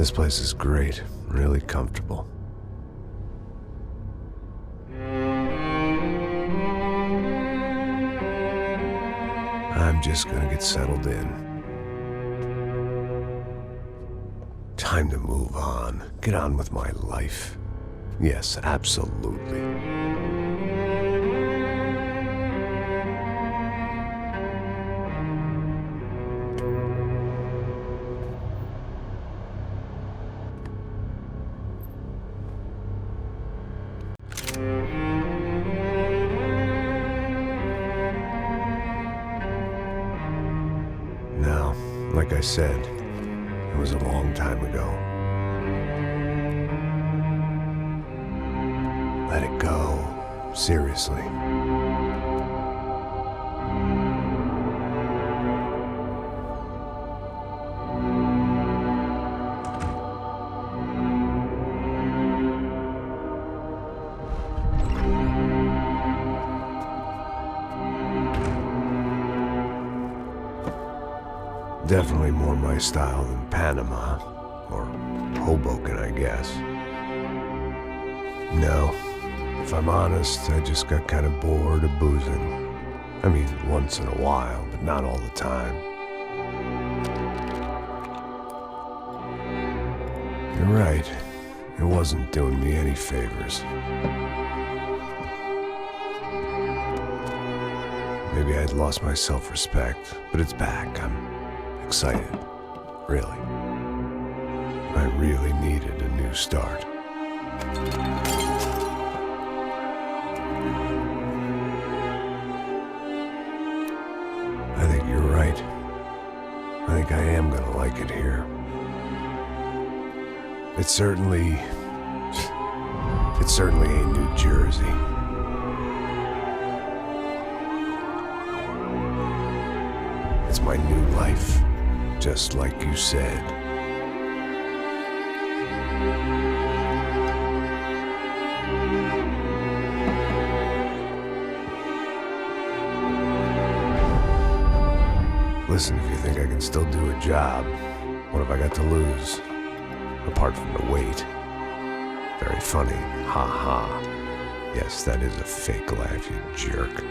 This place is great, really comfortable. I'm just gonna get settled in. Time to move on. Get on with my life. Yes, absolutely. Now, like I said, it was a long time ago. Let it go. Seriously. Definitely more my style than Panama, or Hoboken, I guess. No, if I'm honest, I just got kind of bored of boozing. I mean, once in a while, but not all the time. You're right, it wasn't doing me any favors. Maybe I'd lost my self-respect, but it's back. I'm excited, really. I really needed a new start. I think you're right. I think I am gonna like it here. It certainly ain't New Jersey. It's my new life. Just like you said. Listen, if you think I can still do a job, what have I got to lose? Apart from the weight. Very funny. Ha ha. Yes, that is a fake laugh, you jerk.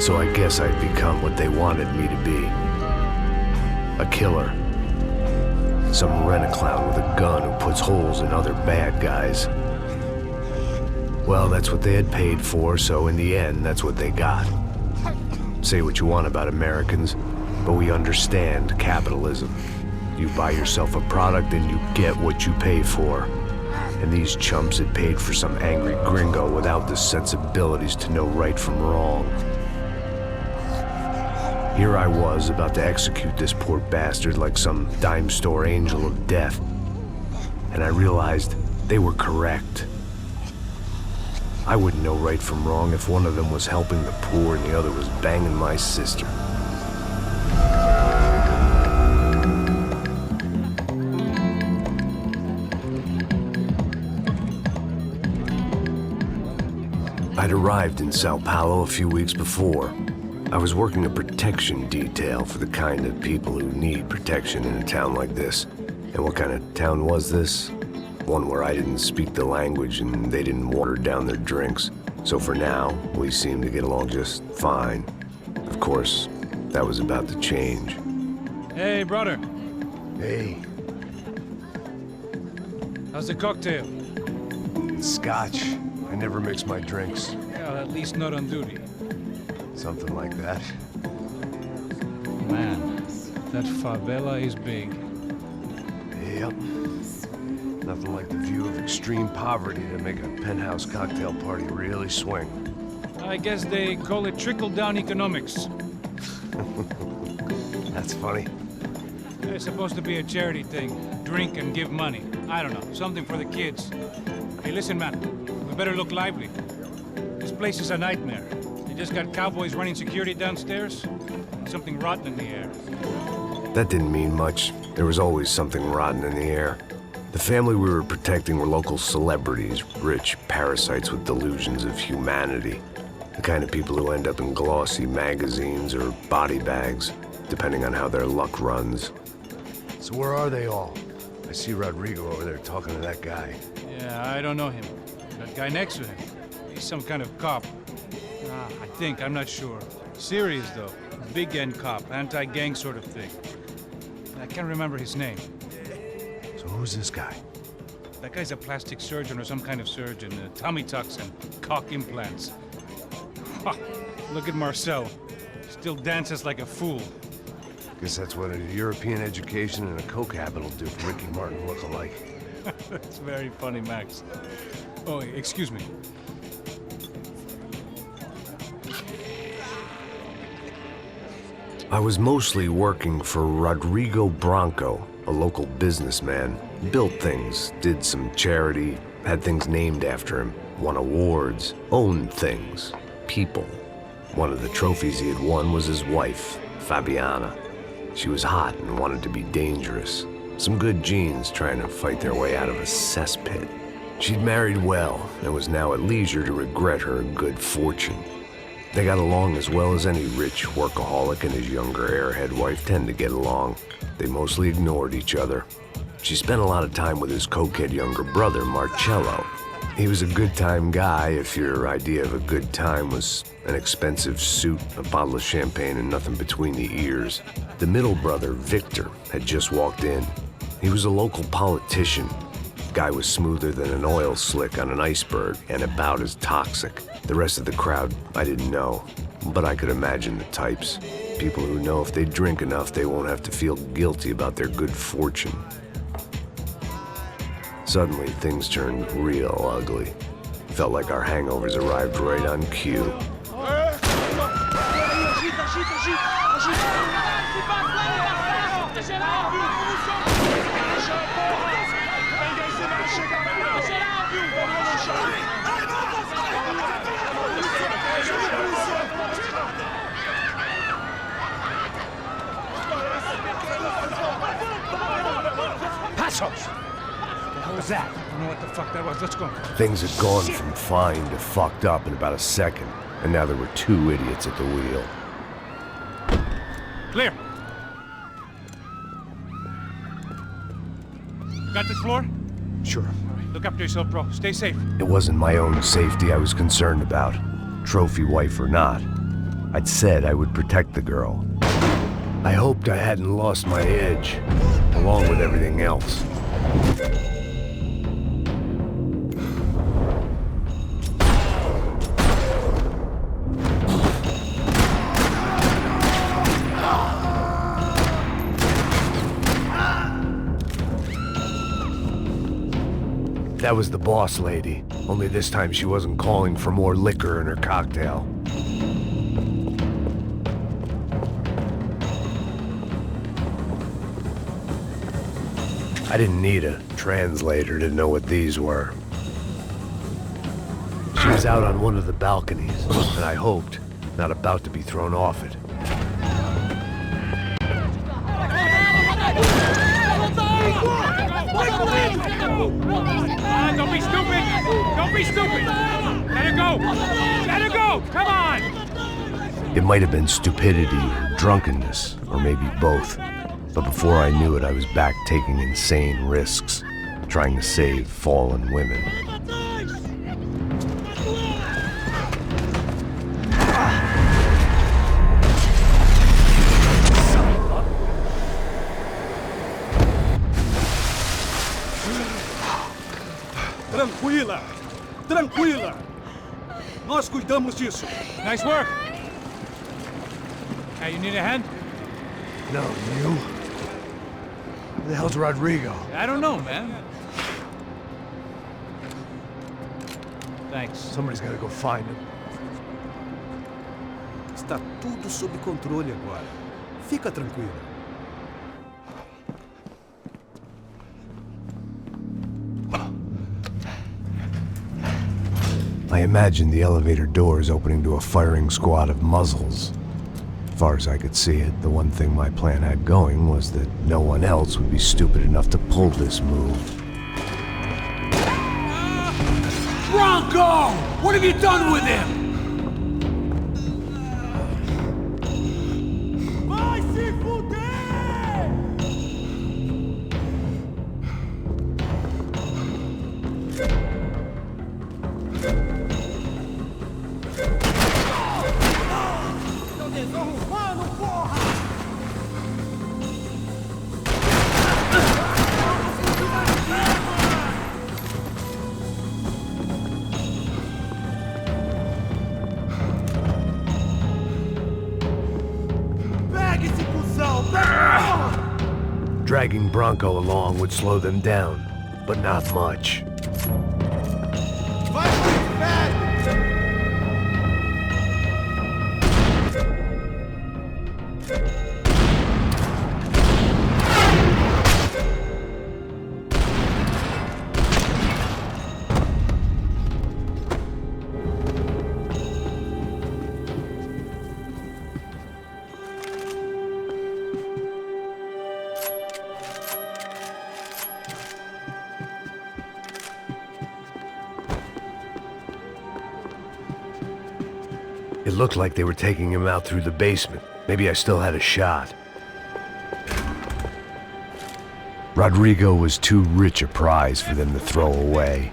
So I guess I'd become what they wanted me to be. A killer. Some rent-a-clown with a gun who puts holes in other bad guys. Well, that's what they had paid for, so in the end, that's what they got. Say what you want about Americans, but we understand capitalism. You buy yourself a product and you get what you pay for. And these chumps had paid for some angry gringo without the sensibilities to know right from wrong. Here I was, about to execute this poor bastard like some dime store angel of death. And I realized they were correct. I wouldn't know right from wrong if one of them was helping the poor and the other was banging my sister. I'd arrived in Sao Paulo a few weeks before. I was working a protection detail for the kind of people who need protection in a town like this. And what kind of town was this? One where I didn't speak the language and they didn't water down their drinks. So for now, we seemed to get along just fine. Of course, that was about to change. Hey, brother. Hey. How's the cocktail? Scotch. I never mix my drinks. Well, at least not on duty. Something like that. Man, that favela is big. Yep. Nothing like the view of extreme poverty to make a penthouse cocktail party really swing. I guess they call it trickle-down economics. That's funny. It's supposed to be a charity thing. Drink and give money. I don't know, something for the kids. Hey, listen, man. We better look lively. This place is a nightmare. They just got cowboys running security downstairs. And something rotten in the air. That didn't mean much. There was always something rotten in the air. The family we were protecting were local celebrities, rich parasites with delusions of humanity. The kind of people who end up in glossy magazines or body bags, depending on how their luck runs. So where are they all? I see Rodrigo over there talking to that guy. Yeah, I don't know him. That guy next to him. He's some kind of cop. I think, I'm not sure. Serious, though. Big end cop, anti-gang sort of thing. I can't remember his name. So who's this guy? That guy's a plastic surgeon or some kind of surgeon. Tummy tucks and cock implants. Look at Marcel. Still dances like a fool. Guess that's what a European education and a coke habit will do for Ricky Martin look-alike. That's very funny, Max. Oh, excuse me. I was mostly working for Rodrigo Branco, a local businessman. Built things, did some charity, had things named after him, won awards, owned things, people. One of the trophies he had won was his wife, Fabiana. She was hot and wanted to be dangerous. Some good genes trying to fight their way out of a cesspit. She'd married well and was now at leisure to regret her good fortune. They got along as well as any rich workaholic and his younger airhead wife tend to get along. They mostly ignored each other. She spent a lot of time with his cokehead younger brother, Marcello. He was a good-time guy if your idea of a good time was an expensive suit, a bottle of champagne, and nothing between the ears. The middle brother, Victor, had just walked in. He was a local politician. Guy was smoother than an oil slick on an iceberg and about as toxic. The rest of the crowd, I didn't know, but I could imagine the types. People who know if they drink enough, they won't have to feel guilty about their good fortune. Suddenly, things turned real ugly. Felt like our hangovers arrived right on cue. Passos! What was that? I don't know what the fuck that was. Let's go. Things had gone from fine to fucked up in about a second, and now there were two idiots at the wheel. Clear. You got this floor? Sure. All right, look after yourself, bro. Stay safe. It wasn't my own safety I was concerned about, trophy wife or not. I'd said I would protect the girl. I hoped I hadn't lost my edge, along with everything else. That was the boss lady, only this time she wasn't calling for more liquor in her cocktail. I didn't need a translator to know what these were. She was out on one of the balconies, and I hoped not about to be thrown off it. Don't be stupid! Don't be stupid! Let her go! go! Let her go! Come on! It might have been stupidity or drunkenness, or maybe both. But before I knew it, I was back taking insane risks, trying to save fallen women. Tranquila! Tranquila! Nós cuidamos disso. Nice work! Hey, you need a hand? No, you? Who the hell's Rodrigo? I don't know, man. Thanks. Somebody's gotta go find him. Está tudo sob controle agora. Fica tranquila. I imagined the elevator doors opening to a firing squad of muzzles. As far as I could see it, the one thing my plan had going was that no one else would be stupid enough to pull this move. Bronco! What have you done with him? Vai se fuder! Dragging Bronco along would slow them down, but not much. It looked like they were taking him out through the basement. Maybe I still had a shot. Rodrigo was too rich a prize for them to throw away.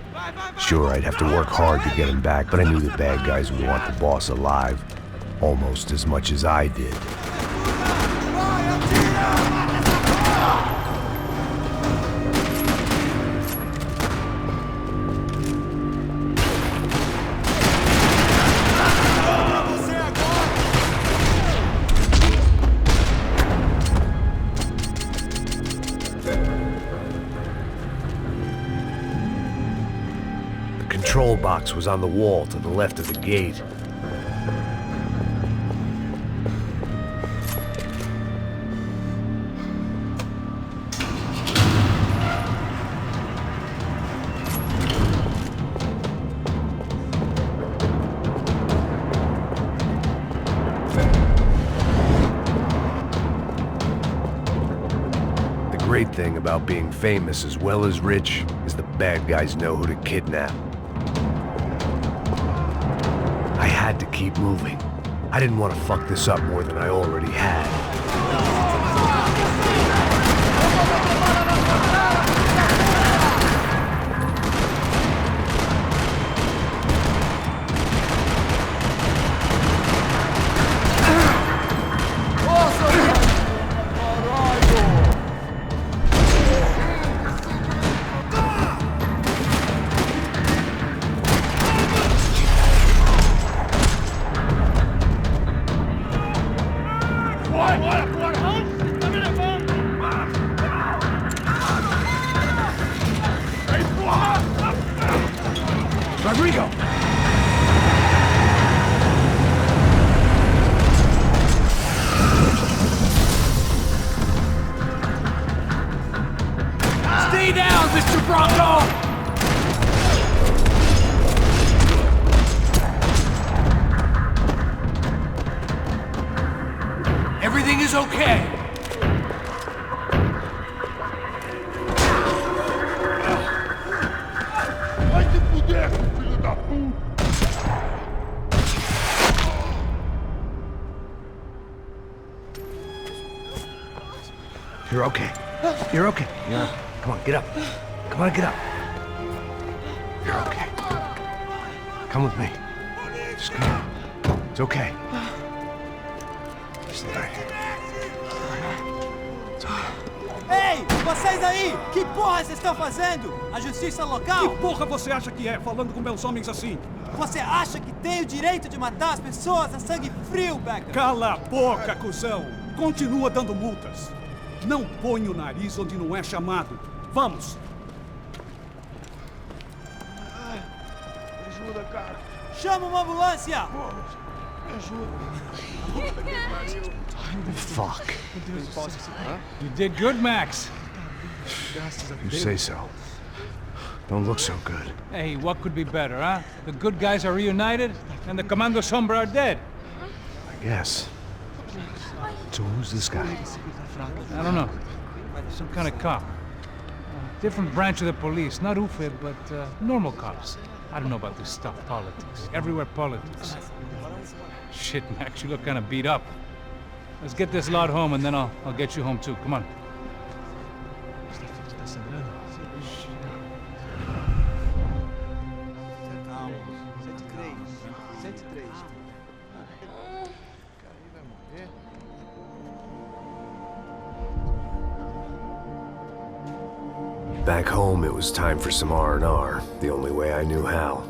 Sure, I'd have to work hard to get him back, but I knew the bad guys would want the boss alive almost as much as I did. The control box was on the wall to the left of the gate. The great thing about being famous as well as rich is the bad guys know who to kidnap. I had to keep moving. I didn't want to fuck this up more than I already had. Rodrigo! Stay down, Mr. Bronco! Everything is okay. Vai se fuder, filho da puta! You're okay. You're okay. Come on, get up. Come on, get up. You're okay. Come with me. Just come on. It's okay. Just right here. It's okay. Ei, vocês aí! Que porra vocês estão fazendo? A justiça local? Que porra você acha que é, falando com meus homens assim? Você acha que tem o direito de matar as pessoas a sangue frio, Becker? Cala a boca, cuzão! Continua dando multas. Não põe o nariz onde não é chamado. Vamos! Ajuda, cara. Chama uma ambulância! Me ajuda. Fuck. You did good, Max. You say so. Don't look so good. Hey, what could be better, huh? The good guys are reunited, and the Commando Sombra are dead. I guess. So who's this guy? I don't know. Some kind of cop. Different branch of the police. Not UFIB, but normal cops. I don't know about this stuff, politics. Everywhere politics. Shit, Max, you look kind of beat up. Let's get this lot home, and then I'll get you home too. Come on. Back home, it was time for some R&R, the only way I knew how.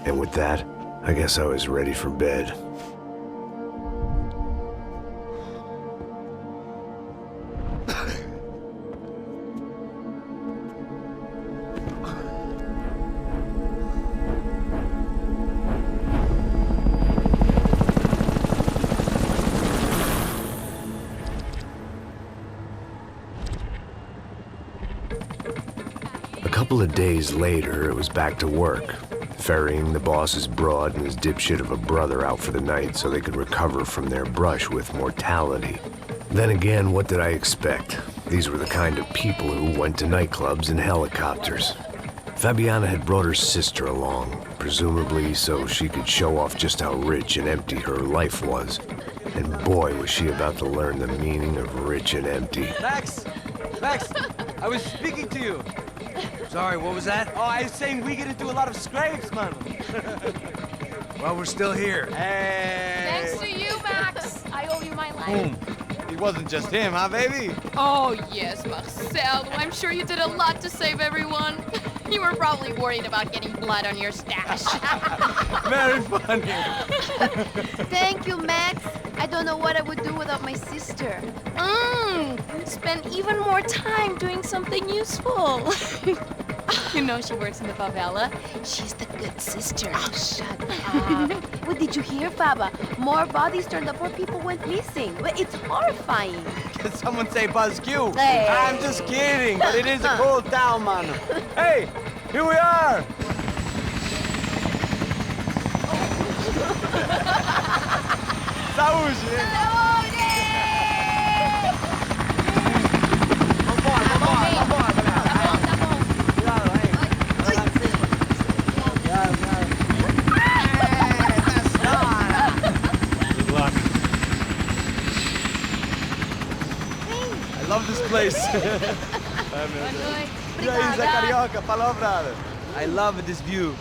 And with that, I guess I was ready for bed. A couple of days later, it was back to work. Ferrying the boss's broad and his dipshit of a brother out for the night so they could recover from their brush with mortality. Then again, what did I expect? These were the kind of people who went to nightclubs in helicopters. Fabiana had brought her sister along, presumably so she could show off just how rich and empty her life was. And boy, was she about to learn the meaning of rich and empty. Max! Max! I was speaking to you. Sorry, what was that? Oh, I was saying we get into a lot of scrapes, man. Well, we're still here. Hey! Thanks to you, Max. I owe you my life. It wasn't just him, huh, baby? Oh, yes, Marcel. I'm sure you did a lot to save everyone. You were probably worried about getting blood on your stash. Very funny. Thank you, Max. I don't know what I would do without my sister. Spend even more time doing something useful. You know she works in the favela. She's the good sister. Oh, shut up. What did you hear, Faba? More bodies turned up where people went missing. It's horrifying. Did someone say Buzz Q? Hey. I'm just kidding, but it is a cool town, man. Hey, here we are. Saúde! I love this place. E aí, Zé Carioca, falou, brother. I love this view.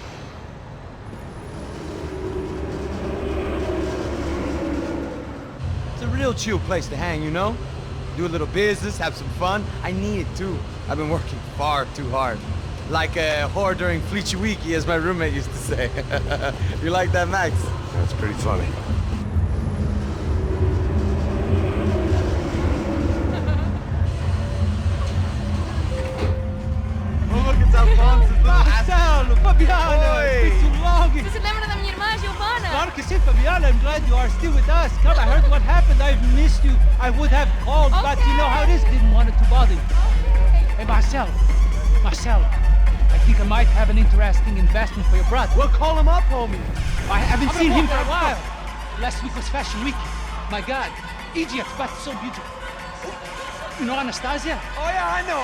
It's a real chill place to hang, you know? Do a little business, have some fun. I need it too. I've been working far too hard. Like a whore during Fleechy Weeky, as my roommate used to say. You like that, Max? That's pretty funny. Marcelo, Fabiana, it's been too long. Você se lembra da minha irmã, Giovanna? Claro que sim, Fabiana. I'm glad you are still with us. Come, I heard what happened. I've missed you. I would have called, but you know how it is. Didn't want it to bother you. Hey, Marcelo. Marcelo. I think I might have an interesting investment for your brother. Well, call him up, homie. I haven't seen him for a while. Last week was Fashion Week. My God, Egypt, but so beautiful. You know Anastasia? Oh, yeah, I know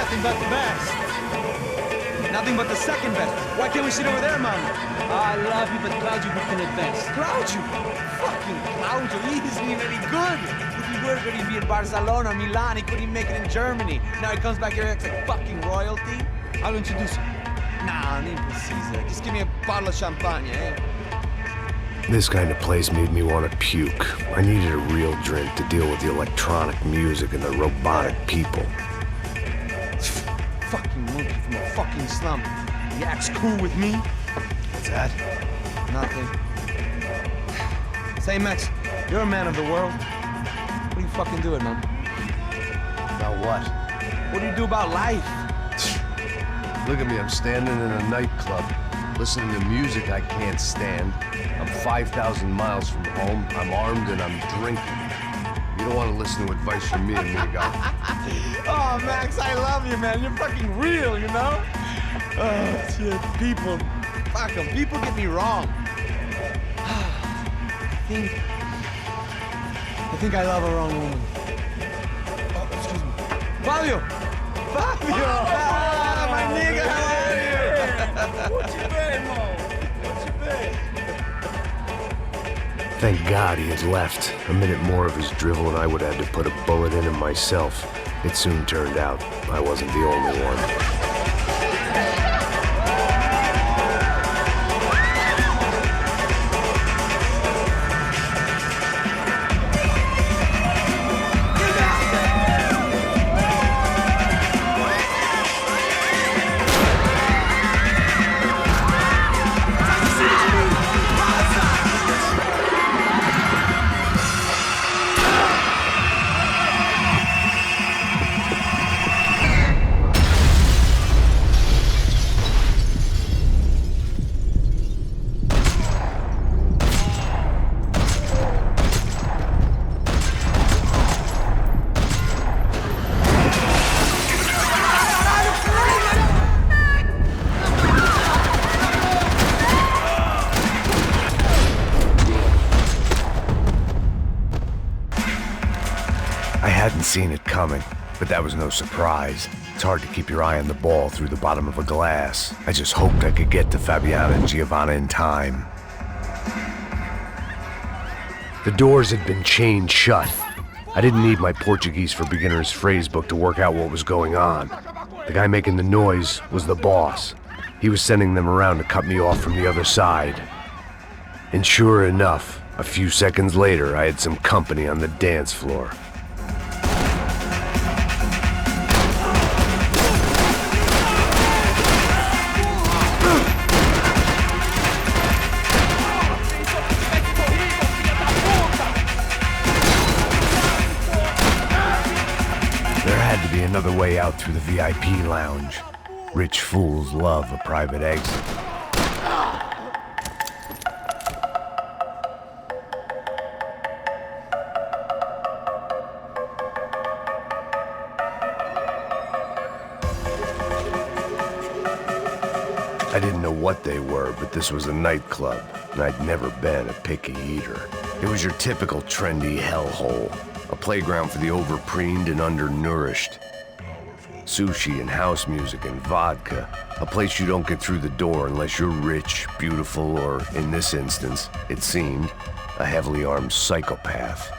nothing but the best. Nothing but the second best. Why can't we sit over there, man? I love you, but Claudio booked in advance. Claudio? Fucking Claudio, he isn't even any good. If he were good, he'd be in Barcelona, Milan, he couldn't make it in Germany. Now he comes back here and acts like fucking royalty. I'll introduce you. Nah, nem precisa. Just give me a bottle of champagne, eh? This kind of place made me want to puke. I needed a real drink to deal with the electronic music and the robotic people. Fucking monkey from a fucking slum. He acts cool with me. What's that? Nothing. Say, Max, you're a man of the world. What are you fucking doing, man? About what? What do you do about life? Look at me, I'm standing in a nightclub, listening to music I can't stand. I'm 5,000 miles from home, I'm armed and I'm drinking. You don't want to listen to advice from me, amigo. Oh, Max, I love you, man. You're fucking real, you know? Oh, shit, people. Fuck them. People get me wrong. I think I love a wrong woman. Oh, excuse me. Fabio! Fabio! Ah, my nigga, how are you? What you been, Mo? What you been? Thank God he had left. A minute more of his drivel and I would have had to put a bullet in him myself. It soon turned out I wasn't the only one. I hadn't seen it coming, but that was no surprise. It's hard to keep your eye on the ball through the bottom of a glass. I just hoped I could get to Fabiana and Giovanna in time. The doors had been chained shut. I didn't need my Portuguese for Beginners phrase book to work out what was going on. The guy making the noise was the boss. He was sending them around to cut me off from the other side. And sure enough, a few seconds later, I had some company on the dance floor. There had to be another way out through the VIP lounge. Rich fools love a private exit. I didn't know what they were, but this was a nightclub, and I'd never been a picky eater. It was your typical trendy hellhole. A playground for the overpreened and undernourished. Sushi and house music and vodka. A place you don't get through the door unless you're rich, beautiful, or, in this instance, it seemed, a heavily armed psychopath.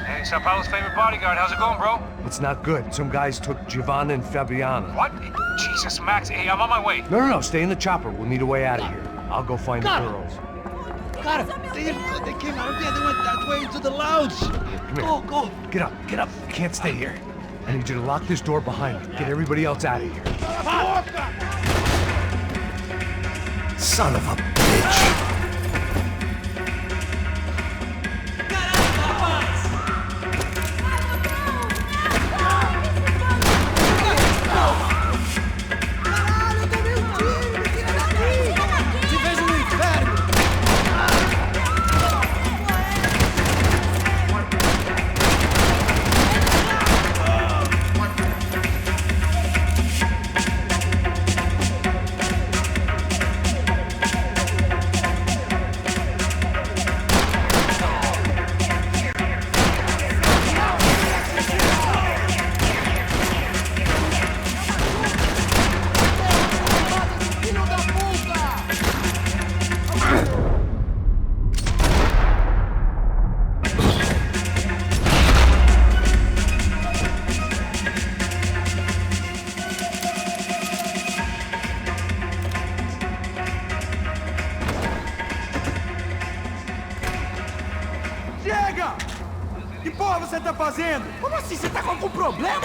Hey, Sao Paulo's favorite bodyguard. How's it going, bro? It's not good. Some guys took Giovanna and Fabiana. What? Jesus, Max. Hey, I'm on my way. No, stay in the chopper. We'll need a way out of here. I'll go find the girls. Cara, they came out of there. They went that way into the lounge. Come here. Go. Get up. You can't stay here. I need you to lock this door behind me. Get everybody else out of here. Son of a bitch!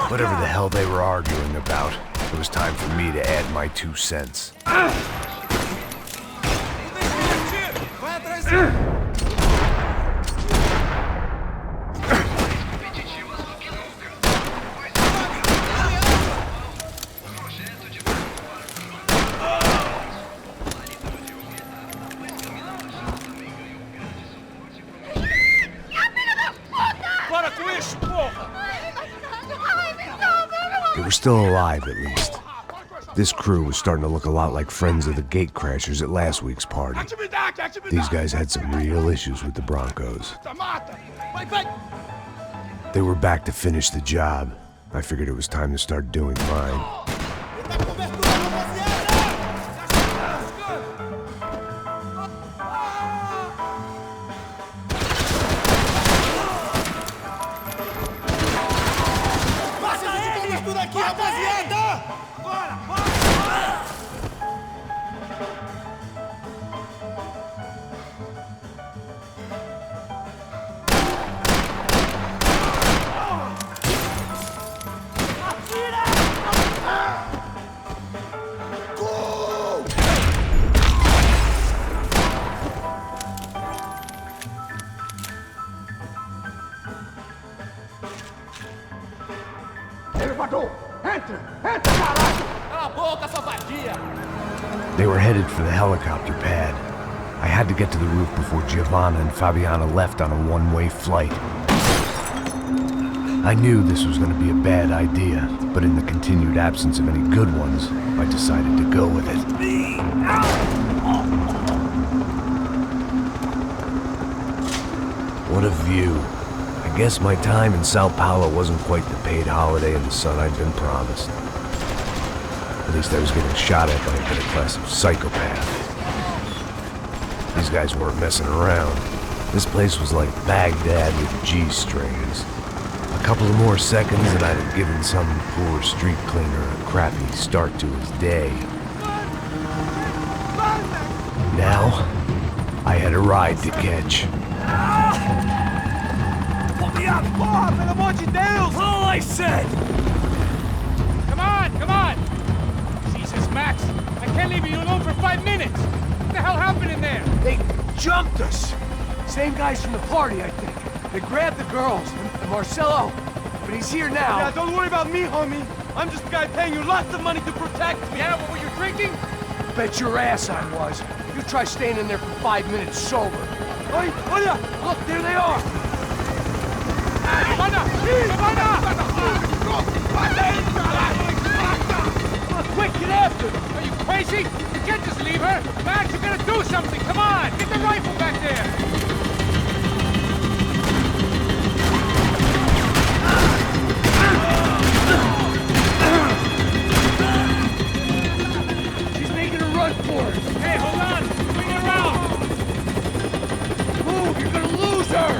Whatever the hell they were arguing about, it was time for me to add my 2 cents. They were still alive, at least. This crew was starting to look a lot like friends of the gatecrashers at last week's party. These guys had some real issues with the Broncos. They were back to finish the job. I figured it was time to start doing mine. They were headed for the helicopter pad. I had to get to the roof before Giovanna and Fabiana left on a one-way flight. I knew this was going to be a bad idea, but in the continued absence of any good ones, I decided to go with it. What a view. I guess my time in Sao Paulo wasn't quite the paid holiday in the sun I'd been promised. At least I was getting shot at by a middle-class psychopath. These guys weren't messing around. This place was like Baghdad with G-strings. A couple of more seconds and I'd have given some poor street cleaner a crappy start to his day. Now, I had a ride to catch. up! Porra, pelo amor de Deus! All I said! Come on, come on! Jesus, Max, I can't leave you alone for 5 minutes! What the hell happened in there? They jumped us! Same guys from the party, I think. They grabbed the girls, and Marcelo, but he's here now. Yeah, don't worry about me, homie. I'm just the guy paying you lots of money to protect me. Yeah, what were you drinking? Bet your ass I was. You try staying in there for 5 minutes sober. Oi, olha! Look, there they are! Quick, get after them! Are you crazy? You can't just leave her! Max, you gotta do something! Come on! Get the rifle back there! She's making a run for it! Hey, hold on! Bring her around! Move, you're gonna lose her!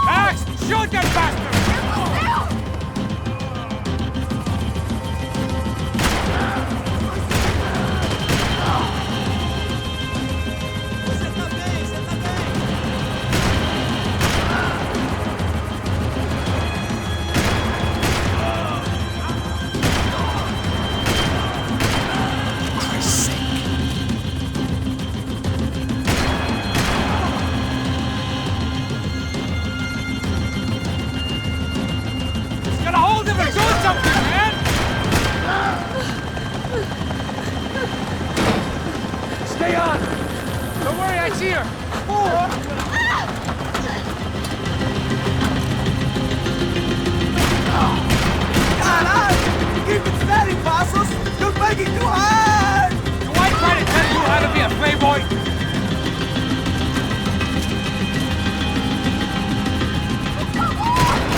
Max, shoot that bastard! Stay on! Don't worry, I see her! Caralho! Keep it steady, Passos! You're making too hard! Do I try to tell you how to be a playboy?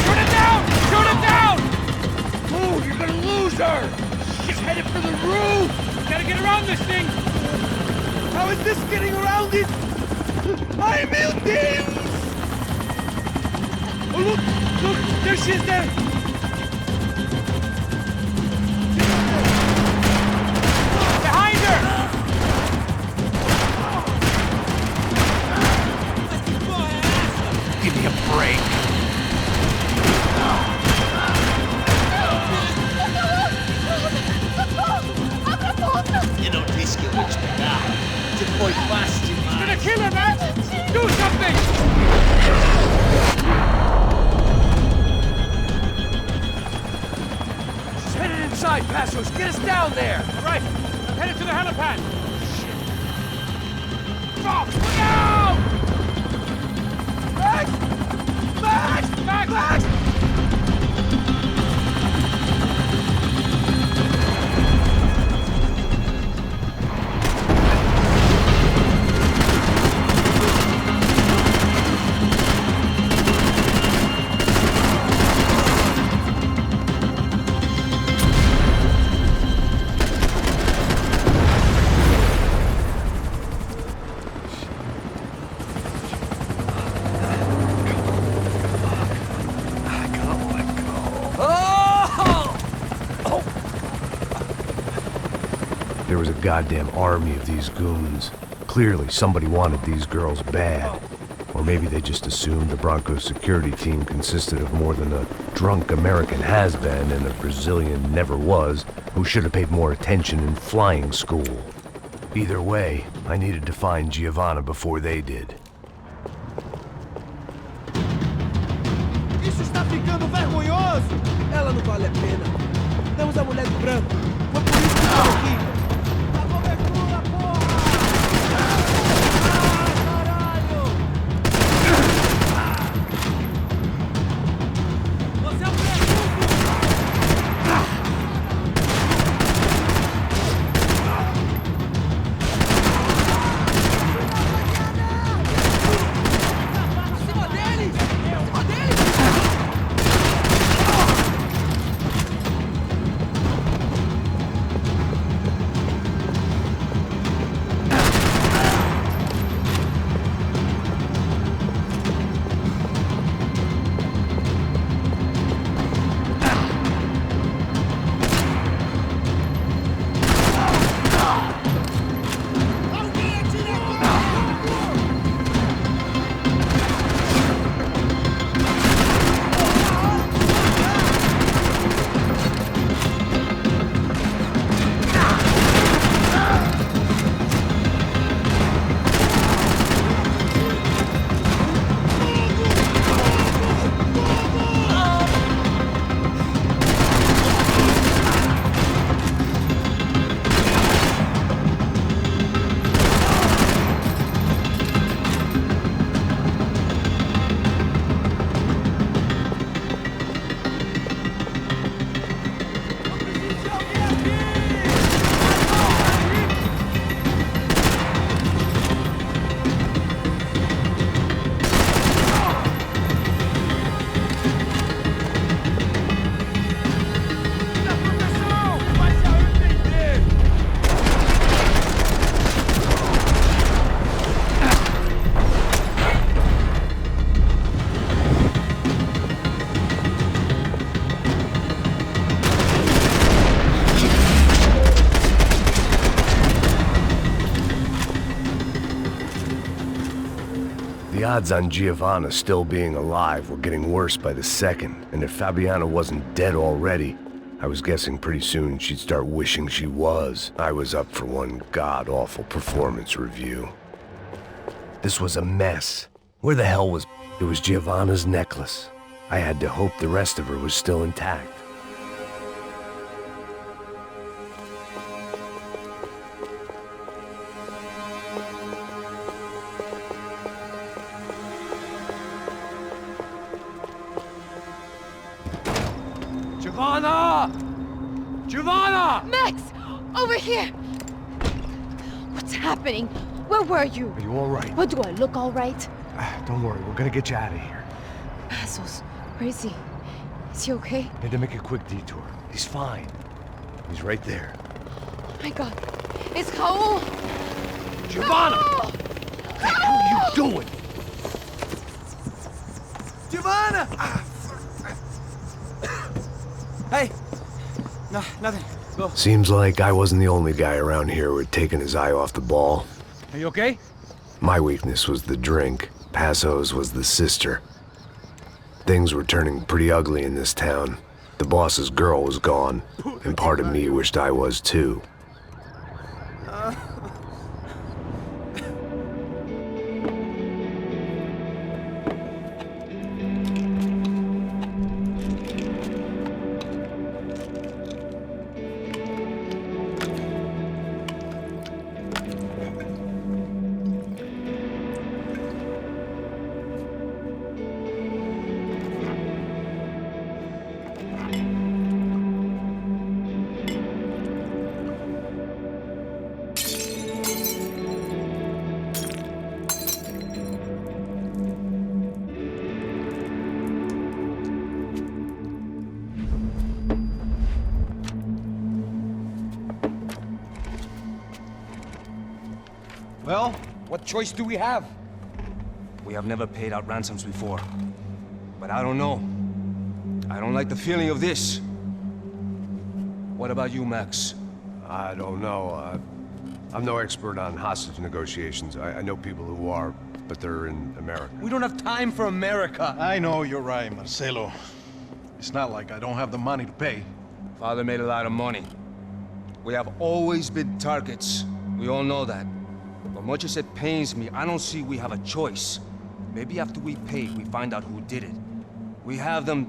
Shoot him down! Shoot him down! Move, you're gonna lose her! She's headed for the roof! Gotta get around this thing! How is this getting around it? Ai, meu Deus! Oh, look! Look! There she is there! Behind her! Give me a break! Eu não disse que eu ia te pegar. Você foi fácil You're demais. gonna kill her, man! Do something! She's headed inside, Passos! Get us down there! All right, I'm headed to the helipad. Fuck! Look out! Max! Max! Max! Max! There was a goddamn army of these goons. Clearly, somebody wanted these girls bad. Or maybe they just assumed the Broncos security team consisted of more than a drunk American has-been and a Brazilian never-was who should have paid more attention in flying school. Either way, I needed to find Giovanna before they did. Isso está ficando vergonhoso! Ela não vale a pena. Temos a mulher de branco. Foi por isso que estou aqui. A cobertura, porra! Caralho! Você é um Acima deles! Acima deles! The odds on Giovanna still being alive were getting worse by the second, and if Fabiana wasn't dead already, I was guessing pretty soon she'd start wishing she was. I was up for one god-awful performance review. This was a mess. Where the hell was... It was Giovanna's necklace. I had to hope the rest of her was still intact. Giovanna! Giovanna! Max! Over here! What's happening? Where were you? Are you all right? What, do I look all right? Don't worry, we're gonna get you out of here. Passos, where is he? Is he okay? Had to make a quick detour. He's fine. He's right there. Oh my god. It's Raul! Giovanna! No! What the hell are you doing? Giovanna! Hey! No, nothing. Go. Seems like I wasn't the only guy around here who had taken his eye off the ball. Are you okay? My weakness was the drink. Passo's was the sister. Things were turning pretty ugly in this town. The boss's girl was gone, and part of me wished I was too. Well, what choice do we have? We have never paid out ransoms before. But I don't know. I don't like the feeling of this. What about you, Max? I don't know. I'm no expert on hostage negotiations. I know people who are, but they're in America. We don't have time for America. I know you're right, Marcelo. It's not like I don't have the money to pay. Father made a lot of money. We have always been targets. We all know that. But much as it pains me, I don't see we have a choice. Maybe after we pay, we find out who did it. We have them...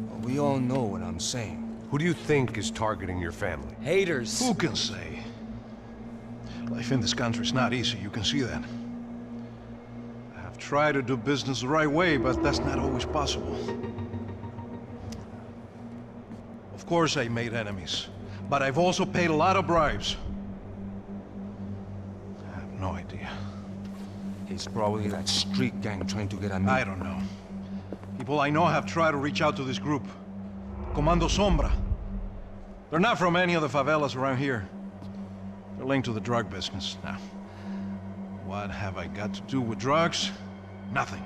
Well, we all know what I'm saying. Who do you think is targeting your family? Haters. Who can say? Life in this country is not easy, you can see that. I have tried to do business the right way, but that's not always possible. Of course I made enemies, but I've also paid a lot of bribes. I have no idea. It's probably that street gang trying to get at me. I don't know. People I know have tried to reach out to this group. Comando Sombra. They're not from any of the favelas around here. They're linked to the drug business. Now, what have I got to do with drugs? Nothing.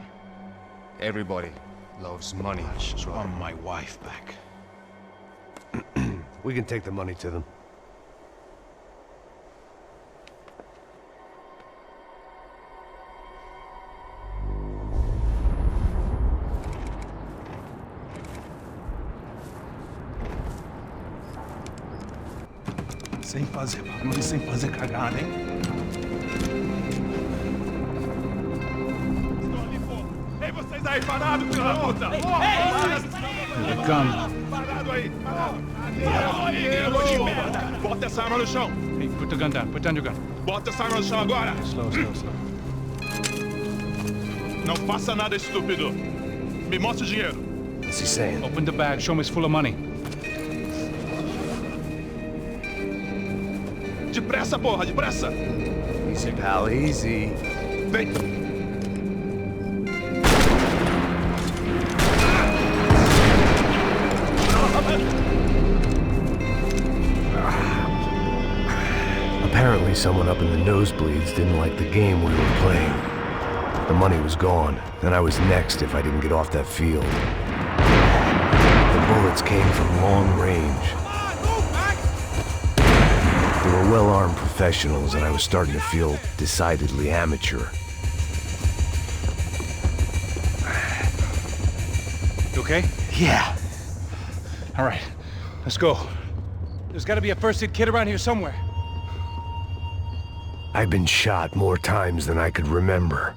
Everybody loves money. I just want my wife back. We can take the money to them. Sem fazer barulho, sem fazer cagada, hein? Ei, vocês aí parados, filha da puta! The gun. Parado aí! Bota essa arma no chão! Hey, put the gun down. Put down your gun. Bota essa arma no chão agora! Slow, slow, slow. Não faça nada estúpido! Me mostre o dinheiro! What's he saying? Open the bag. Show me it's full of money. Depressa, porra! Depressa! Easy, pal, easy. Vem! Apparently someone up in the nosebleeds didn't like the game we were playing. The money was gone, and I was next if I didn't get off that field. The bullets came from long range. They were well-armed professionals, and I was starting to feel decidedly amateur. okay? Yeah. All right, let's go. There's gotta be a first-aid kit around here somewhere. I've been shot more times than I could remember.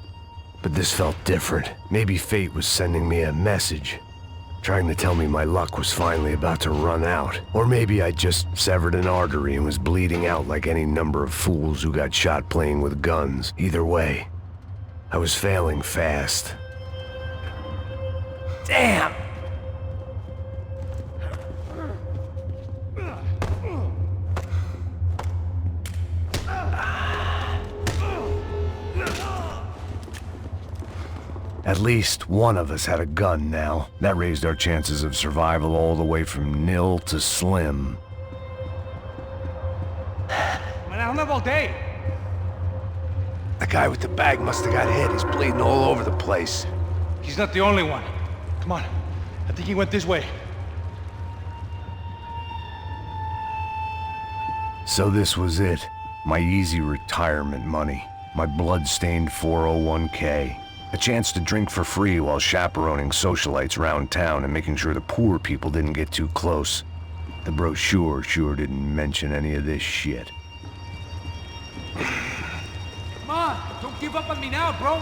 But this felt different. Maybe fate was sending me a message, trying to tell me my luck was finally about to run out. Or maybe I just severed an artery and was bleeding out like any number of fools who got shot playing with guns. Either way, I was failing fast. Damn! At least one of us had a gun now. That raised our chances of survival all the way from nil to slim. Manahon all day. The guy with the bag must have got hit. He's bleeding all over the place. He's not the only one. Come on. I think he went this way. So this was it. My easy retirement money. My blood-stained 401k. A chance to drink for free while chaperoning socialites around town and making sure the poor people didn't get too close. The brochure sure didn't mention any of this shit. Come on, don't give up on me now, bro.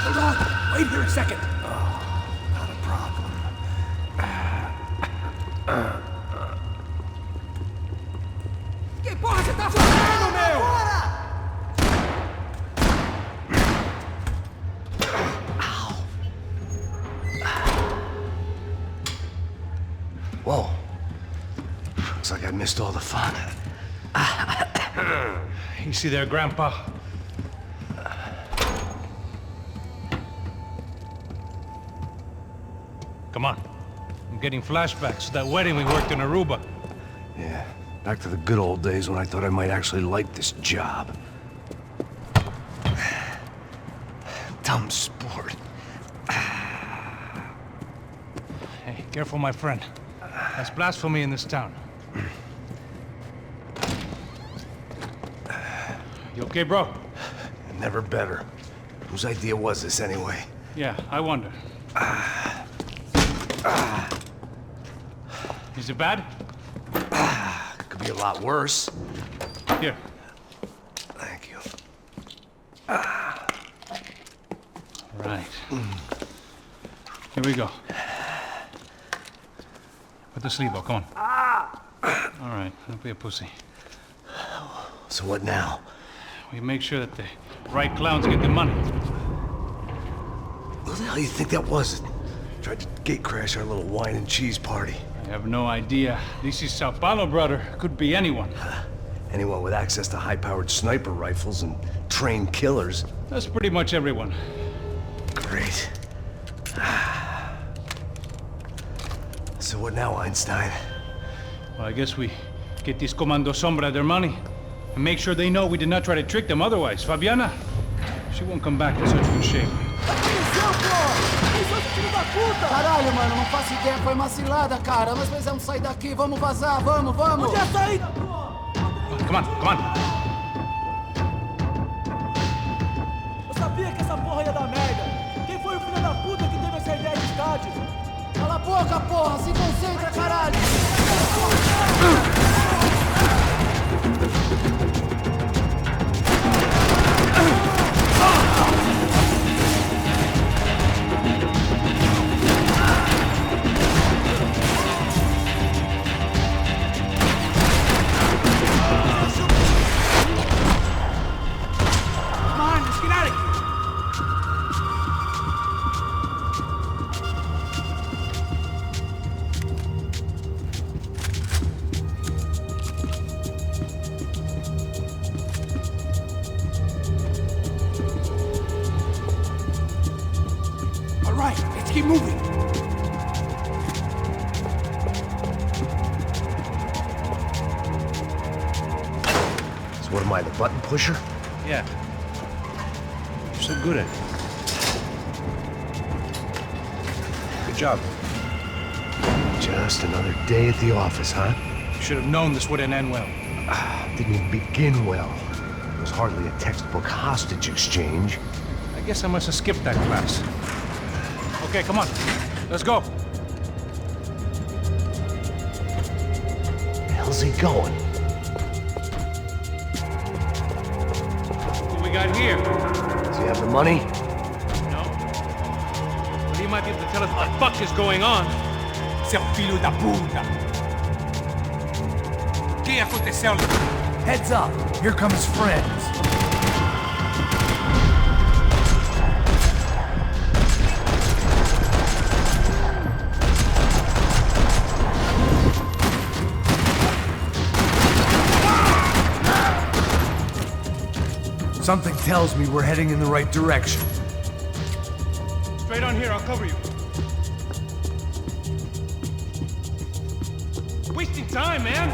Hold on! Wait here a second! Not a problem. Que porra você tá fazendo, meu? Whoa. Looks like I missed all the fun. Easy there, Grandpa. Come on. I'm getting flashbacks to that wedding we worked in Aruba. Yeah, back to the good old days when I thought I might actually like this job. Dumb sport. Hey, careful, my friend. That's blasphemy in this town. You okay, bro? Never better. Whose idea was this anyway? Yeah, I wonder. Is it bad? Could be a lot worse. Here. Thank you. Right. Here we go. Put the sleeve on, come on. All right, don't be a pussy. So what now? We make sure that the right clowns get the money. Who the hell do you think that was? Tried to gate crash our little wine and cheese party. I have no idea. This is Sao Paulo, brother. Could be anyone. Anyone with access to high-powered sniper rifles and trained killers. That's pretty much everyone. Great. So what now, Einstein? Well, I guess we get these Comando Sombra their money and make sure they know we did not try to trick them otherwise. Fabiana, she won't come back in such good shape. Caralho, mano, não faço ideia, foi uma cilada, cara. Nós precisamos sair daqui, vamos vazar, vamos, vamos! Onde é a saída, Come on, come on! Eu sabia que essa porra ia dar merda! Quem foi o filho da puta que teve essa ideia de estádio? Cala a boca, porra! Se concentra, caralho! Keep moving. So what am I, the button pusher? Yeah. You're so good at it. Good job. Just another day at the office, huh? You should have known this wouldn't end well. Didn't even begin well. It was hardly a textbook hostage exchange. I guess I must have skipped that class. Okay, come on. Let's go. Where the hell's he going? What we got here? Does he have the money? No. But he might be able to tell us what the fuck is going on. Seu filho da puta! O que aconteceu? Heads up, here come his friends. Something tells me we're heading in the right direction. Straight on here, I'll cover you. Wasting time, man!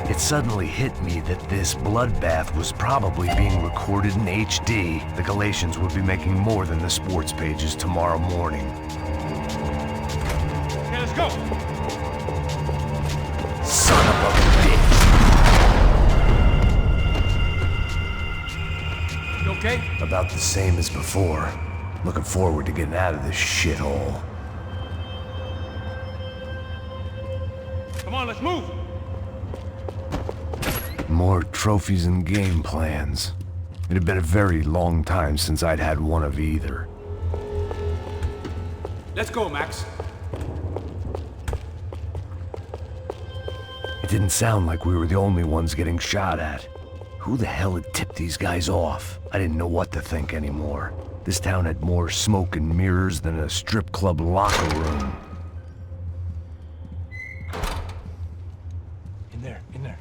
It suddenly hit me that this bloodbath was probably being recorded in HD. The Galatians would be making more than the sports pages tomorrow morning. Okay, let's go! Son of a bitch! You okay? About the same as before. Looking forward to getting out of this shithole. Come on, let's move! More trophies and game plans. It had been a very long time since I'd had one of either. Let's go, Max. It didn't sound like we were the only ones getting shot at. Who the hell had tipped these guys off? I didn't know what to think anymore. This town had more smoke and mirrors than a strip club locker room. In there, in there.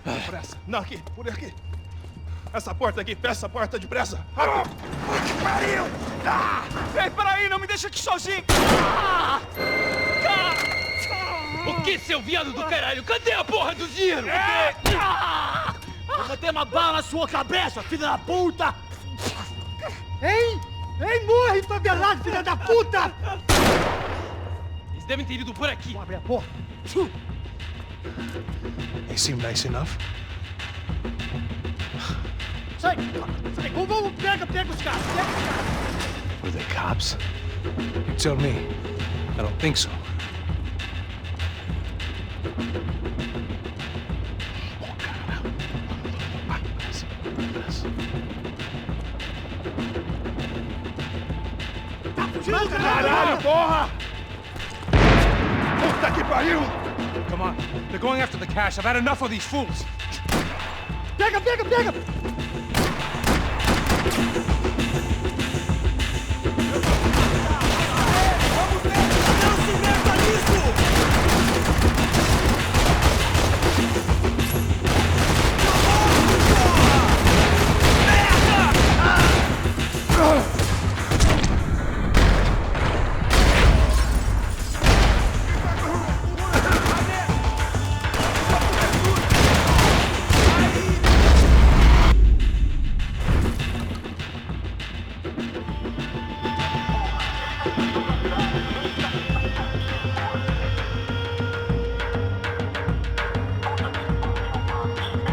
Depressa. Não, aqui, por aqui. Essa porta aqui, fecha essa porta depressa. Rápido. Que pariu! Ah! Ei, peraí, não me deixa aqui sozinho. O que, seu viado do caralho? Cadê a porra do dinheiro? Vou meter uma bala na sua cabeça, filha da puta! Hein? Hein, morre, favelado, filha da puta! Eles devem ter ido por aqui. Vou abrir a porta. They seem nice enough. Sai! Sai! Vamos, pega os caras! Pega os caras! Were they cops? You tell me. I don't think so. Tá fugindo, Caralho, porra! Puta que pariu! Come on. They're going after the cash. I've had enough of these fools. Pega, pega, pega!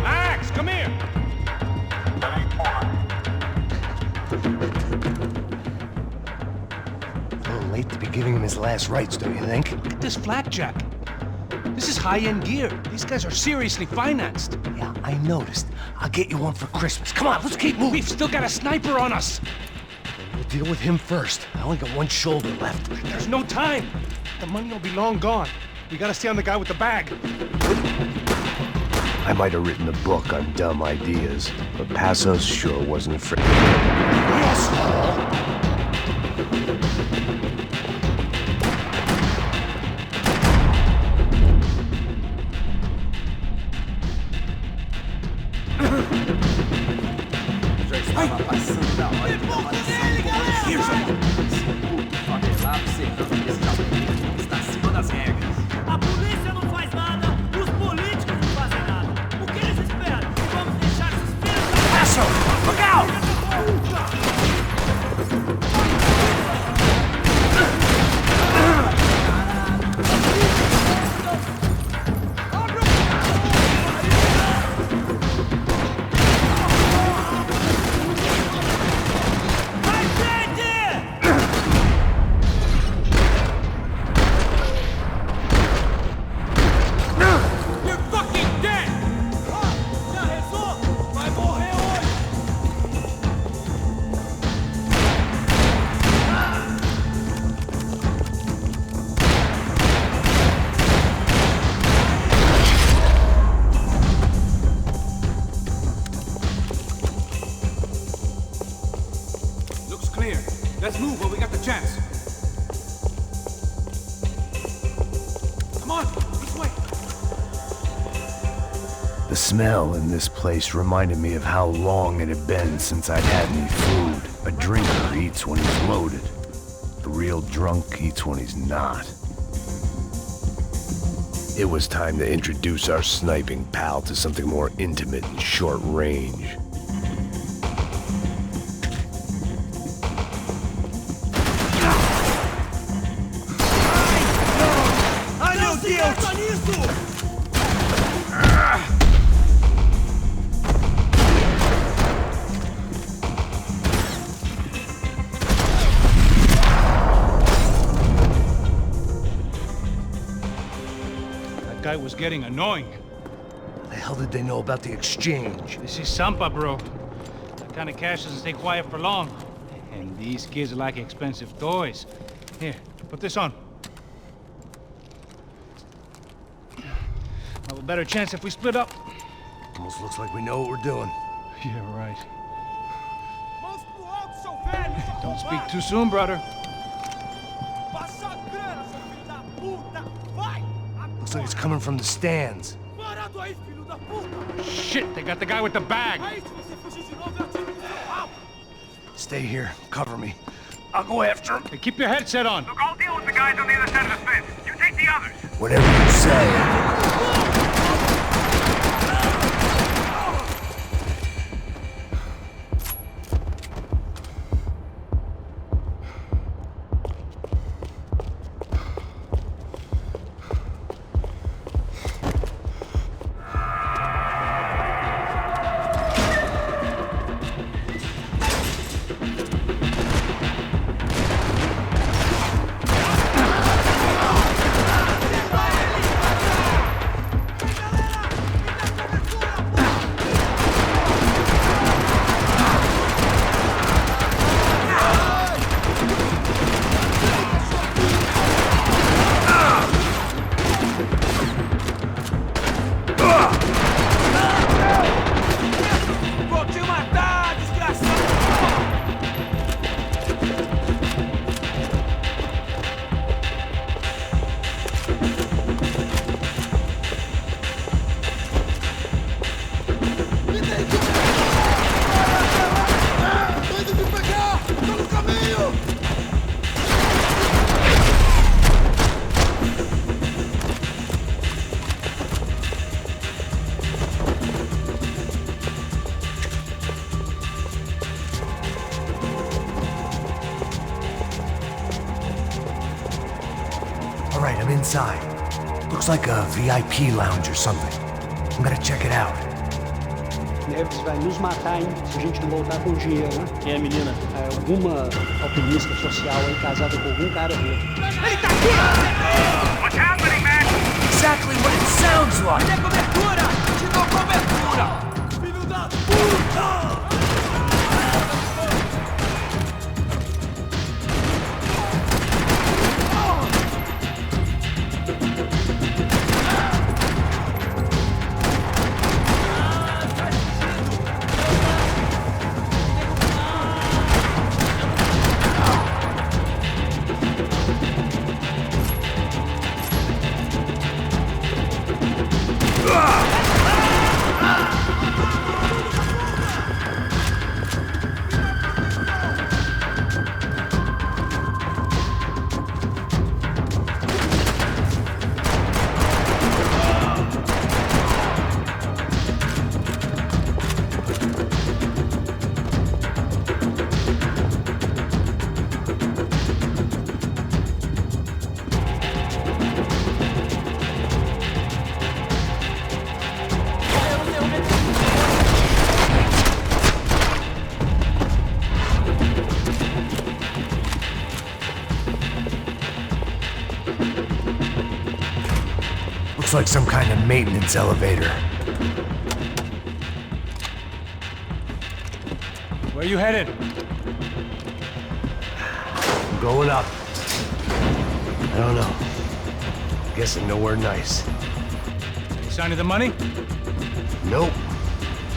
Max, come here! A little late to be giving him his last rites, don't you think? Look at this flakjack. This is high-end gear. These guys are seriously financed. Yeah, I noticed. I'll get you one for Christmas. Come on, let's keep moving. We've still got a sniper on us. We'll deal with him first. I only got one shoulder left. There's no time. The money will be long gone. We gotta stay on the guy with the bag. I might have written a book on dumb ideas, but Passos sure wasn't afraid. Asshole! A polícia não faz nada, os políticos não fazem nada. O que eles esperam? Vamos deixar esses filhos... Passo! Look out! The smell in this place reminded me of how long it had been since I'd had any food. A drinker eats when he's loaded. The real drunk eats when he's not. It was time to introduce our sniping pal to something more intimate and short range. Ai, meu Deus! That guy was getting annoying. How the hell did they know about the exchange? This is Sampa, bro. That kind of cash doesn't stay quiet for long. And these kids like expensive toys. Here, put this on. Have a better chance if we split up. Almost looks like we know what we're doing. Yeah, right. Don't speak too soon, brother. Looks like it's coming from the stands. Shit, they got the guy with the bag. Stay here. Cover me. I'll go after him. Hey, keep your headset on. Look, I'll deal with the guys on the other side of the fence. You take the others. Whatever you say. I'm inside. Looks like a VIP lounge or something. I'm gonna check it out. Neves vai nos matar, hein, se a gente não voltar com dinheiro, né? Quem é a menina? É alguma alpinista social aí, casada com algum cara ali. Ele tá aqui! What's happening, man? Exactly what it sounds like! Me dê cobertura! Te dou cobertura! Filho da puta! Looks like some kind of maintenance elevator. Where you headed? I'm going up. I don't know. Guessing nowhere nice. Any sign of the money? Nope.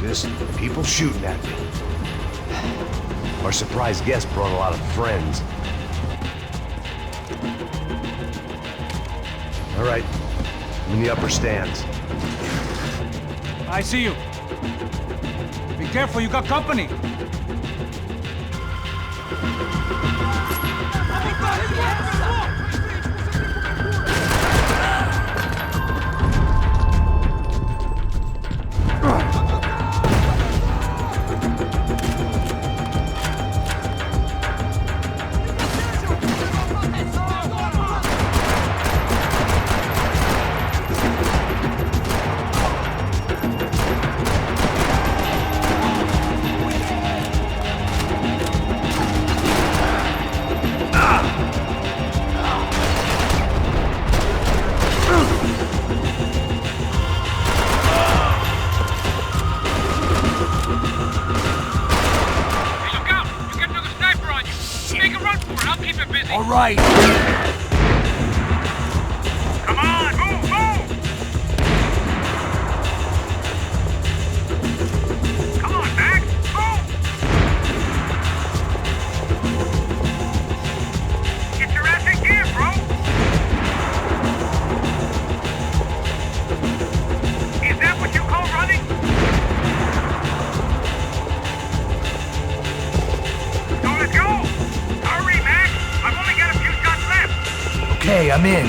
Just people shooting at me. Our surprise guest brought a lot of friends. All right. I'm in the upper stands. I see you. Be careful, you got company. All right. Come on, move, move! Come on, Max, move! Get your ass in gear, bro! Is that what you call running? So let's go! Hurry, Max! I've only got a few shots left! Okay, I'm in.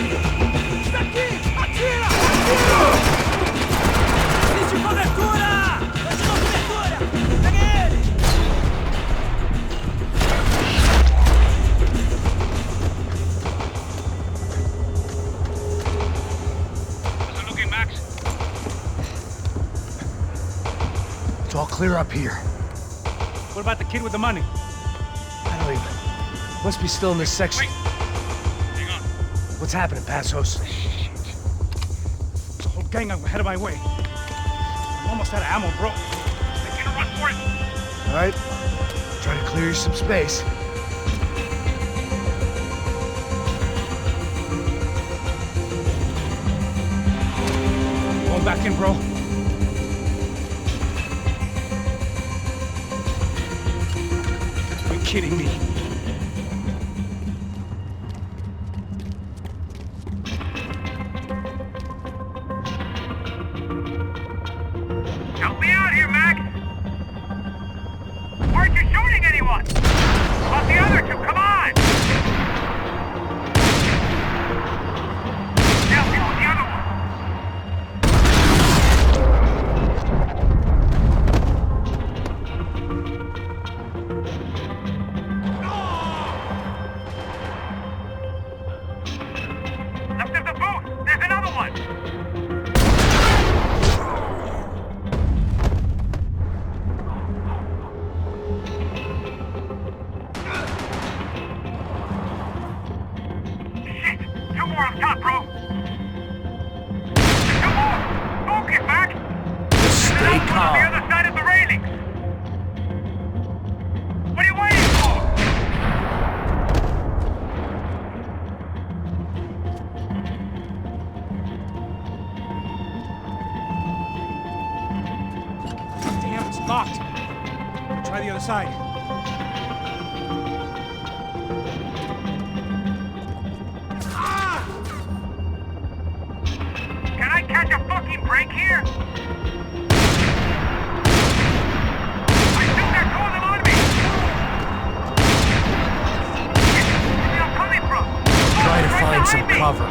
How's it looking, Max? It's all clear up here. What about the kid with the money? I don't even... Must be still in this section. Wait. Hang on. What's happening, Passos? There's a whole gang ahead of my way. I'm almost out of ammo, bro. They're gonna run for it. All right. Try to clear you some space. Going back in, bro. Are you kidding me? Help me out here, Max! Aren't you shooting anyone? About the other two, come on! Now, get with the other one! Left of the booth! There's another one! Shit! Two more up top, bro! Two more! Focus, Mac! Just stay On the calm. other side of the railings! What are you waiting for? Damn, it's locked. Try the other side. Can I catch a fucking break here? I think there's two of them on me! Where are they coming from? Try to Right find some behind me. cover.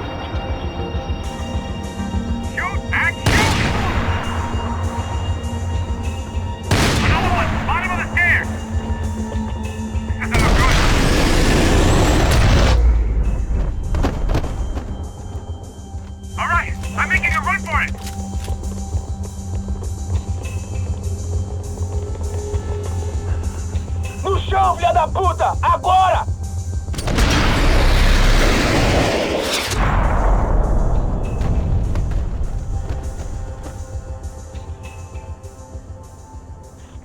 Shoot, Max, shoot! Another one, bottom of the stairs! This doesn't look good. All right, I'm making a run for it! No chão, filha da puta! Agora!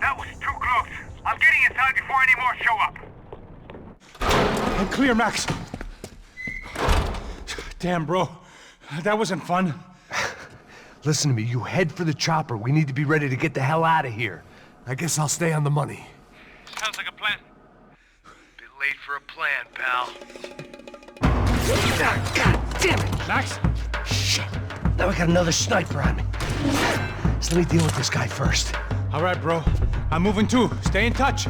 That was too close. I'm getting inside before any more show up. I'm clear, Max. Damn, bro. That wasn't fun. Listen to me, you head for the chopper. We need to be ready to get the hell out of here. I guess I'll stay on the money. Sounds like a plan. Bit late for a plan, pal. God damn it! Max? Shit. Now we got another sniper on me. So let me deal with this guy first. All right, bro. I'm moving too. Stay in touch.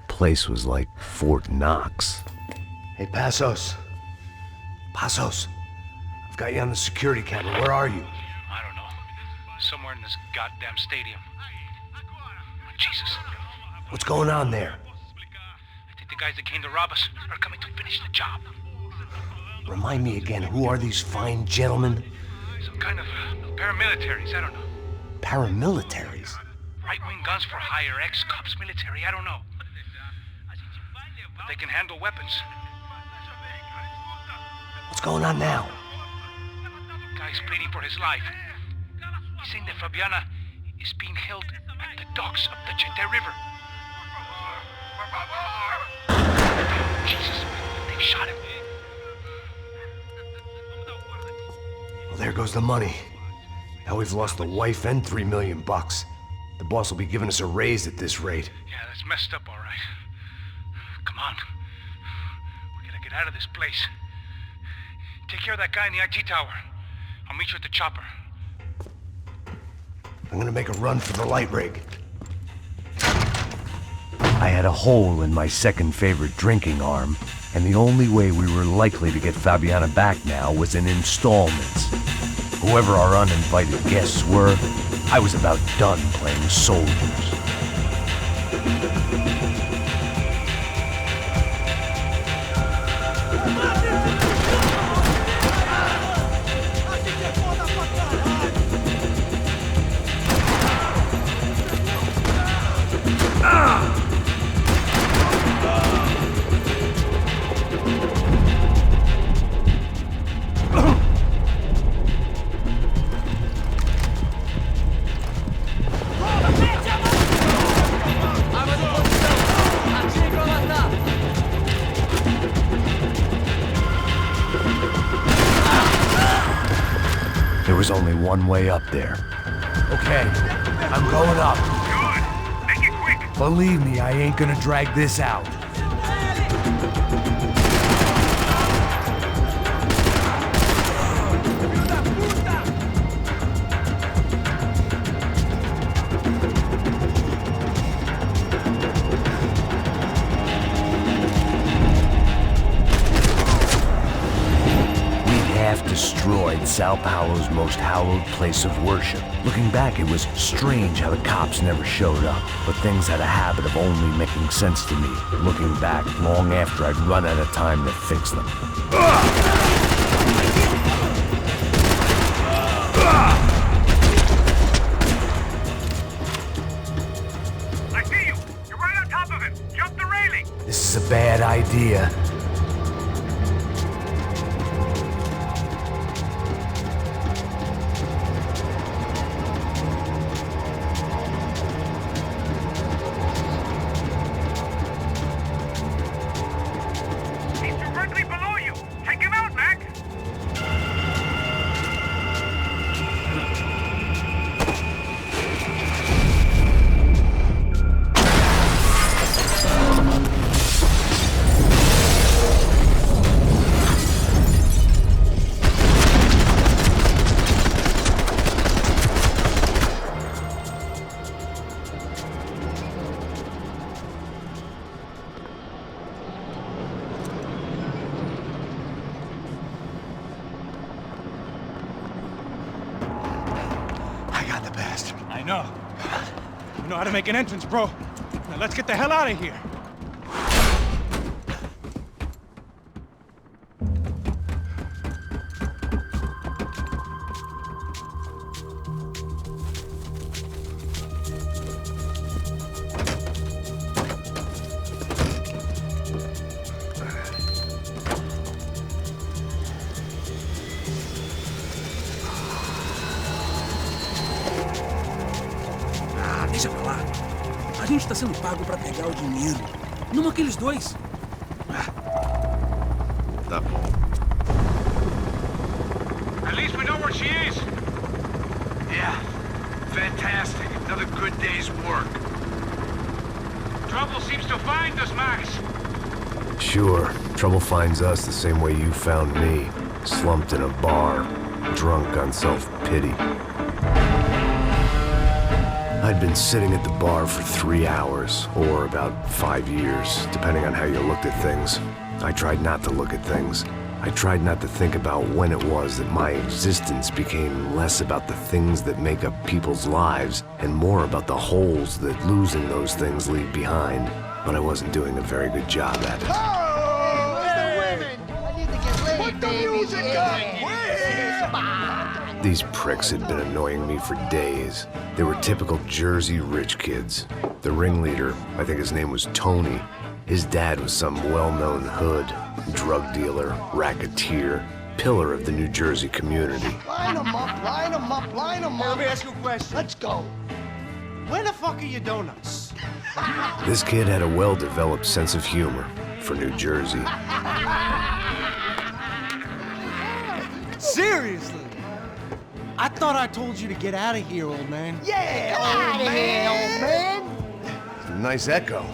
Place was like Fort Knox. Hey, Passos. Passos. I've got you on the security camera. Where are you? I don't know. Somewhere in this goddamn stadium. Jesus. What's going on there? I think the guys that came to rob us are coming to finish the job. Remind me again, who are these fine gentlemen? Some kind of paramilitaries, I don't know. Paramilitaries? Right-wing guns for hire, ex-cops, military, I don't know. But they can handle weapons. What's going on now? Guy's pleading for his life. He's saying that Fabiana is being held at the docks of the Chete River. Jesus, they've shot him. Well, there goes the money. Now we've lost the wife and $3 million. The boss will be giving us a raise at this rate. Yeah, that's messed up, all right. Come on. We gotta get out of this place. Take care of that guy in the IT tower. I'll meet you at the chopper. I'm gonna make a run for the light rig. I had a hole in my second favorite drinking arm, and the only way we were likely to get Fabiana back now was in installments. Whoever our uninvited guests were, I was about done playing soldiers. There was only one way up there. Okay, I'm going up. Good. Make it quick. Believe me, I ain't gonna drag this out. Destroyed Sao Paulo's most hallowed place of worship. Looking back, it was strange how the cops never showed up, but things had a habit of only making sense to me, looking back long after I'd run out of time to fix them. I see you. You're right on top of him. Jump the railing. This is a bad idea. I know how to make an entrance, bro. Now let's get the hell out of here. gente tá sendo pago pra pegar o dinheiro. Não aqueles dois. Tá bom. At least we know where she is. Yeah. Fantastic. Another good day's work. Trouble seems to find us, Max. Sure. Trouble finds us the same way you found me. Slumped in a bar. Drunk on self-pity. I'd been sitting at the bar for 3 hours, or about 5 years, depending on how you looked at things. I tried not to look at things. I tried not to think about when it was that my existence became less about the things that make up people's lives and more about the holes that losing those things leave behind. But I wasn't doing a very good job at it. Oh, where's the women? I need to get laid, put the music up! These pricks had been annoying me for days. They were typical Jersey rich kids. The ringleader, I think his name was Tony. His dad was some well-known hood, drug dealer, racketeer, pillar of the New Jersey community. Line them up, line them up, line them up. Let me ask you a question. Let's go. Where the fuck are your donuts? This kid had a well-developed sense of humor for New Jersey. Seriously? I thought I told you to get out of here, old man. Yeah, out of here, old man. It's a nice echo.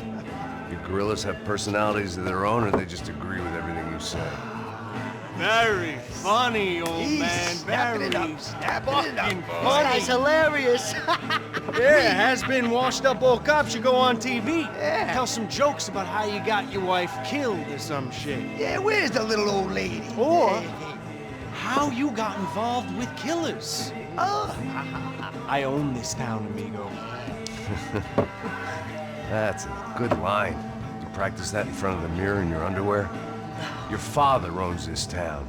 You gorillas have personalities of their own, or they just agree with everything you say? Very funny, old man. Snapping it Very up, snapping it up. This funny. guy's hilarious. Yeah, has-been washed-up old cop should go on TV. Yeah. Tell some jokes about how you got your wife killed or some shit. Yeah, where's the little old lady? Or how you got involved with killers. Oh. I own this town, amigo. That's a good line. You practice that in front of the mirror in your underwear? Your father owns this town.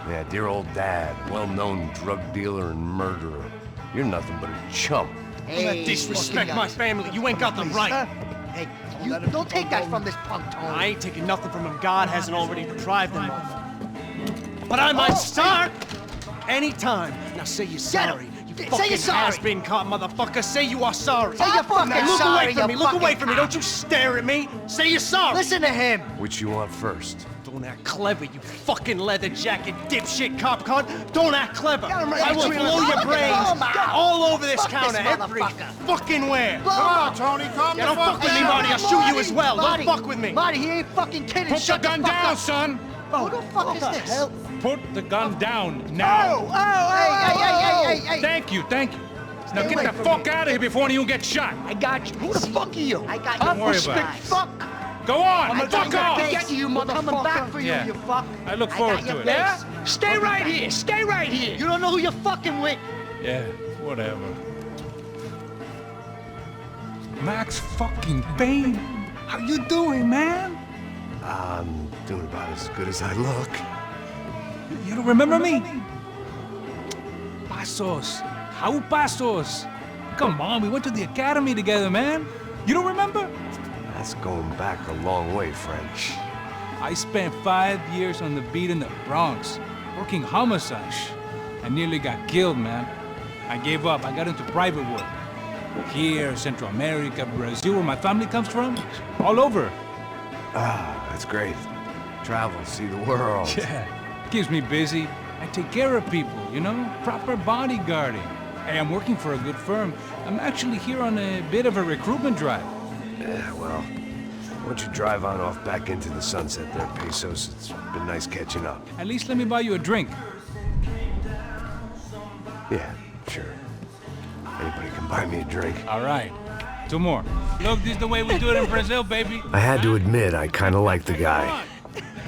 Yeah, dear old dad, well-known drug dealer and murderer. You're nothing but a chump. You not disrespect my family. You ain't got the right. Hey, you don't take that from this punk, Tony. I ain't taking nothing from him God hasn't already deprived them of. But I might start anytime. Now say you're sorry. You Say fucking you're sorry. has-been caught, motherfucker. Say you are sorry. Say you're fucking Now look sorry, away from me. you Look away fucking from me. Don't you stare at me. Say you're sorry. Listen to him. Which you want first? Don't act clever, you fucking leather jacket dipshit cop cunt. Don't act clever. Got him right I will between blow us. your Look at brains him. all over this Fuck this counter, every motherfucker. fucking where. Blow him up. Tony, calm Yeah, the don't fuck with me, Hey, Marty. I'll shoot you as well. Marty, Don't fuck with me. Marty, he ain't fucking kidding. Put the Shut gun the fuck down, up. son! Who the fuck is this? Put the gun down now! Hey. Thank you, thank you. Now Stay get away the from fuck me. out of here before you get shot! I got you. Who the fuck are you? I got you. Don't worry about it. Fuck. Go on! I Fuck got off! your face. You motherfucker. I'm coming back for you, Yeah. you fuck. I look forward got your to it. face. Yeah? Stay right here. Stay right here. You don't know who you're fucking with. Yeah, whatever. Max fucking PAYNE! How you doing, man? I'm doing about as good as I look. You don't remember me? Pasos. How Pasos? Come on, we went to the academy together, man. You don't remember? That's going back a long way, French. I spent 5 years on the beat in the Bronx, working homicide. I nearly got killed, man. I gave up. I got into private work. Here, Central America, Brazil, where my family comes from, all over. Ah, that's great. Travel, see the world. Yeah, keeps me busy. I take care of people, you know? Proper bodyguarding. Hey, I'm working for a good firm. I'm actually here on a bit of a recruitment drive. Yeah, well, why don't you drive on off back into the sunset there, Pesos? It's been nice catching up. At least let me buy you a drink. Yeah, sure. Anybody can buy me a drink. All right. 2 more. Look, this is the way we do it in Brazil, baby. I had to admit, I kind of liked the guy.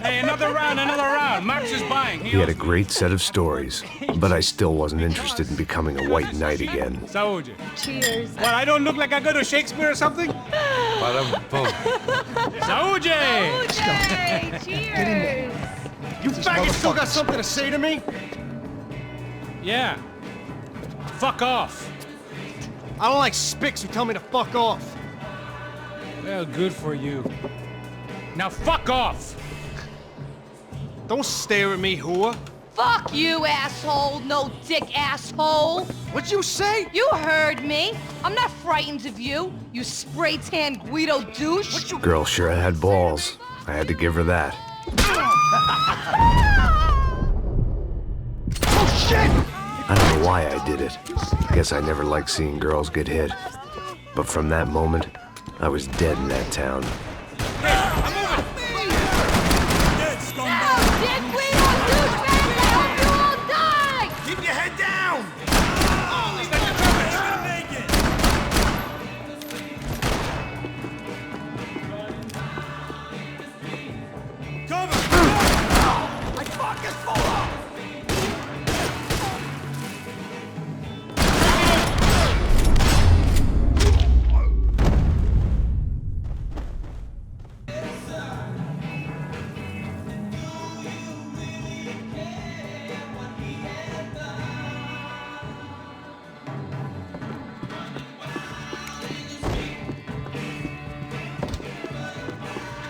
Hey, another round, another round. Max is buying. He had a great set of stories, but I still wasn't interested in becoming a white knight again. Saúde. Cheers. What, I don't look like I go to Shakespeare or something? Ba-dum-bum. Saúde! Cheers. You faggots still got something to say to me? Yeah. Fuck off. I don't like spics who tell me to fuck off. Well, good for you. Now fuck off! Don't stare at me, whore. Fuck you, asshole. No dick, asshole. What'd you say? You heard me. I'm not frightened of you, you spray-tan Guido douche. Girl sure had balls. I had to give her that. Oh, shit! I don't know why I did it. I guess I never liked seeing girls get hit. But from that moment, I was dead in that town. Keep your head down! My pocket's full up!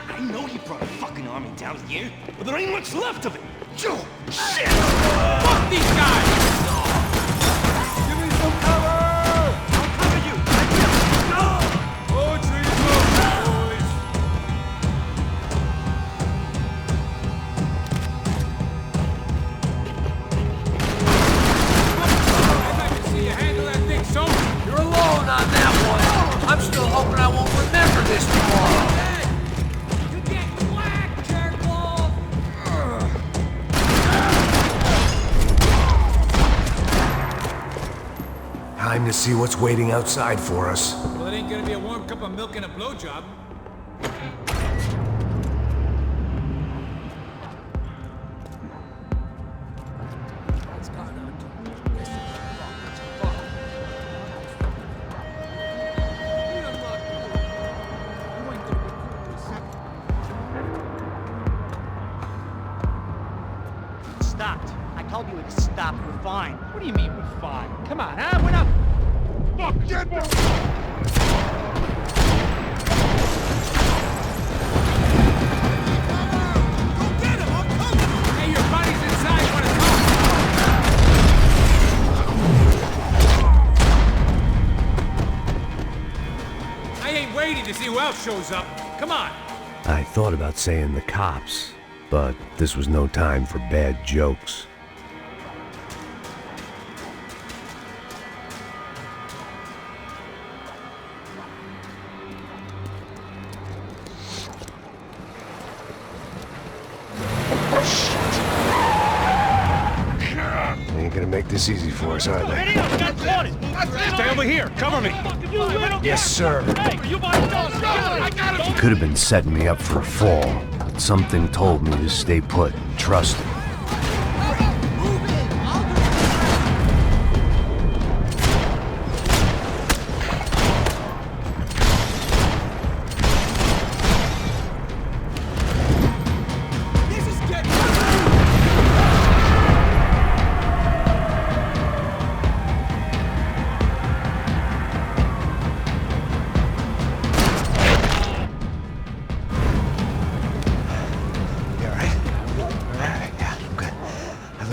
I know he brought a fucking army down here, but there ain't much left of it. Shit! Fuck these guys! Give me some cover! I'll cover you! Oh, trees, boys! I'd like to see you handle that thing, son. You're alone on that one. I'm still hoping I won't remember this tomorrow. Time to see what's waiting outside for us. Well, it ain't gonna be a warm cup of milk and a blowjob. Stopped. I told you to stop. We're fine. What do you mean we're fine? Come on, huh? We're not... Fuck, get back! Hey, your body's inside. You wanna talk? I ain't waiting to see who else shows up. Come on. I thought about saying the cops, but this was no time for bad jokes. They ain't gonna make this easy for us, are they? Stay over here. Cover me. Yes, sir. I got him! He could have been setting me up for a fall, but something told me to stay put and trust him.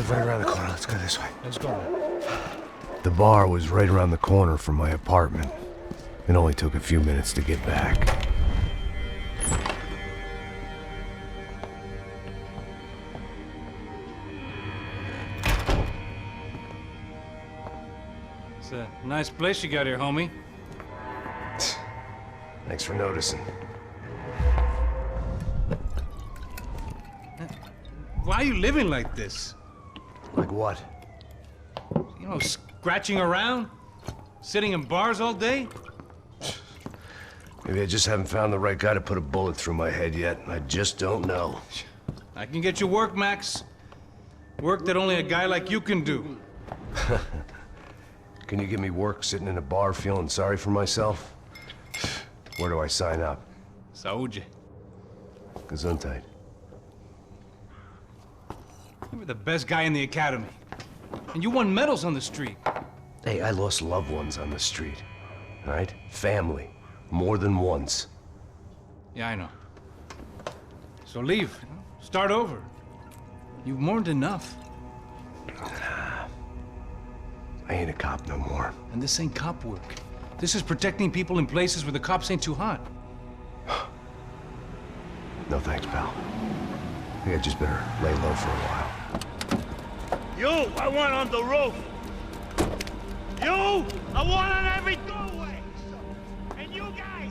Right around the corner. Let's go this way. Let's go. The bar was right around the corner from my apartment. It only took a few minutes to get back. It's a nice place you got here, homie. Thanks for noticing. Why are you living like this? Like what? You know, scratching around? Sitting in bars all day? Maybe I just haven't found the right guy to put a bullet through my head yet. I just don't know. I can get you work, Max. Work that only a guy like you can do. Can you give me work sitting in a bar feeling sorry for myself? Where do I sign up? Saúde. Gesundheit. You were the best guy in the academy. And you won medals on the street. Hey, I lost loved ones on the street. All right? Family. More than once. Yeah, I know. So leave. Start over. You've mourned enough. I I ain't a cop no more. And this ain't cop work. This is protecting people in places where the cops ain't too hot. No thanks, pal. I think I just better lay low for a while. You, I want on the roof. You, I want on every doorway. And you guys,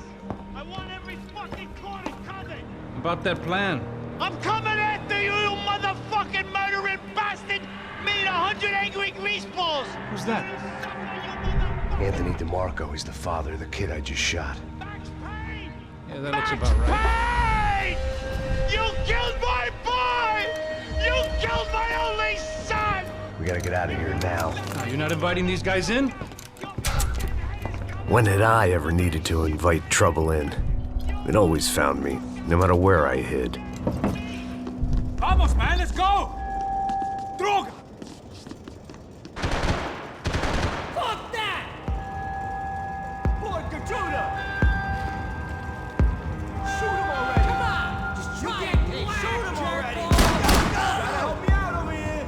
I want every fucking corner covered. About that plan. I'm coming after you, you motherfucking murdering bastard! Made 100 angry greaseballs! Who's that? Anthony DeMarco. He's the father of the kid I just shot. Yeah, that looks about right. Hey! You killed my boy! You killed my only son! We gotta get out of here now. You're not inviting these guys in? When had I ever needed to invite trouble in? It always found me, no matter where I hid. Vamos, man, let's go! Droga! Fuck that! Lord Judah! Shoot him already! Come on! Just you get me! Shoot him already! Gotta help me out over here!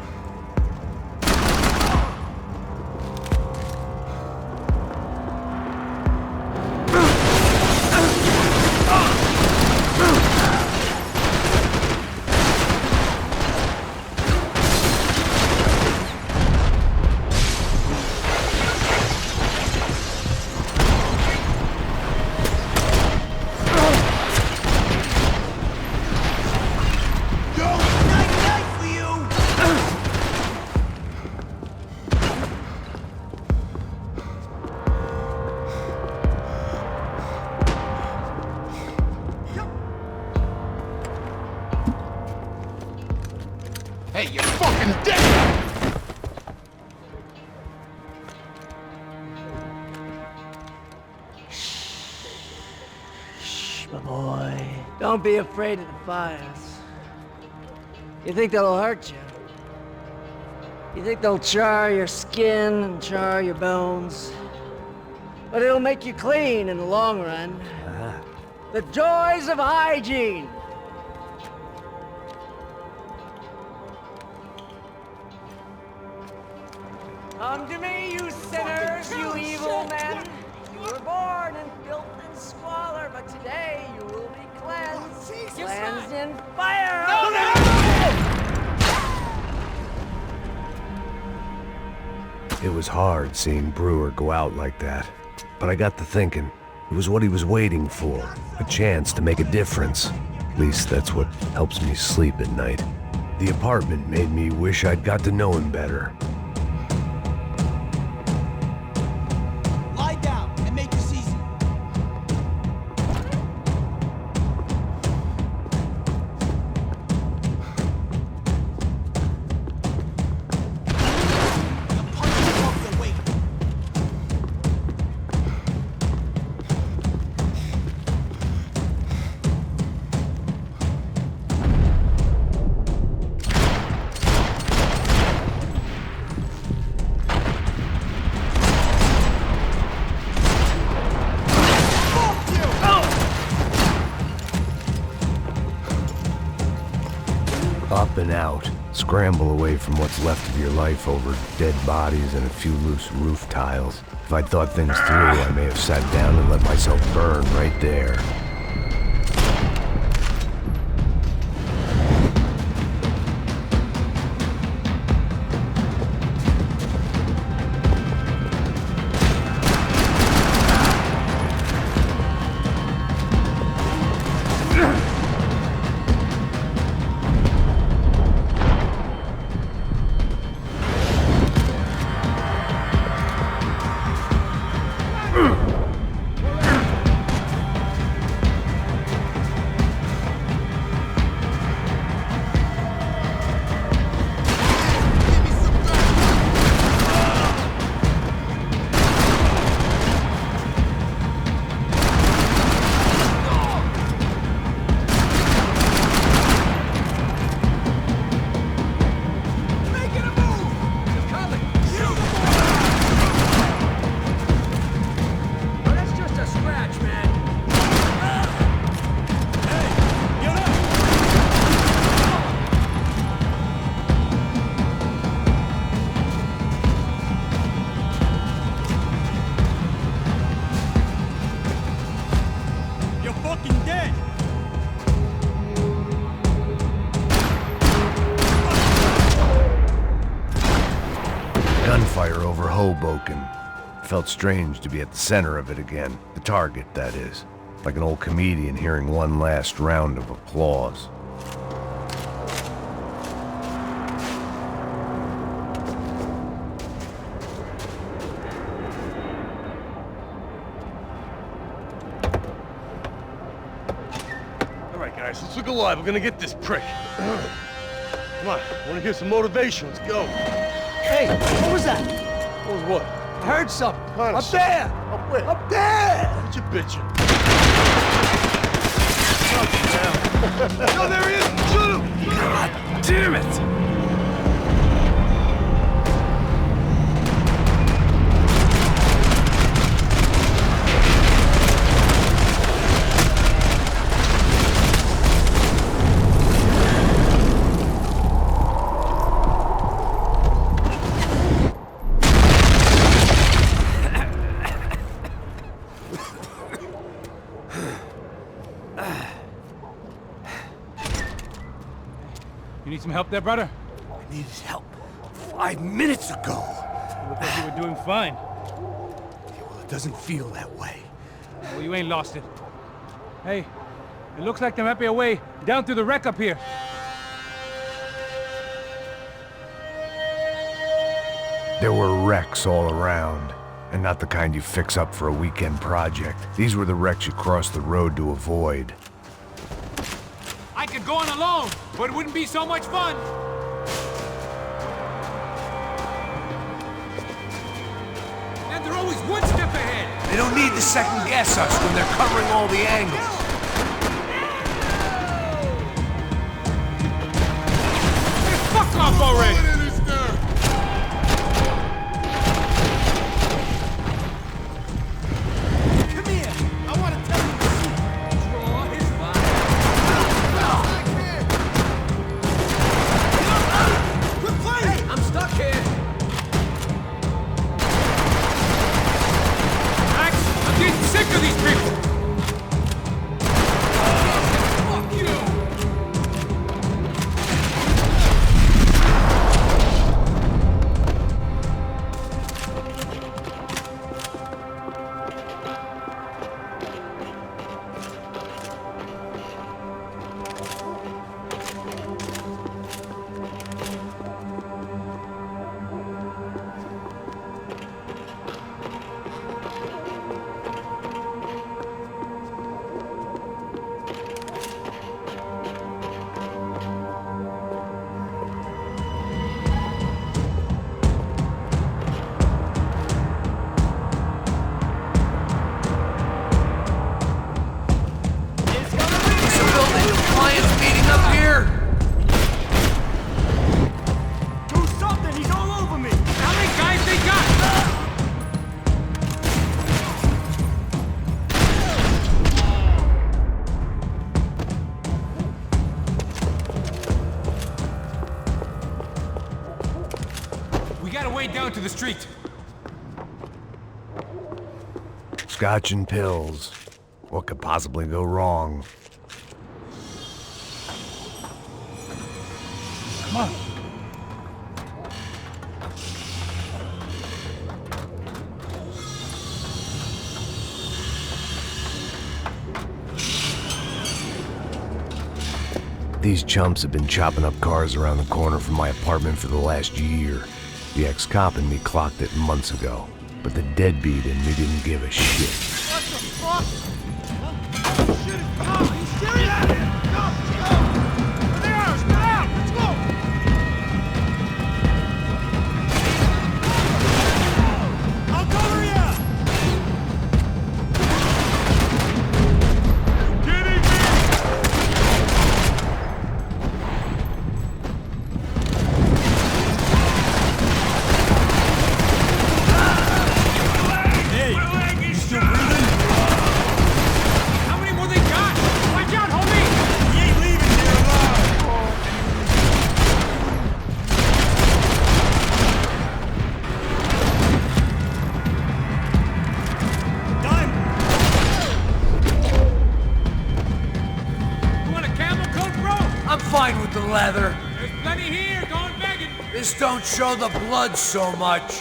Hey, you're fucking dead! Shh, my boy. Don't be afraid of the fires. You think they'll hurt you? You think they'll char your skin and char your bones? But it'll make you clean in the long run. The joys of hygiene! Come to me, you sinners, you evil men! You were born in filth and squalor, but today you will be cleansed. Cleansed in fire! It was hard seeing Brewer go out like that. But I got to thinking, it was what he was waiting for. A chance to make a difference. At least that's what helps me sleep at night. The apartment made me wish I'd got to know him better. Lie down and make this easy. Up and out. Scramble away from what's left of your life over dead bodies and a few loose roof tiles. If I'd thought things through, I may have sat down and let myself burn right there. fucking dead! Gunfire over Hoboken. Felt strange to be at the center of it again. The target, that is. Like an old comedian hearing one last round of applause. All right, guys, let's look alive. We're gonna get this prick. Come on, wanna hear some motivation? Let's go. Hey, what was that? What was what? I heard something. Kind Up there! Up where? Up there! What you bitching? No, there he is! Shoot him! God damn it! You need some help there, brother? I needed help 5 minutes ago. You look like you were doing fine. Yeah, well, it doesn't feel that way. Well, you ain't lost it. Hey, it looks like there might be a way down through the wreck up here. There were wrecks all around, and not the kind you fix up for a weekend project. These were the wrecks you cross the road to avoid. I could go on alone, but it wouldn't be so much fun. And they're always one step ahead. They don't need to second guess us when they're covering all the angles. Hey, fuck off already! Down to the street. Scotch and pills. What could possibly go wrong? Come on. These chumps have been chopping up cars around the corner from my apartment for the last year. The ex-cop in me clocked it months ago, but the deadbeat in me didn't give a shit. What the fuck? Huh? Shit is behind. Are you serious? Go! There they are! Get out! Let's go! I'll cover ya! You kidding me? Hey, you still breathing? fine with the leather. There's plenty here, going begging. This don't show the blood so much.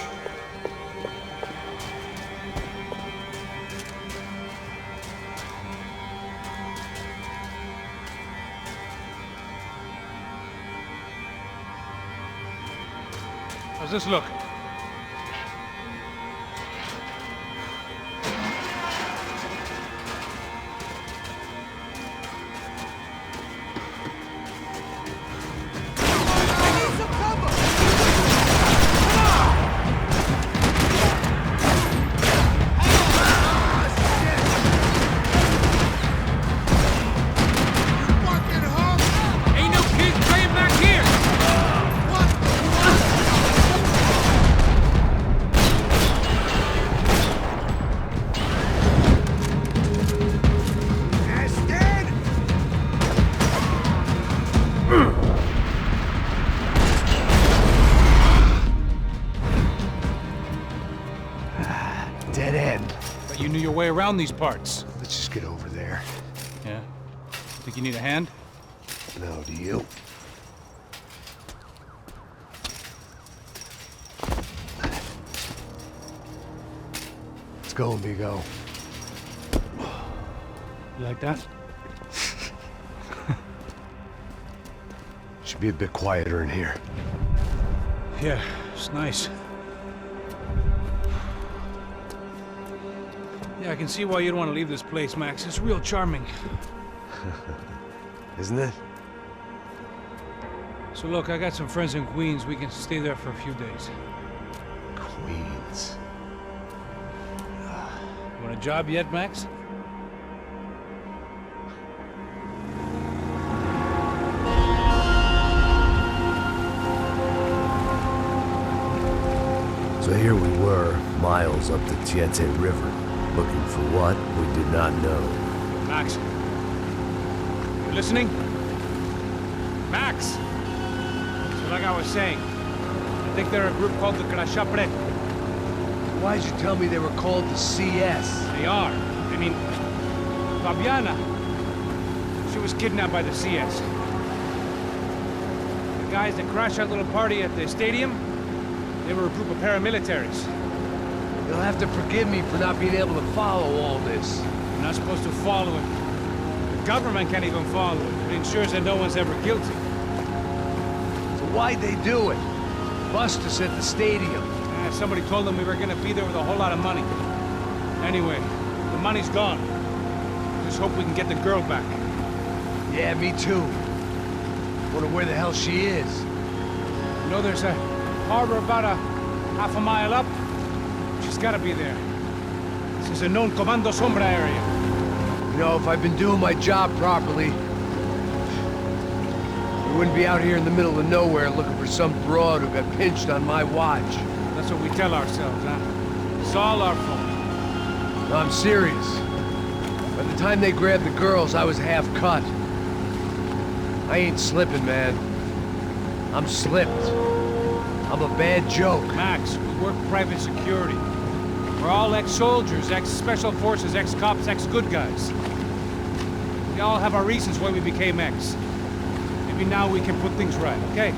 How's this look? Dead end. But you knew your way around these parts. Let's just get over there. Yeah? Think you need a hand? No, do you? Let's go, amigo. You like that? Should be a bit quieter in here. Yeah, it's nice. Yeah, I can see why you'd want to leave this place, Max. It's real charming. Isn't it? So look, I got some friends in Queens. We can stay there for a few days. Queens. You want a job yet, Max? So here we were, miles up the Tietze River, looking for what we did not know. Max. You listening? Max! So like I was saying, I think they're a group called the Krashapret. Why'd you tell me they were called the CS? They are. I mean, Fabiana, she was kidnapped by the CS. The guys that crashed that little party at the stadium, they were a group of paramilitaries. You'll have to forgive me for not being able to follow all this. You're not supposed to follow it. The government can't even follow it. It ensures that no one's ever guilty. So why'd they do it? Bust us at the stadium. Somebody told them we were gonna be there with a whole lot of money. Anyway, the money's gone. Just hope we can get the girl back. Yeah, me too. Wonder where the hell she is. You know, there's a harbor about a half a mile up. She's gotta be there. This is a known Comando Sombra area. You know, if I'd been doing my job properly, we wouldn't be out here in the middle of nowhere looking for some broad who got pinched on my watch. That's what we tell ourselves, huh? It's all our fault. No, I'm serious. By the time they grabbed the girls, I was half cut. I ain't slipping, man. I'm slipped. I'm a bad joke. Max, we work private security. We're all ex-soldiers, ex-special forces, ex-cops, ex-good guys. We all have our reasons why we became ex. Maybe now we can put things right, okay?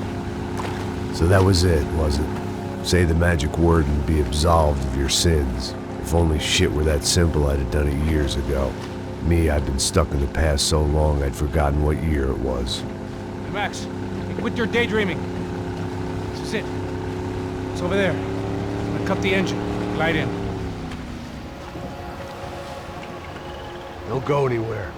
So that was it, was it? Say the magic word and be absolved of your sins. If only shit were that simple, I'd have done it years ago. Me, I've been stuck in the past so long I'd forgotten what year it was. Hey, Max, quit your daydreaming. This is it. It's over there. I'm gonna cut the engine. Glide in. Don't go anywhere.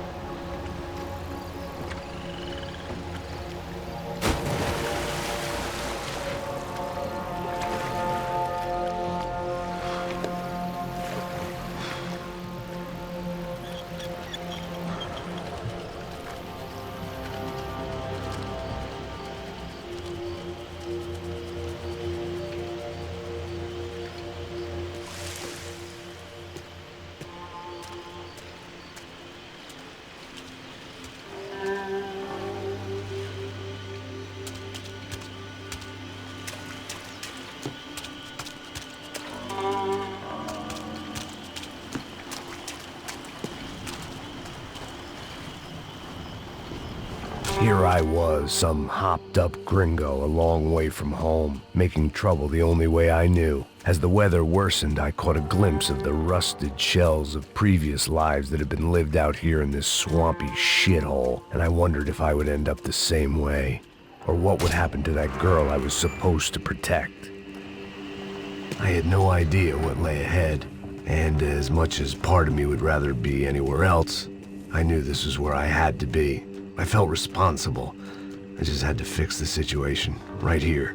Here I was, some hopped-up gringo a long way from home, making trouble the only way I knew. As the weather worsened, I caught a glimpse of the rusted shells of previous lives that had been lived out here in this swampy shithole, and I wondered if I would end up the same way, or what would happen to that girl I was supposed to protect. I had no idea what lay ahead, and as much as part of me would rather be anywhere else, I knew this was where I had to be. I felt responsible. I just had to fix the situation, right here.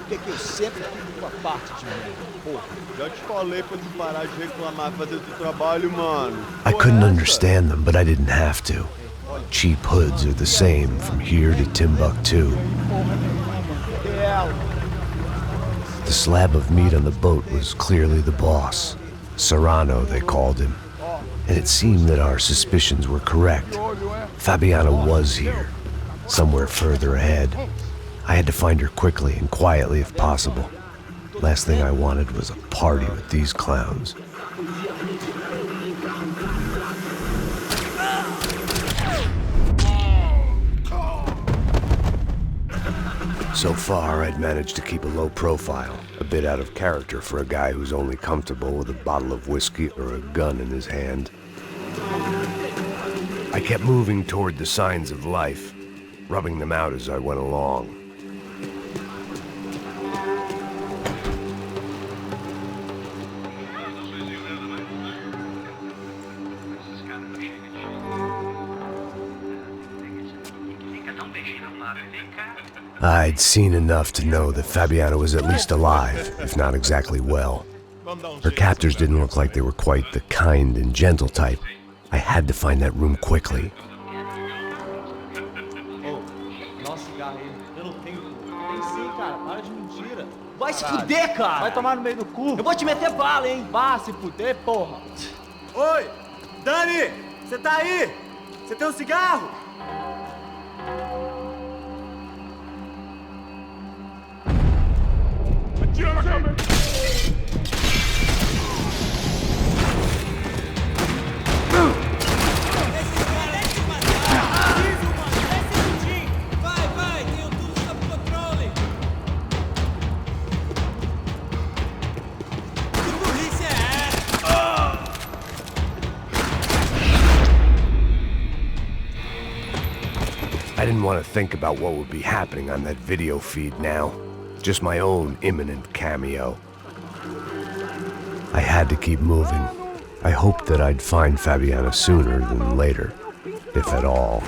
Que eu sempre fico com a parte de mim, porra. Já te falei pra tu parar de reclamar, fazer teu trabalho, mano. I couldn't understand them, but I didn't have to. Cheap hoods are the same from here to Timbuktu. The slab of meat on the boat was clearly the boss. Serrano, they called him. And it seemed that our suspicions were correct. Fabiana was here, somewhere further ahead. I had to find her quickly and quietly if possible. Last thing I wanted was a party with these clowns. So far, I'd managed to keep a low profile, a bit out of character for a guy who's only comfortable with a bottle of whiskey or a gun in his hand. I kept moving toward the signs of life, rubbing them out as I went along. I'd seen enough to know that Fabiana was at least alive, if not exactly well. Her captors didn't look like they were quite the kind and gentle type. I had to find that room quickly. Vai se fuder, cara! Vai tomar no meio do cu. Eu vou te meter bala, hein? Vá se fuder, porra. Oi! Dani! Você tá aí? Você tem um cigarro? Atira na cabeça! I didn't want to think about what would be happening on that video feed now. Just my own imminent cameo. I had to keep moving. I hoped that I'd find Fabiana sooner than later, if at all.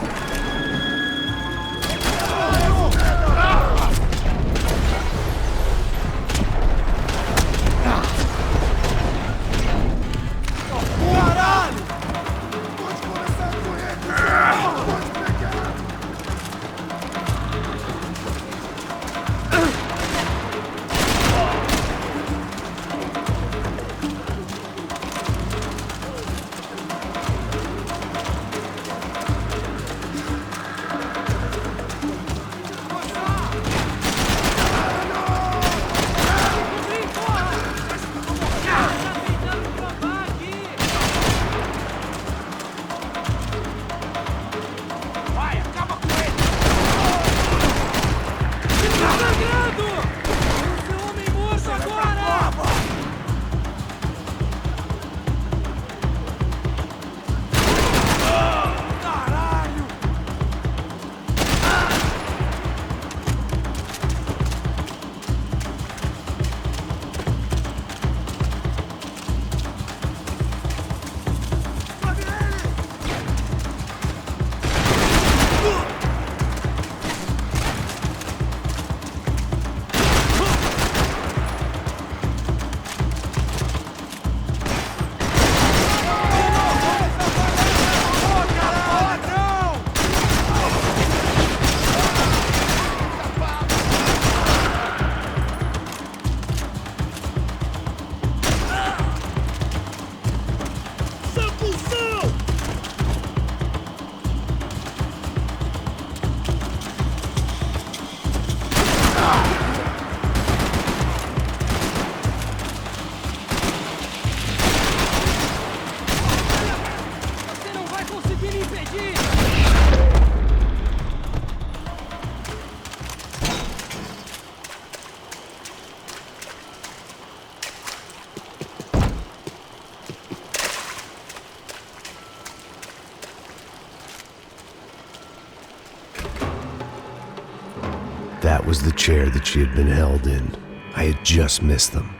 That was the chair that she had been held in. I had just missed them.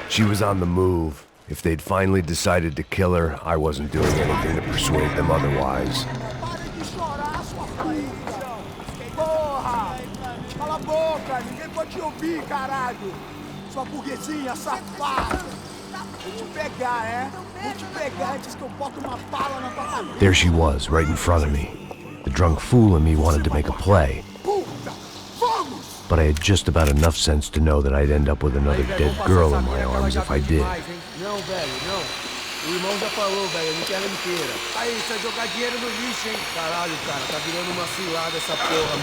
She was on the move. If they'd finally decided to kill her, I wasn't doing anything to persuade them otherwise. Porra! Cala a boca! Ninguém pode te ouvir, caralho! Sua burguesinha safada! Vou te pegar, é? Vou te pegar antes que eu boto uma bala na tua cabeça! There she was, right in front of me. The drunk fool in me wanted to make a play. But I had just about enough sense to know that I'd end up with another dead girl in my arms if I did. Não, velho, não. O irmão já falou, velho, não quero inteira. Aí, você vai jogar dinheiro no lixo, hein? Caralho, cara, tá virando uma cilada essa porra,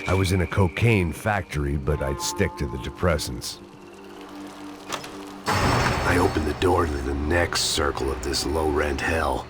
I was in a cocaine factory, but I'd stick to the depressants. I opened the door to the next circle of this low-rent hell.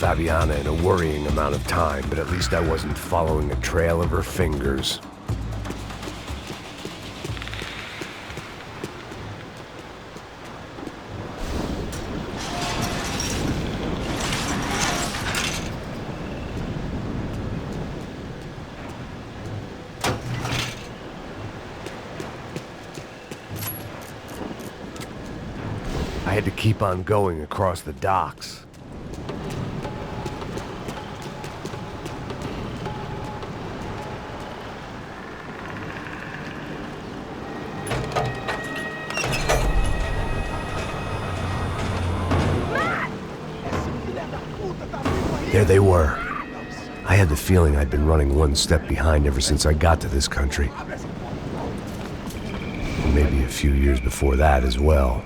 Fabiana in a worrying amount of time, but at least I wasn't following a trail of her fingers. I had to keep on going across the docks. There they were. I had the feeling I'd been running one step behind ever since I got to this country. And maybe a few years before that as well.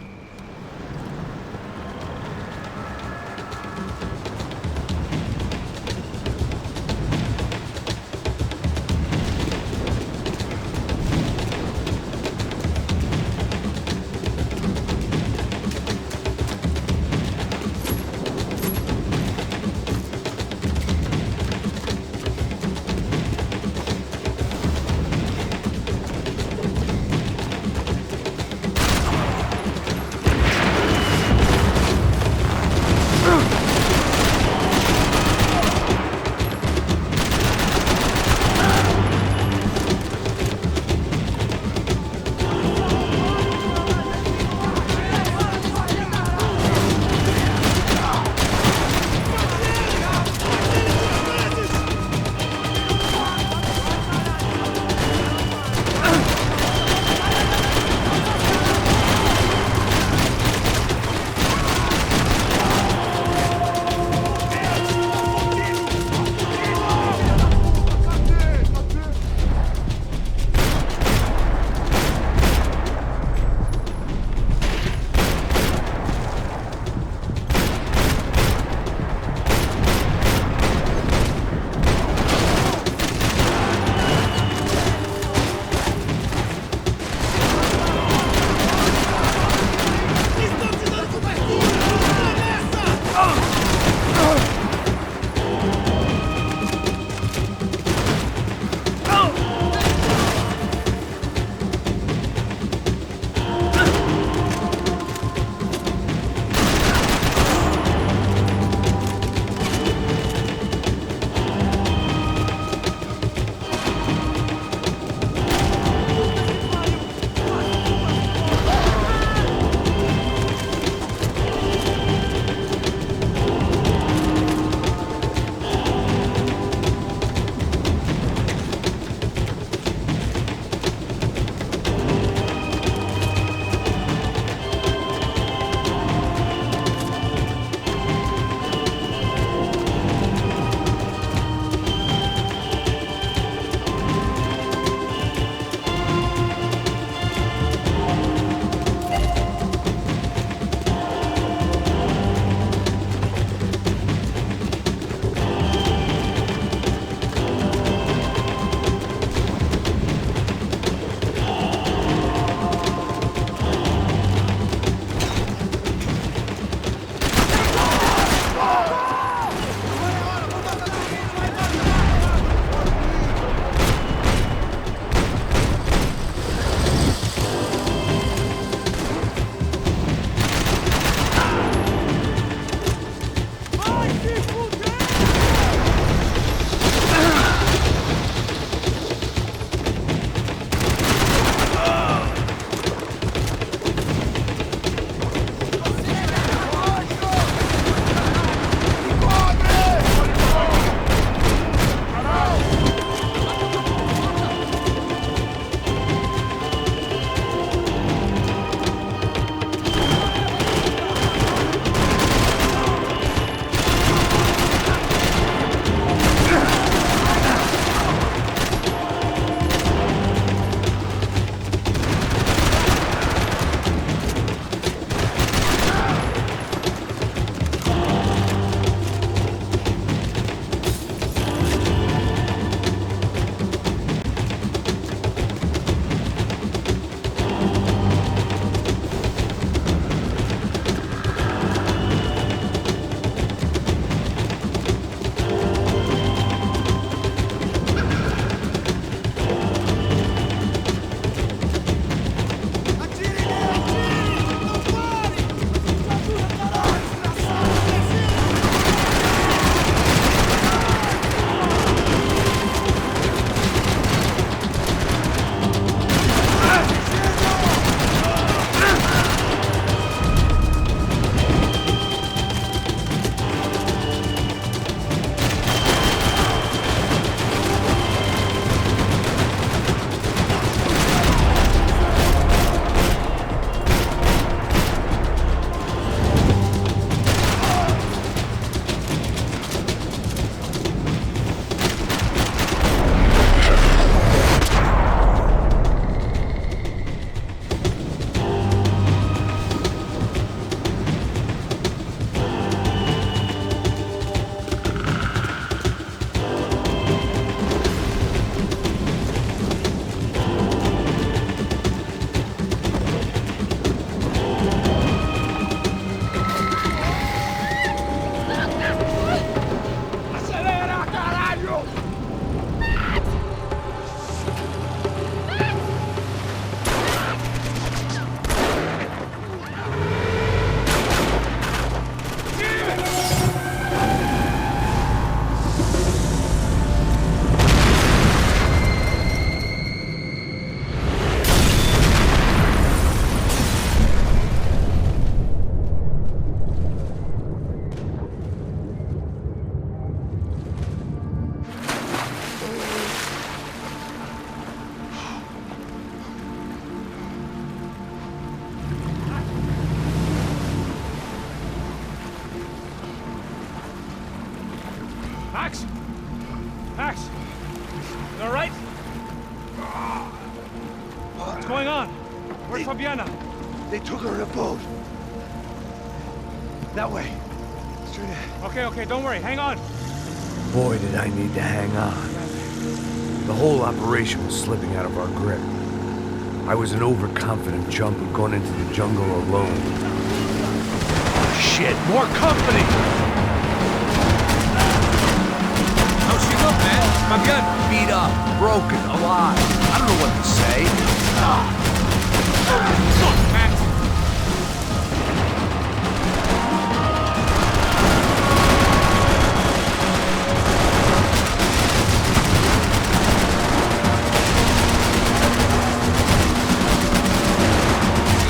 Max, you all right? What's going on? Where's Fabiana? They took her in a boat. That way. Straight ahead. Okay, don't worry. Hang on. Boy, did I need to hang on. The whole operation was slipping out of our grip. I was an overconfident chump who'd gone into the jungle alone. Shit, more company! How's she look, man? Fabiana? Beat up, broken, alive. I don't know what to say. Fuck, Max!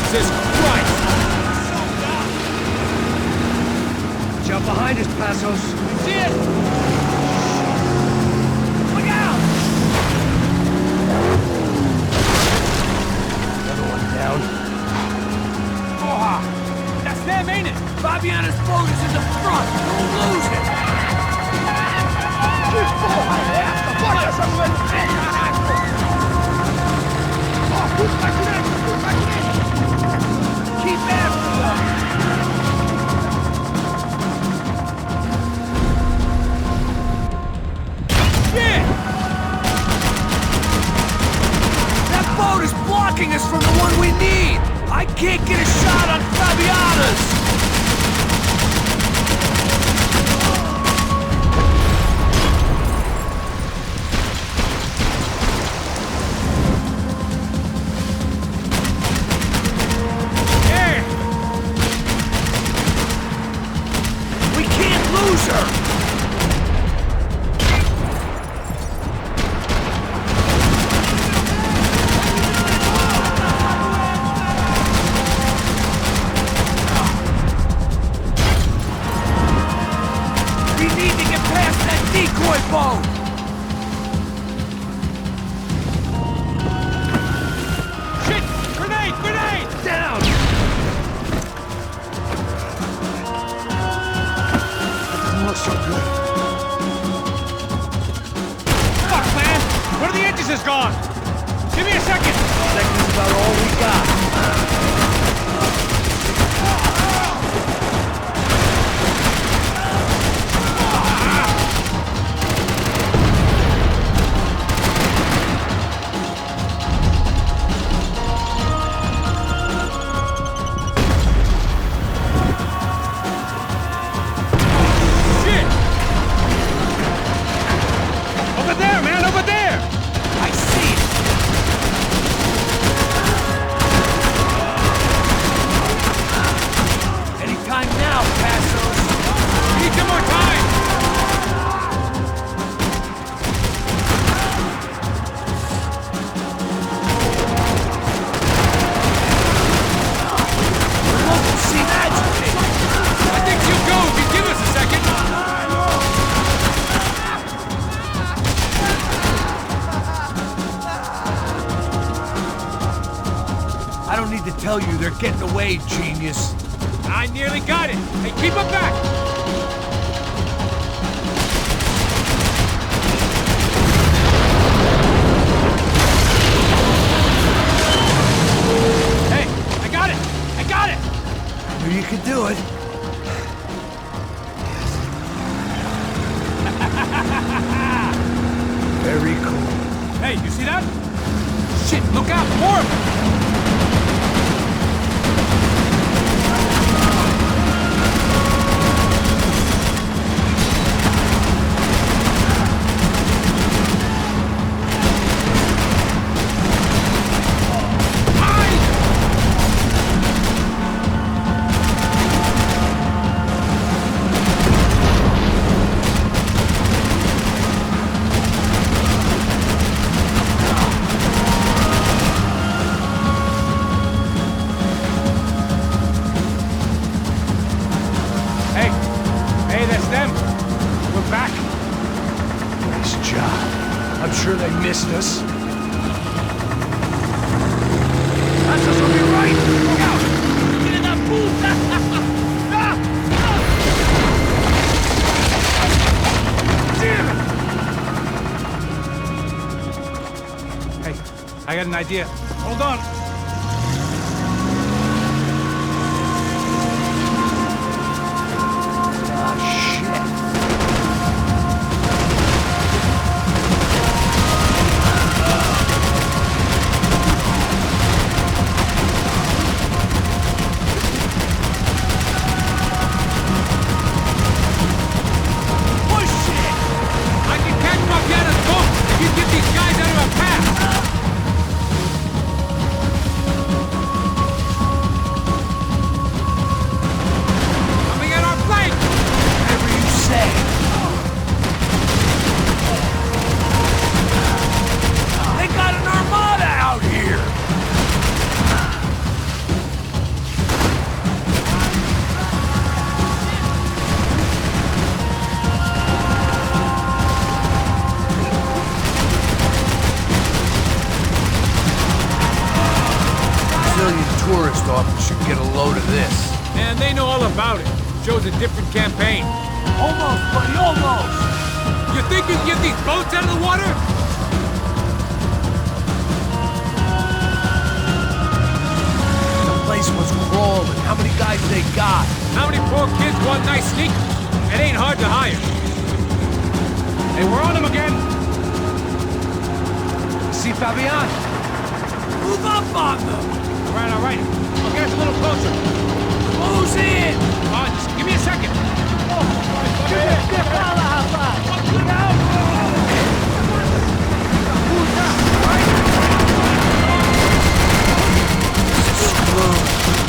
Jesus Christ! Watch out behind us, Passos. See it! Look out! Another one down. Oha! That's them, ain't it? Fabiana's boat is in the front! Don't lose it! Que porra é essa? Bota essa mulher no pé, caraca! Ó, puxa pra direita! Keep after them! That boat is blocking us from the one we need! I can't get a shot on Fabiana's! We can't lose her! Decoy boat! Shit! Grenade! Down! That doesn't look so good. Fuck, man! One of the engines is gone! Give me a second! Second's about all we got. Tell you they're getting away, genius. I nearly got it. Hey, keep them back. Hey, I got it. I knew you could do it. Very cool. Hey, you see that? Shit, look out, more of them. I'm sure they missed us. Passos will be right! Look out! Filha da puta! Damn it! got an idea. Hold on. Tourist office should get a load of this. Man, they know all about it. Shows a different campaign. Almost, buddy, almost! You think you can get these boats out of the water? The place was crawling. How many guys they got? How many poor kids want nice sneakers? It ain't hard to hire. Hey, we're on them again. See Fabian? Move up on them! All right. I'll get us a little closer. Close in! Just give me a second.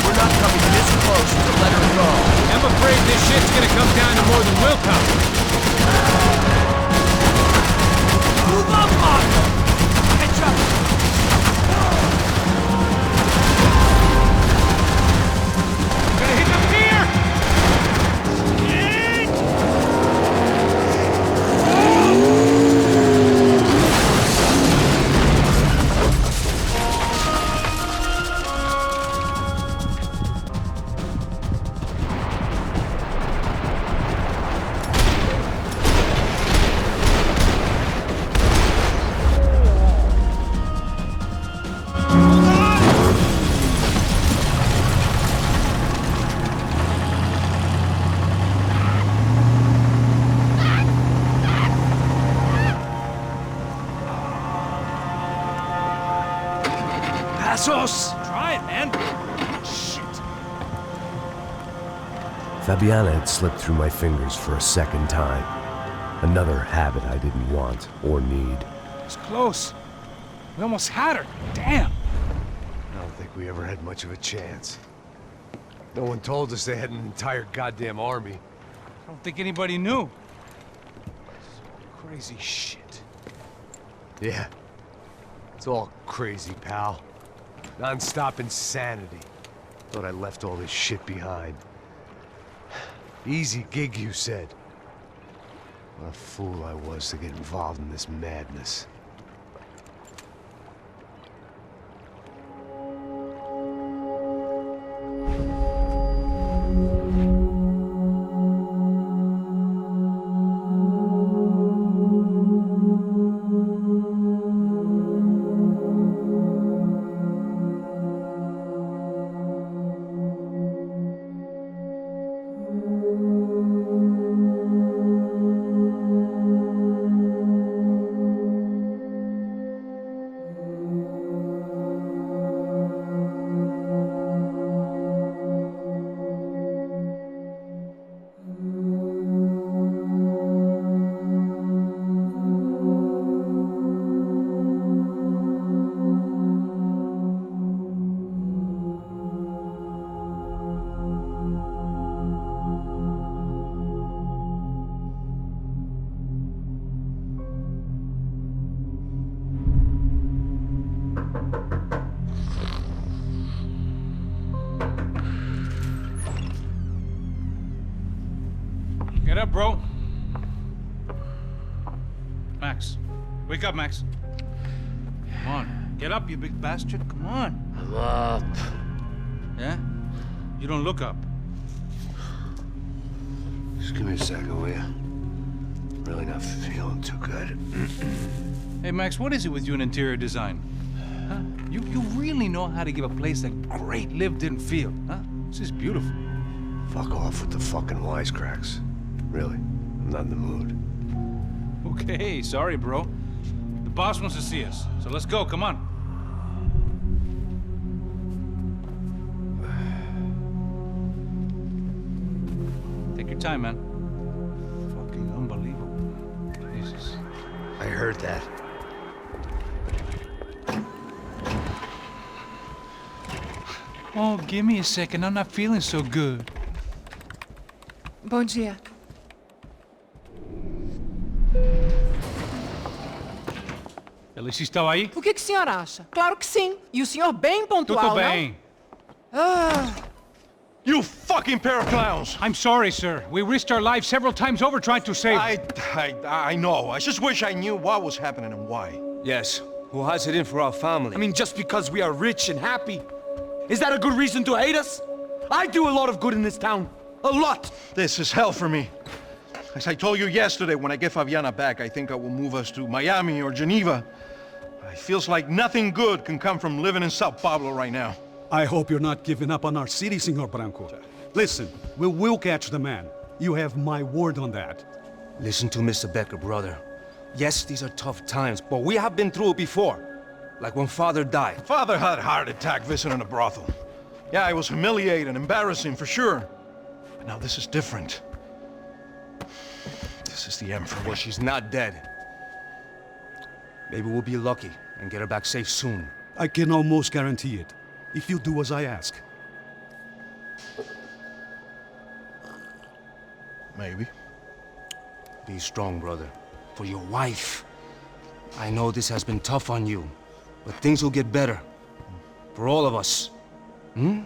We're not coming this close to let her go. I'm afraid this shit's gonna come down to more than willpower. Move up on them! Catch up! Try it, man. Shit. Fabiana had slipped through my fingers for a second time. Another habit I didn't want or need. It's close. We almost had her. Damn. I don't think we ever had much of a chance. No one told us they had an entire goddamn army. I don't think anybody knew. Crazy shit. Yeah. It's all crazy, pal. Non-stop insanity. Thought I left all this shit behind. Easy gig, you said. What a fool I was to get involved in this madness. Get up, bro. Max. Wake up, Max. Come on. Get up, you big bastard. Come on. I'm up. Yeah? You don't look up. Just give me a second, will ya? Really not feeling too good. Hey, Max, what is it with you in interior design? huh? You really know how to give a place a great lived-in feel, huh? This is beautiful. Fuck off with the fucking wisecracks. Really, I'm not in the mood. Okay, sorry, bro. The boss wants to see us, so let's go, come on. Take your time, man. Fucking unbelievable. Jesus. I heard that. Oh, give me a second. I'm not feeling so good. Bom dia. Alice estava aí? O que o senhor acha? Claro que sim. E o senhor bem pontual, Tudo bem. não? Ah. You fucking pair of clowns! I'm sorry, sir. We risked our lives several times over trying to save... I know. I just wish I knew what was happening and why. Yes. Who has it in for our family? I mean, just because we are rich and happy, is that a good reason to hate us? I do a lot of good in this town. A lot! This is hell for me. As I told you yesterday, when I get Fabiana back, I think I will move us to Miami or Geneva. It feels like nothing good can come from living in Sao Paulo right now. I hope you're not giving up on our city, Senor Branco. Listen, we will catch the man. You have my word on that. Listen to Mr. Becker, brother. Yes, these are tough times, but we have been through it before. Like when Father died. Father had a heart attack visiting a brothel. Yeah, it was humiliating, embarrassing, for sure. But now this is different. This is the end for me. Well, she's not dead. Maybe we'll be lucky and get her back safe soon. I can almost guarantee it, if you do as I ask. Maybe. Be strong, brother. For your wife. I know this has been tough on you, but things will get better. For all of us. Hmm?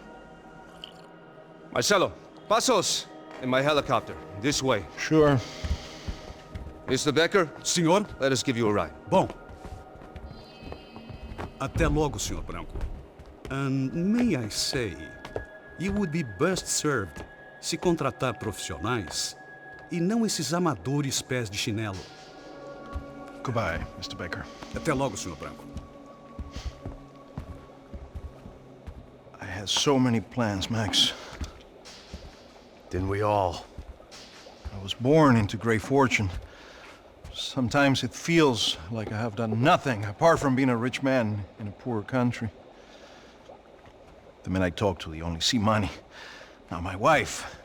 Marcelo, pasos in my helicopter. This way. Sure. Mr. Becker? Senhor? Let us give you a ride. Bom. Até logo, Senhor Branco. And may I say, you would be best served se contratar profissionais e não esses amadores pés de chinelo. Goodbye, Mr. Baker. Até logo, Senhor Branco. I had so many plans, Max. Didn't we all? I was born into great fortune. Sometimes it feels like I have done nothing apart from being a rich man in a poor country. The men I talk to, they only see money. Now my wife,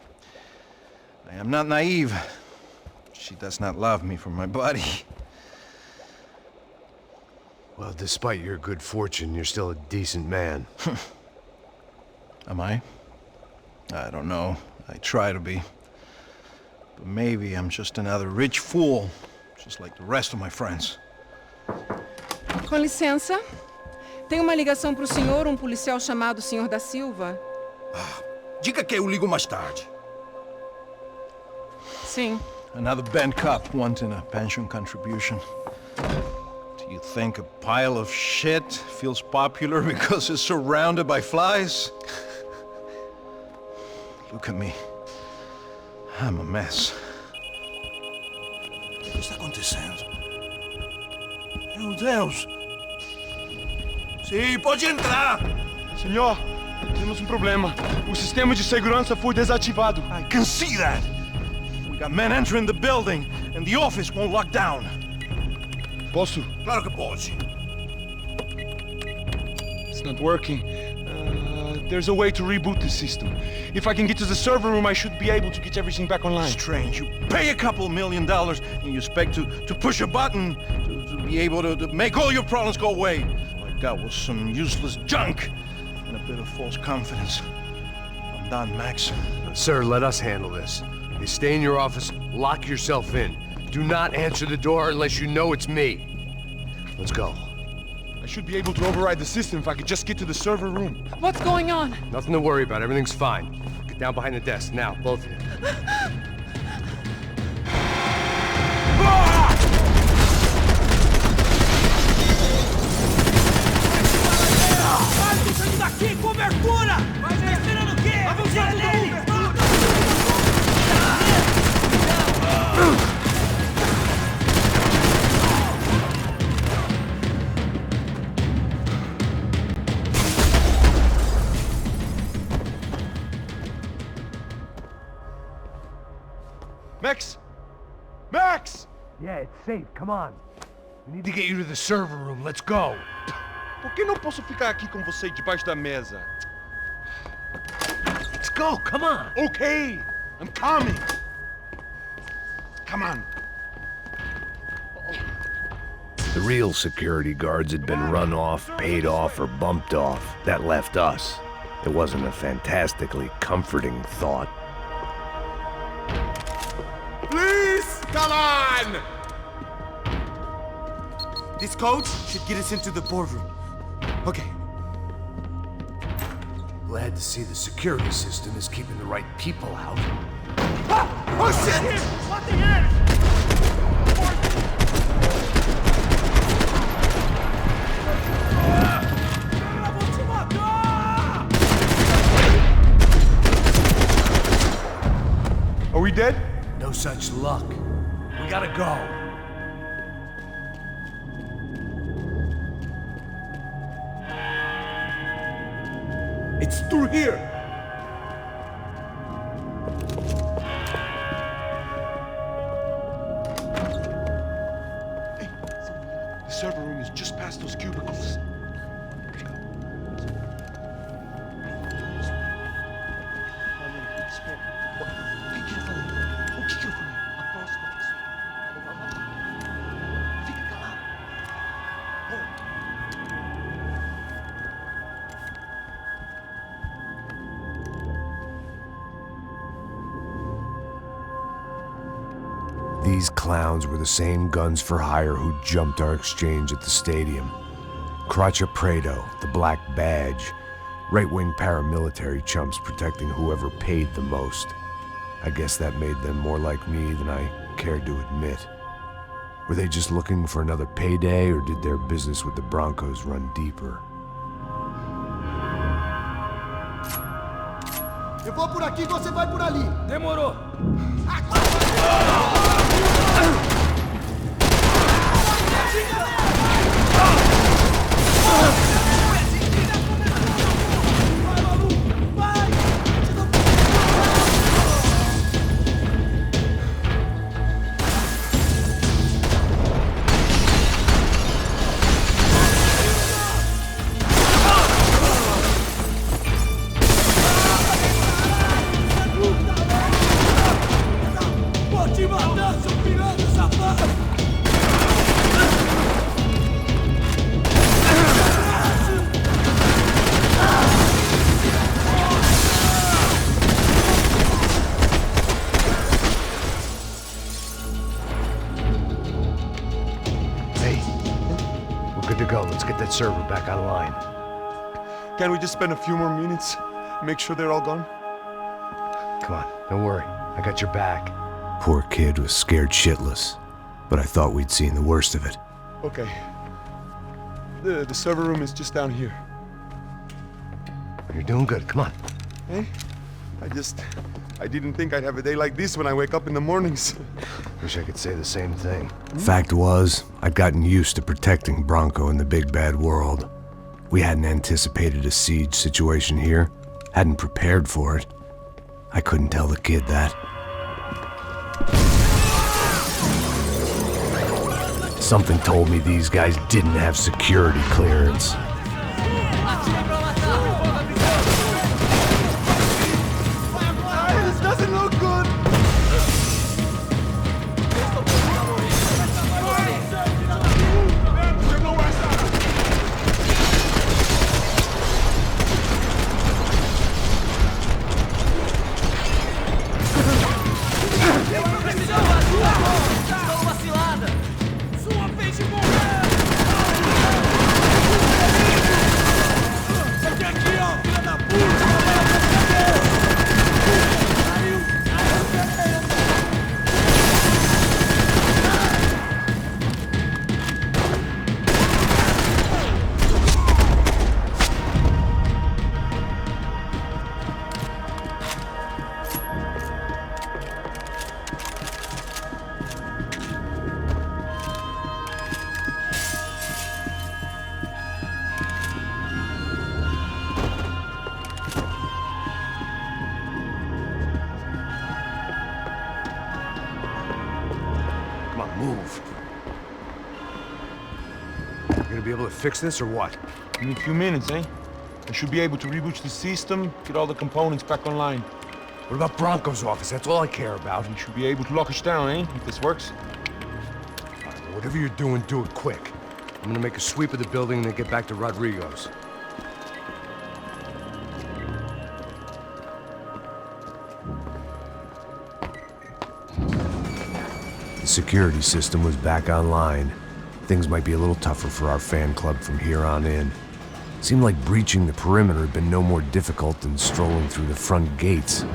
I am not naive. She does not love me for my body. Well, despite your good fortune, you're still a decent man. Am I? I don't know. I try to be. But maybe I'm just another rich fool, just like the rest of my friends. Com licença. Tem uma ligação para o senhor, policial chamado Sr. da Silva. Diga que eu ligo mais tarde. Sim. Another bent cop wanting a pension contribution. Do you think a pile of shit feels popular because it's surrounded by flies? Look at me. I'm a mess. O que está acontecendo? Meu Deus! Sim, pode entrar! Senhor, temos problema. O sistema de segurança foi desativado. I can see that! We got men entering the building, and the office won't lock down. Posso? Claro que pode. It's not working. There's a way to reboot the system. If I can get to the server room, I should be able to get everything back online. Strange. You pay a couple $1 million, and you expect to push a button to be able to make all your problems go away. All I got was some useless junk and a bit of false confidence. I'm done, Max. Sir, let us handle this. You stay in your office, lock yourself in. Do not answer the door unless you know it's me. Let's go. I should be able to override the system if I could just get to the server room. What's going on? Nothing to worry about. Everything's fine. Get down behind the desk. Now, both of you. Vai, saindo daqui! Cobertura! Vai esperando o quê? Avançando nele! Max? Max! Yeah, it's safe. Come on. We need to get you to the server room. Let's go. Por que não posso ficar aqui com você debaixo da mesa? Let's go. Come on. Okay, I'm coming. Come on. The real security guards had been run off, paid off, or bumped off. That left us. It wasn't a fantastically comforting thought. Please, come on! This code should get us into the boardroom. Okay. Glad to see the security system is keeping the right people out. Ah! Oh shit! What the hell? Are we dead? No such luck. We gotta go. It's through here. Hey, the server room is just past those cubicles. These clowns were the same guns for hire who jumped our exchange at the stadium. Crotcha Prado, the Black Badge, right-wing paramilitary chumps protecting whoever paid the most. I guess that made them more like me than I cared to admit. Were they just looking for another payday, or did their business with the Broncos run deeper? Eu vou por aqui, você vai por ali. Demorou. Vou te matar, seu piranha safado! Hey, we're good to go. Let's get that server back online. Can't we just spend a few more minutes? Make sure they're all gone? Come on, don't worry. I got your back. Poor kid was scared shitless, but I thought we'd seen the worst of it. Okay. The server room is just down here. You're doing good. Come on. Hey, I didn't think I'd have a day like this when I wake up in the mornings. Wish I could say the same thing. Fact was, I'd gotten used to protecting Bronco in the big bad world. We hadn't anticipated a siege situation here, hadn't prepared for it. I couldn't tell the kid that. Something told me these guys didn't have security clearance. This doesn't look good. Sua vez de morrer! You gonna be able to fix this or what? In a few minutes, eh? I should be able to reboot the system, get all the components back online. What about Bronco's office? That's all I care about. You should be able to lock us down, eh? If this works. All right, well, whatever you're doing, do it quick. I'm gonna make a sweep of the building and then get back to Rodrigo's. The security system was back online. Things might be a little tougher for our fan club from here on in. Seemed like breaching the perimeter had been no more difficult than strolling through the front gates.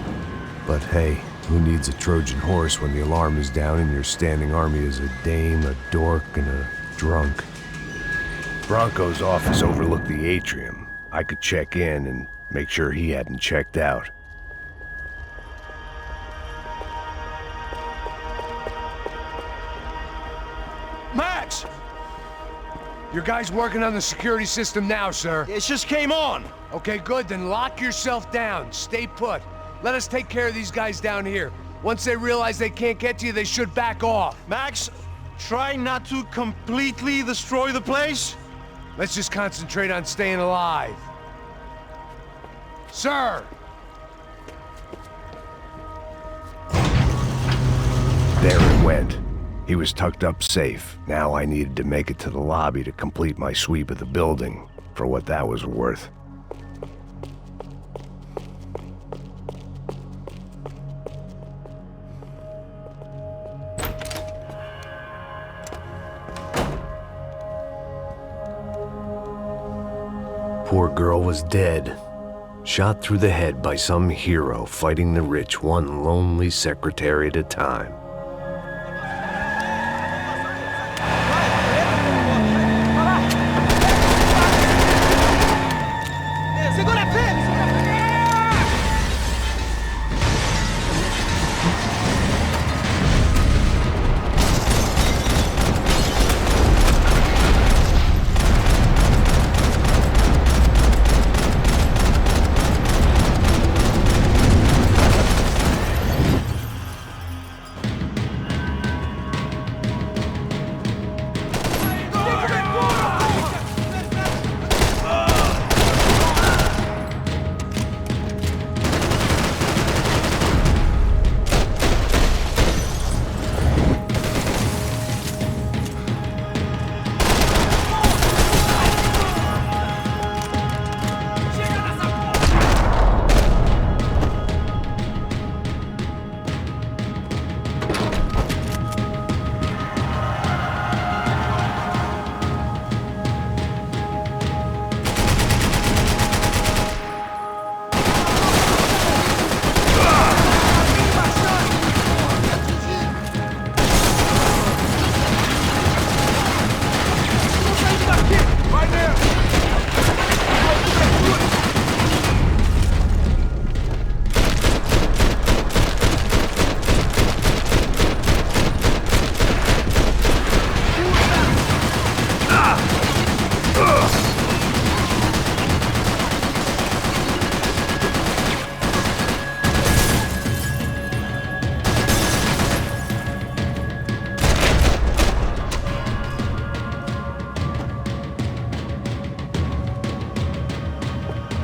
But hey, who needs a Trojan horse when the alarm is down and your standing army is a dame, a dork, and a drunk? Bronco's office overlooked the atrium. I could check in and make sure he hadn't checked out. Max! Your guy's working on the security system now, sir. It just came on. Okay, good. Then lock yourself down. Stay put. Let us take care of these guys down here. Once they realize they can't get to you, they should back off. Max, try not to completely destroy the place. Let's just concentrate on staying alive. Sir! There it went. He was tucked up safe. Now I needed to make it to the lobby to complete my sweep of the building, for what that was worth. Poor girl was dead. Shot through the head by some hero fighting the rich one lonely secretary at a time.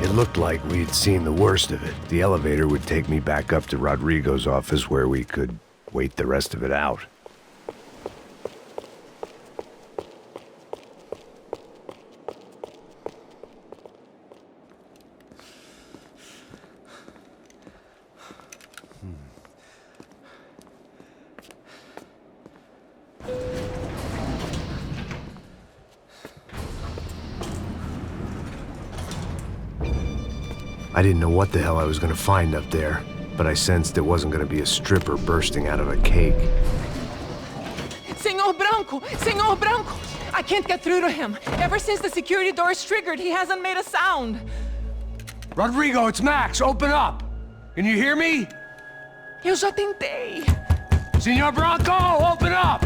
It looked like we'd seen the worst of it. The elevator would take me back up to Rodrigo's office where we could wait the rest of it out. I didn't know what the hell I was going to find up there, but I sensed it wasn't going to be a stripper bursting out of a cake. Senor Branco! Senor Branco! I can't get through to him. Ever since the security door is triggered, he hasn't made a sound. Rodrigo, it's Max. Open up. Can you hear me? Eu já tentei. Senor Branco, open up!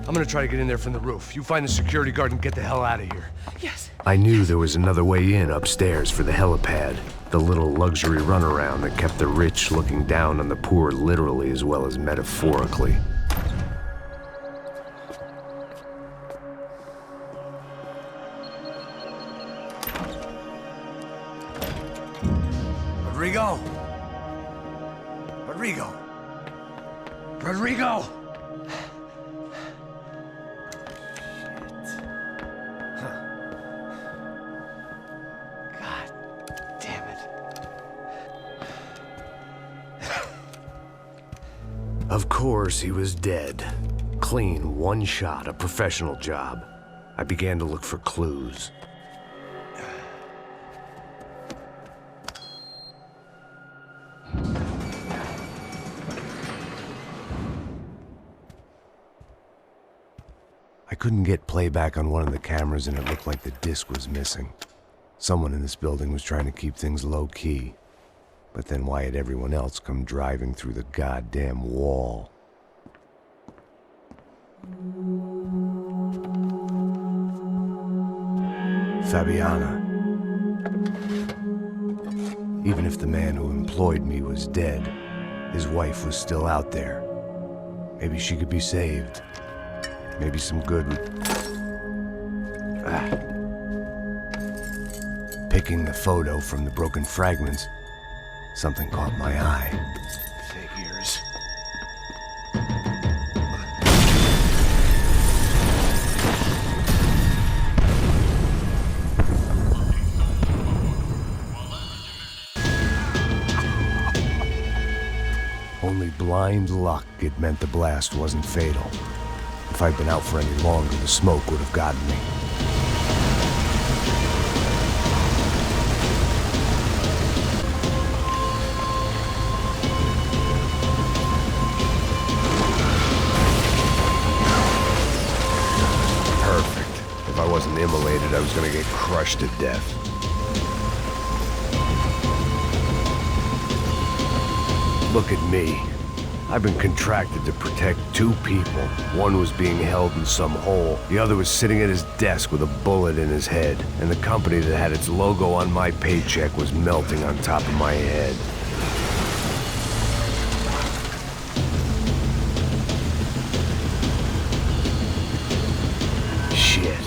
I'm gonna try to get in there from the roof. You find the security guard and get the hell out of here. Yes. I knew there was another way in upstairs for the helipad, the little luxury runaround that kept the rich looking down on the poor literally as well as metaphorically. Rodrigo! Rodrigo! Rodrigo! Of course, he was dead. Clean, one shot, a professional job. I began to look for clues. I couldn't get playback on one of the cameras and it looked like the disc was missing. Someone in this building was trying to keep things low-key. But then why had everyone else come driving through the goddamn wall? Fabiana. Even if the man who employed me was dead, his wife was still out there. Maybe she could be saved. Maybe some good would... Picking the photo from the broken fragments, something caught my eye. Figures. Only blind luck it meant the blast wasn't fatal. If I'd been out for any longer, the smoke would have gotten me. Perfect. If I wasn't immolated, I was gonna get crushed to death. Look at me. I've been contracted to protect two people. One was being held in some hole. The other was sitting at his desk with a bullet in his head. And the company that had its logo on my paycheck was melting on top of my head. Shit.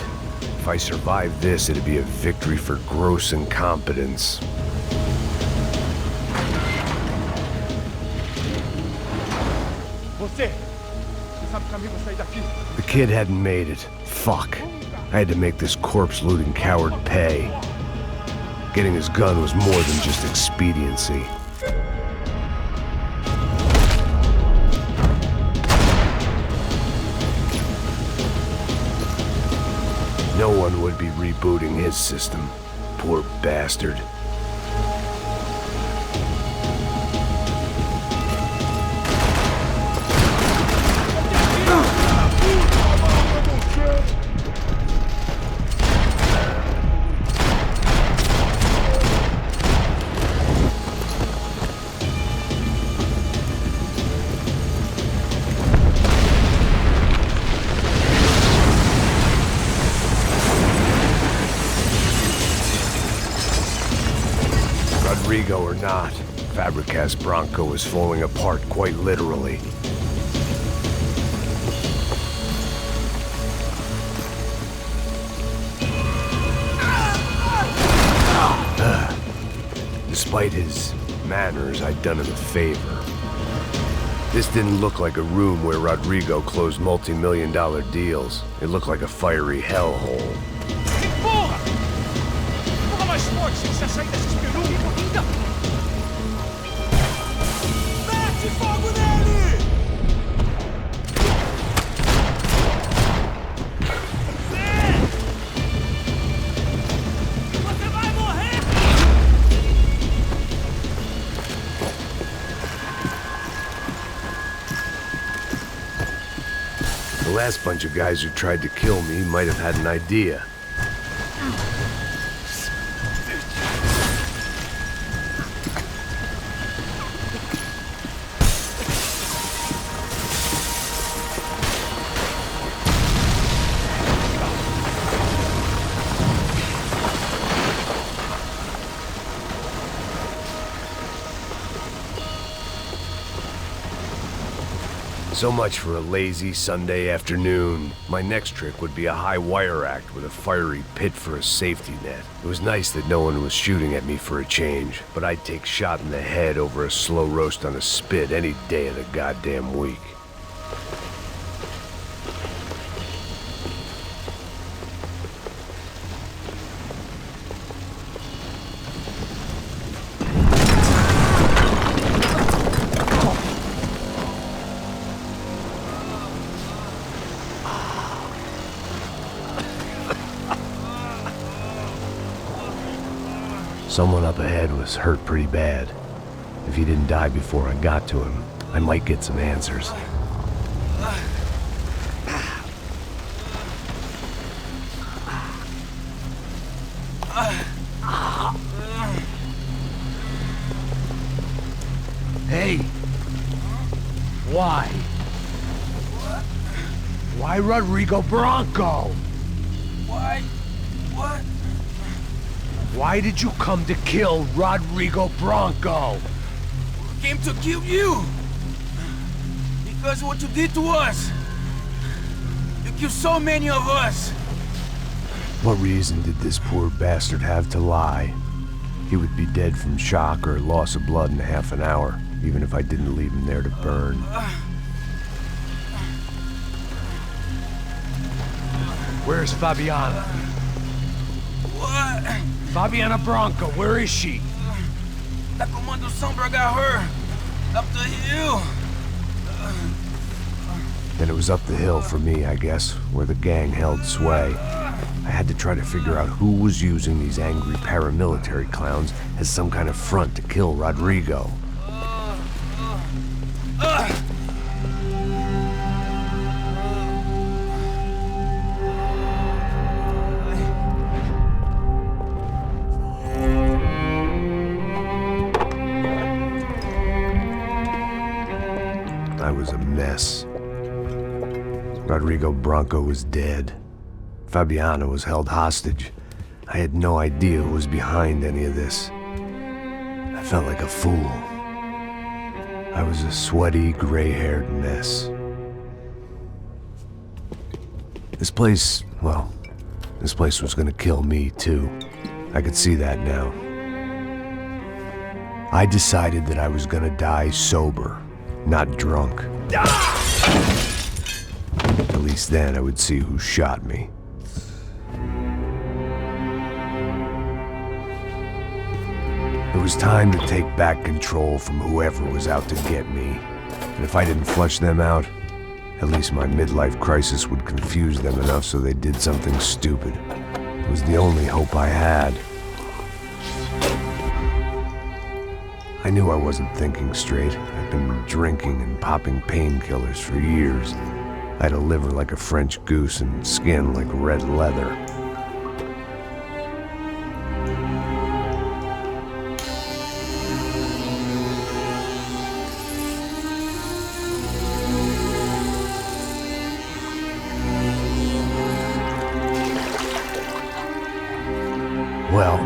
If I survived this, it'd be a victory for gross incompetence. The kid hadn't made it. Fuck. I had to make this corpse-looting coward pay. Getting his gun was more than just expediency. No one would be rebooting his system. Poor bastard. Rodrigo or not, Fabricas Bronco is falling apart quite literally. Despite his manners, I'd done him a favor. This didn't look like a room where Rodrigo closed multi-million-dollar deals. It looked like a fiery hellhole. Mete fogo nele! Você vai morrer! The last bunch of guys who tried to kill me might have had an idea. So much for a lazy Sunday afternoon. My next trick would be a high wire act with a fiery pit for a safety net. It was nice that no one was shooting at me for a change, but I'd take shot in the head over a slow roast on a spit any day of the goddamn week. Someone up ahead was hurt pretty bad. If he didn't die before I got to him, I might get some answers. Hey! Why? Why Rodrigo Bronco? Why? What? Why did you come to kill Rodrigo Bronco? Came to kill you. Because what you did to us. You killed so many of us. What reason did this poor bastard have to lie? He would be dead from shock or loss of blood in half an hour, even if I didn't leave him there to burn. Where's Fabiana? What? Fabiana Bronco, where is she? That Comando Sombra got her. Up the hill. Then it was up the hill for me, I guess, where the gang held sway. I had to try to figure out who was using these angry paramilitary clowns as some kind of front to kill Rodrigo. I was a mess. Rodrigo Bronco was dead. Fabiana was held hostage. I had no idea who was behind any of this. I felt like a fool. I was a sweaty, gray-haired mess. This place, well, this place was gonna kill me too. I could see that now. I decided that I was gonna die sober, not drunk. At least then I would see who shot me. It was time to take back control from whoever was out to get me. And if I didn't flush them out, at least my midlife crisis would confuse them enough so they did something stupid. It was the only hope I had. I knew I wasn't thinking straight. I'd been drinking and popping painkillers for years. I had a liver like a French goose and skin like red leather. Well,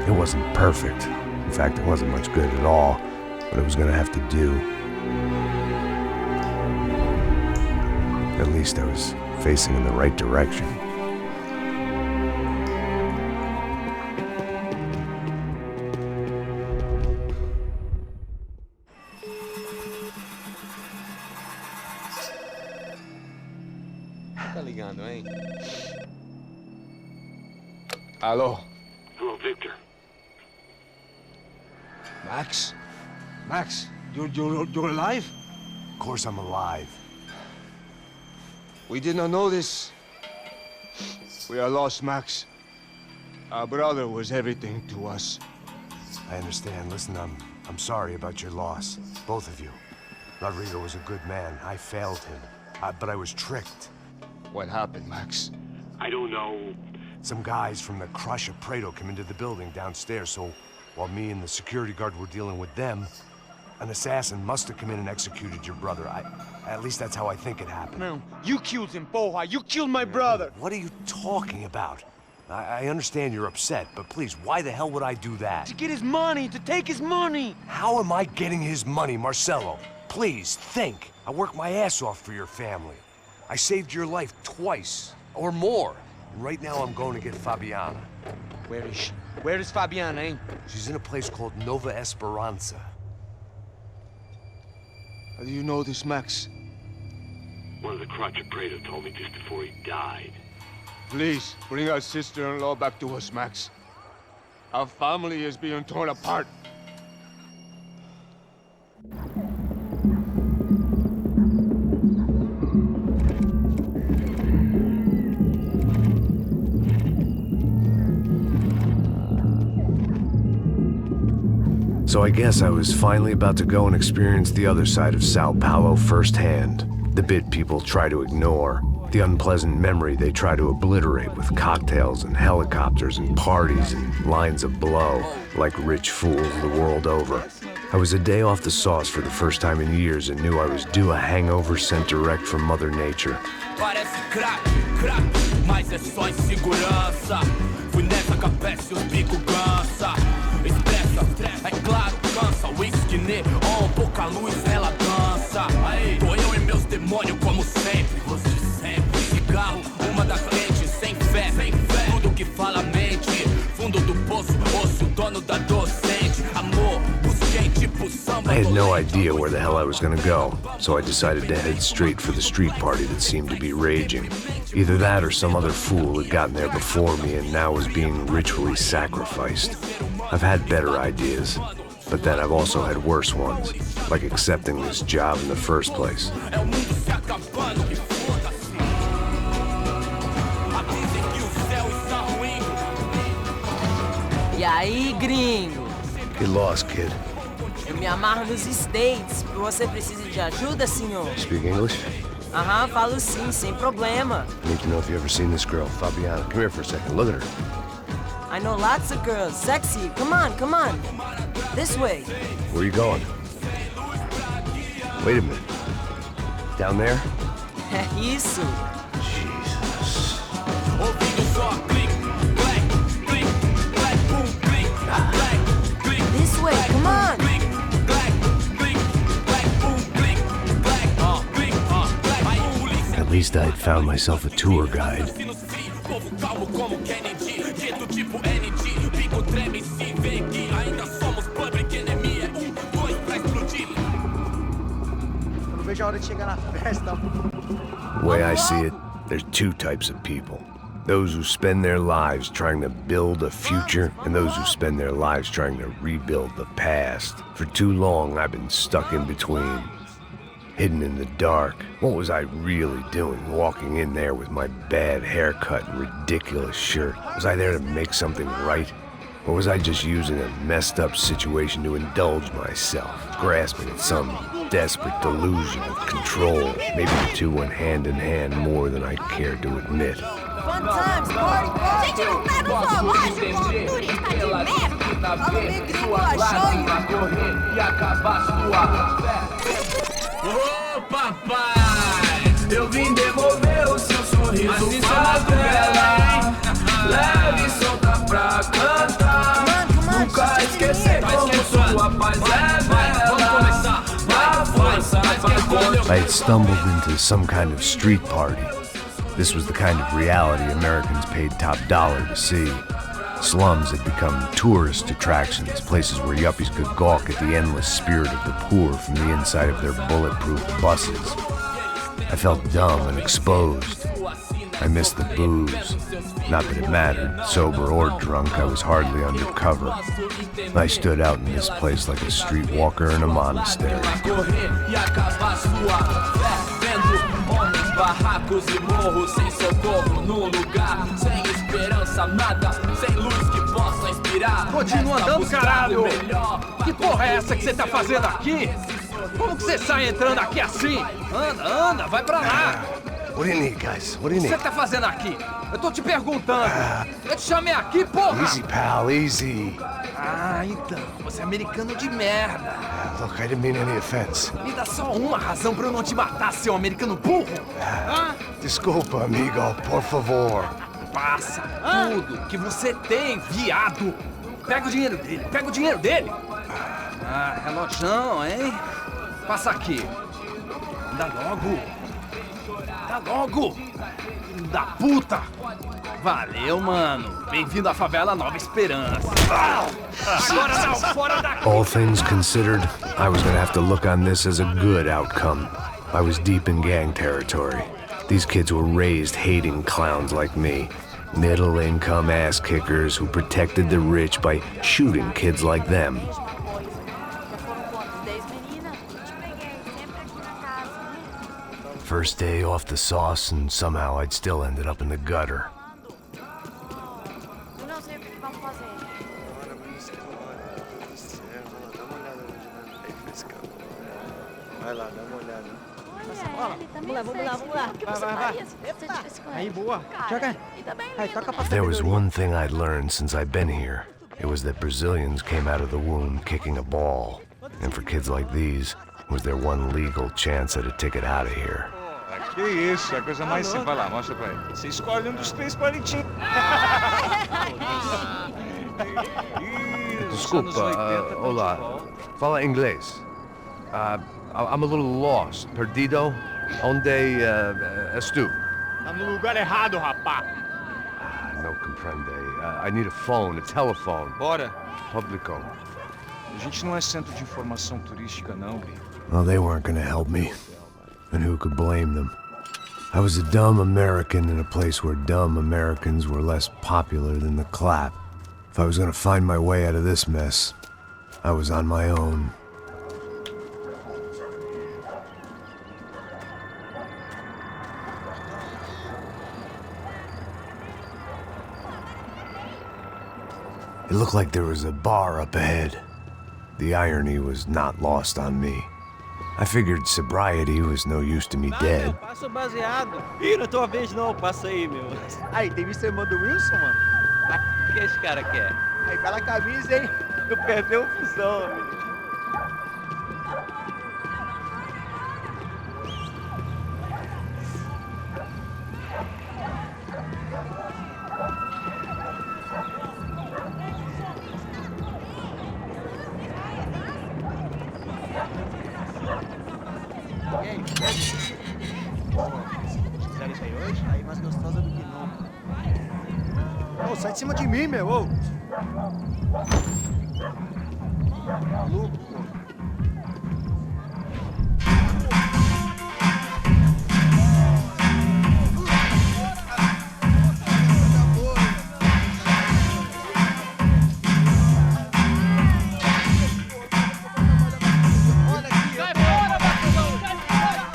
it wasn't perfect. In fact, it wasn't much good at all, but it was gonna have to do. At least I was facing in the right direction. Tá ligando, hein? Alô? Hello, Victor. Max? Max, you're alive? Of course I'm alive. We did not know this. We are lost, Max. Our brother was everything to us. I understand. Listen, I'm sorry about your loss. Both of you. Rodrigo was a good man. I failed him. But I was tricked. What happened, Max? I don't know. Some guys from the Crush of Prado came into the building downstairs, so while me and the security guard were dealing with them, an assassin must have come in and executed your brother. At least that's how I think it happened. No, you killed him, Porra. You killed my brother. What are you talking about? I understand you're upset, but please, why the hell would I do that? To get his money, to take his money. How am I getting his money, Marcelo? Please, think. I worked my ass off for your family. I saved your life twice, or more. And right now I'm going to get Fabiana. Where is she? Where is Fabiana, eh? She's in a place called Nova Esperanza. How do you know this, Max? One of the Crotch Prado told me just before he died. Please, bring our sister-in-law back to us, Max. Our family is being torn apart. So I guess I was finally about to go and experience the other side of Sao Paulo firsthand. The bit people try to ignore. The unpleasant memory they try to obliterate with cocktails and helicopters and parties and lines of blow, like rich fools the world over. I was a day off the sauce for the first time in years and knew I was due a hangover sent direct from Mother Nature. Parece crack, crack, mas é só insegurança. Fui nessa capeste, os bico cansa. Expressa, é claro, cansa. Whisky neon, pouca luz, ela dança. Aí, tô eu e meus demônios como sempre. Você sempre, cigarro, uma das lentes. Sem fé, tudo que fala mente. Fundo do poço, osso, dono da docente. Amor, busquei tipo samba. I had no idea where the hell I was gonna go, so I decided to head straight for the street party that seemed to be raging. Either that or some other fool had gotten there before me and now was being ritually sacrificed. I've had better ideas, but then I've also had worse ones, like accepting this job in the first place. E aí, gringo? Get lost, kid. Eu me amarro nos States. Você precisa de ajuda, senhor? Speak English? Aham, falo sim, sem problema. I need to know if you've ever seen this girl, Fabiana. Come here for a second. Look at her. I know lots of girls. Sexy. Come on, come on. This way. Where are you going? Wait a minute. Down there? É isso. Jesus. This way, come on. At least I'd found myself a tour guide. The way I see it, there's two types of people. Those who spend their lives trying to build a future, and those who spend their lives trying to rebuild the past. For too long, I've been stuck in between. Hidden in the dark. What was I really doing, walking in there with my bad haircut and ridiculous shirt? Was I there to make something right? Or was I just using a messed up situation to indulge myself, grasping at some desperate delusion of control? Maybe the two went hand in hand more than I cared to admit. Fun times, party, party. Gente, não tá no zoológico, turista de merda. Alô, meu gringo, achou? Ô, papai, eu vim devolver o seu sorriso pra tela. Leve e solta pra cantar. Nunca esquecer como sua paz é bela. Na força, I had stumbled into some kind of street party. This was the kind of reality Americans paid top dollar to see. Slums had become tourist attractions, places where yuppies could gawk at the endless spirit of the poor from the inside of their bulletproof buses. I felt dumb and exposed. I missed the booze. Not that it mattered. Sober or drunk, I was hardly undercover. I stood out in this place like a streetwalker in a monastery. Barracos e morros sem socorro num lugar sem esperança, nada, sem luz que possa inspirar. Continua andando, caralho! Que porra é essa que você tá fazendo aqui? Como que você sai entrando aqui assim? Anda, anda, vai pra lá! What do you need, guys? What do you O que need? você tá fazendo aqui? Eu tô te perguntando. Eu te chamei aqui, porra! Easy, pal, easy. Ah, então, você é americano de merda. Look, I didn't mean any offense. Me dá só uma razão pra eu não te matar, seu americano burro. Desculpa, amigo, por favor. Passa tudo que você tem, viado. Pega o dinheiro dele, pega o dinheiro dele. Ah, relojão, hein? Passa aqui. Dá logo. Dá logo. Filho da puta. Valeu, mano. Bem-vindo à favela Nova Esperança. Agora não, fora daqui. All things considered, I was gonna have to look on this as a good outcome. I was deep in gang territory. These kids were raised hating clowns like me. Middle-income ass-kickers who protected the rich by shooting kids like them. First day off the sauce, and somehow I'd still ended up in the gutter. Vai lá, dá uma olhada. Vamos lá. Vai. Aí, boa. Joga. Aí, toca pra If there was one thing I'd learned since I'd been here, it was that Brazilians came out of the womb kicking a ball. And for kids like these, it was their one legal chance at a ticket out of here. Que isso, é a coisa mais simples. Vai lá, mostra pra ele. Você escolhe dos 3 palitinhos. Desculpa, olá. Fala inglês. I'm a little lost. Perdido? Onde és tu? Tá no lugar errado, rapá. No comprende. I need a phone, a telephone. Bora. Publico. A gente não é centro de informação turística, não, Bi. Well, they weren't gonna help me. And who could blame them? I was a dumb American in a place where dumb Americans were less popular than the clap. If I was gonna find my way out of this mess, I was on my own. It looked like there was a bar up ahead. The irony was not lost on me. I figured sobriety was no use to me dead. Passa o baseado. Ih, não é tua vez não, passa aí, meu. Aí, tem visto a irmã do Wilson, mano? O que esse cara quer? Aí, bela camisa, hein? Não perdeu o fusão, amigo. Fizeram isso aí hoje? Aí mais gostosa do que nunca. Ô, sai de cima de mim, meu! Ô. Maluco, pô.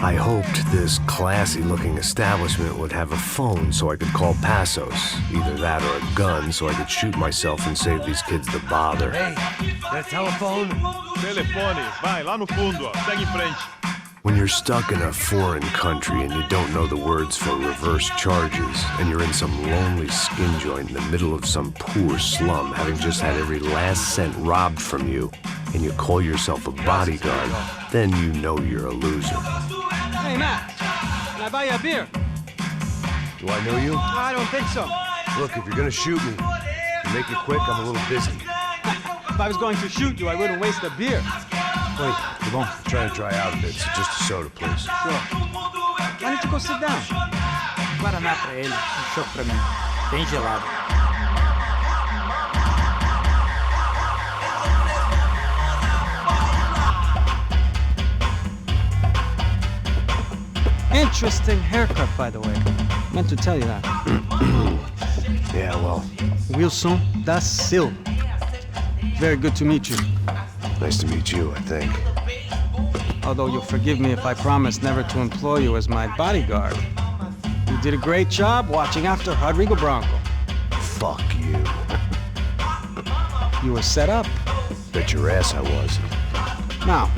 I hoped this classy-looking establishment would have a phone so I could call Passos. Either that or a gun so I could shoot myself and save these kids the bother. Hey, that telephone? Telefone, vai, lá no fundo, ó. Segue em frente. When you're stuck in a foreign country and you don't know the words for reverse charges, and you're in some lonely skin joint in the middle of some poor slum, having just had every last cent robbed from you, and you call yourself a bodyguard, then you know you're a loser. Hey, Matt, can I buy you a beer? Do I know you? I don't think so. Look, if you're gonna shoot me, make it quick, I'm a little busy. If I was going to shoot you, I wouldn't waste a beer. Wait, come on. I'm trying to dry out a bit, so just a soda, please. Sure. Why don't you go sit down? Guaraná pra ele, choco pra mim. Bem gelado. Interesting haircut, by the way. Meant to tell you that. Yeah, well. Wilson da Silva. Very good to meet you. Nice to meet you, I think. Although you'll forgive me if I promise never to employ you as my bodyguard. You did a great job watching after Rodrigo Branco. Fuck you. You were set up. Bet your ass I was. Now,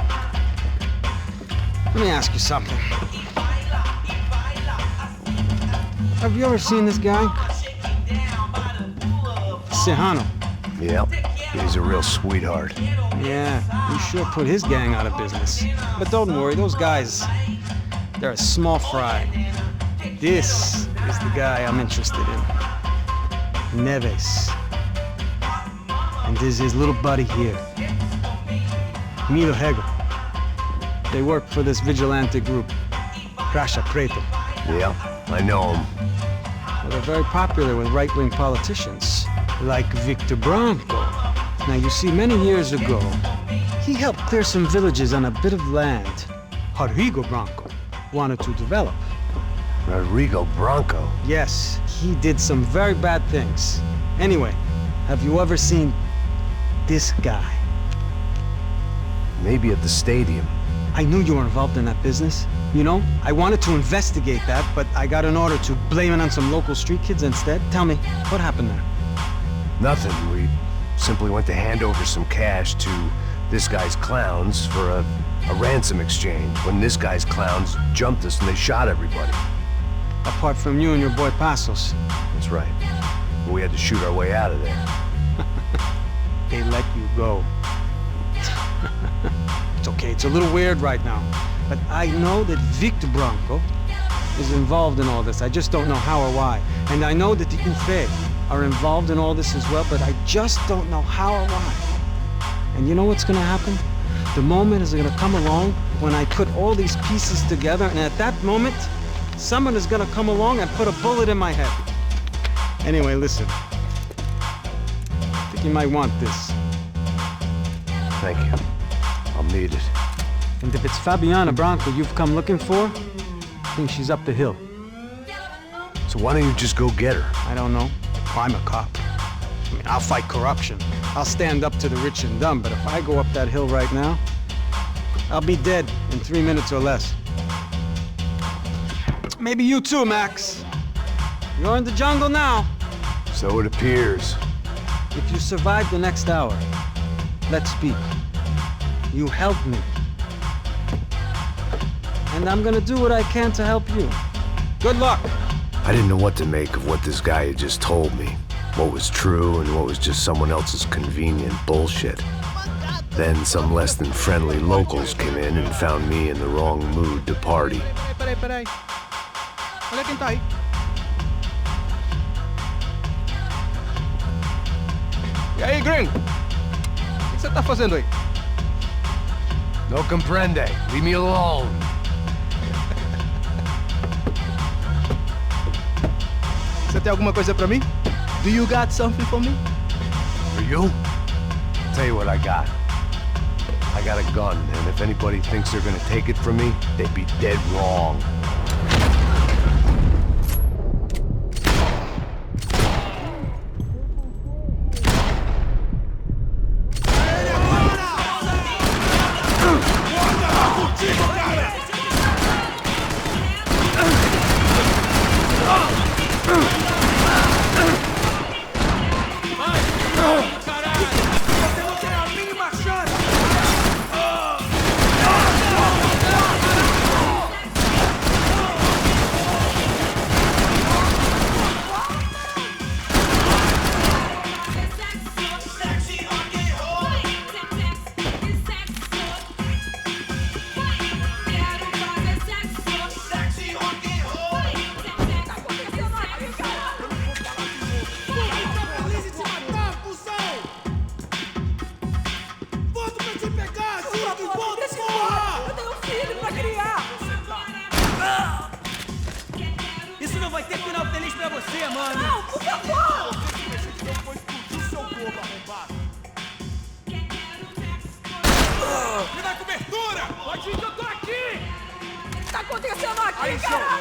let me ask you something. Have you ever seen this guy? Serrano. Yep, he's a real sweetheart. Yeah, he sure put his gang out of business. But don't worry, those guys, they're a small fry. This is the guy I'm interested in. Neves. And this is his little buddy here. Milo Hegel. They work for this vigilante group, Crasha Preto. Yeah, I know him. Well, they're very popular with right-wing politicians, like Victor Branco. Now, you see, many years ago, he helped clear some villages on a bit of land Rodrigo Branco wanted to develop. Rodrigo Branco? Yes, he did some very bad things. Anyway, have you ever seen this guy? Maybe at the stadium. I knew you were involved in that business. You know, I wanted to investigate that, but I got an order to blame it on some local street kids instead. Tell me, what happened there? Nothing. We simply went to hand over some cash to this guy's clowns for a ransom exchange when this guy's clowns jumped us and they shot everybody. Apart from you and your boy Passos. That's right. We had to shoot our way out of there. They let you go. It's okay, it's a little weird right now. But I know that Victor Branco is involved in all this. I just don't know how or why. And I know that the UFE are involved in all this as well, but I just don't know how or why. And you know what's gonna happen? The moment is gonna come along when I put all these pieces together, and at that moment, someone is gonna come along and put a bullet in my head. Anyway, listen. I think you might want this. Thank you. I'll need it. And if it's Fabiana Branco you've come looking for, I think she's up the hill. So why don't you just go get her? I don't know. I'm a cop. I mean, I'll fight corruption. I'll stand up to the rich and dumb, but if I go up that hill right now, I'll be dead in 3 minutes or less. Maybe you too, Max. You're in the jungle now. So it appears. If you survive the next hour, let's speak. You help me. And I'm gonna do what I can to help you. Good luck. I didn't know what to make of what this guy had just told me. What was true and what was just someone else's convenient bullshit. Then some less than friendly locals came in and found me in the wrong mood to party. Peraí. Olha quem tá aí. E aí, gringo? O que você tá fazendo aí? No comprende. Leave me alone. Você tem alguma coisa pra mim? Do you got something for me? For you? Tell you what I got. I got a gun, and if anybody thinks they're gonna take it from me, they'd be dead wrong.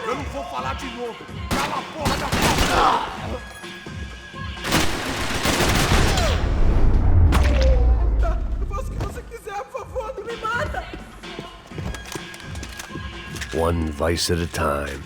Eu não vou falar de novo. Cala a porra da boca. Eu faço o que você quiser, por favor, não me mata. One vice at a time.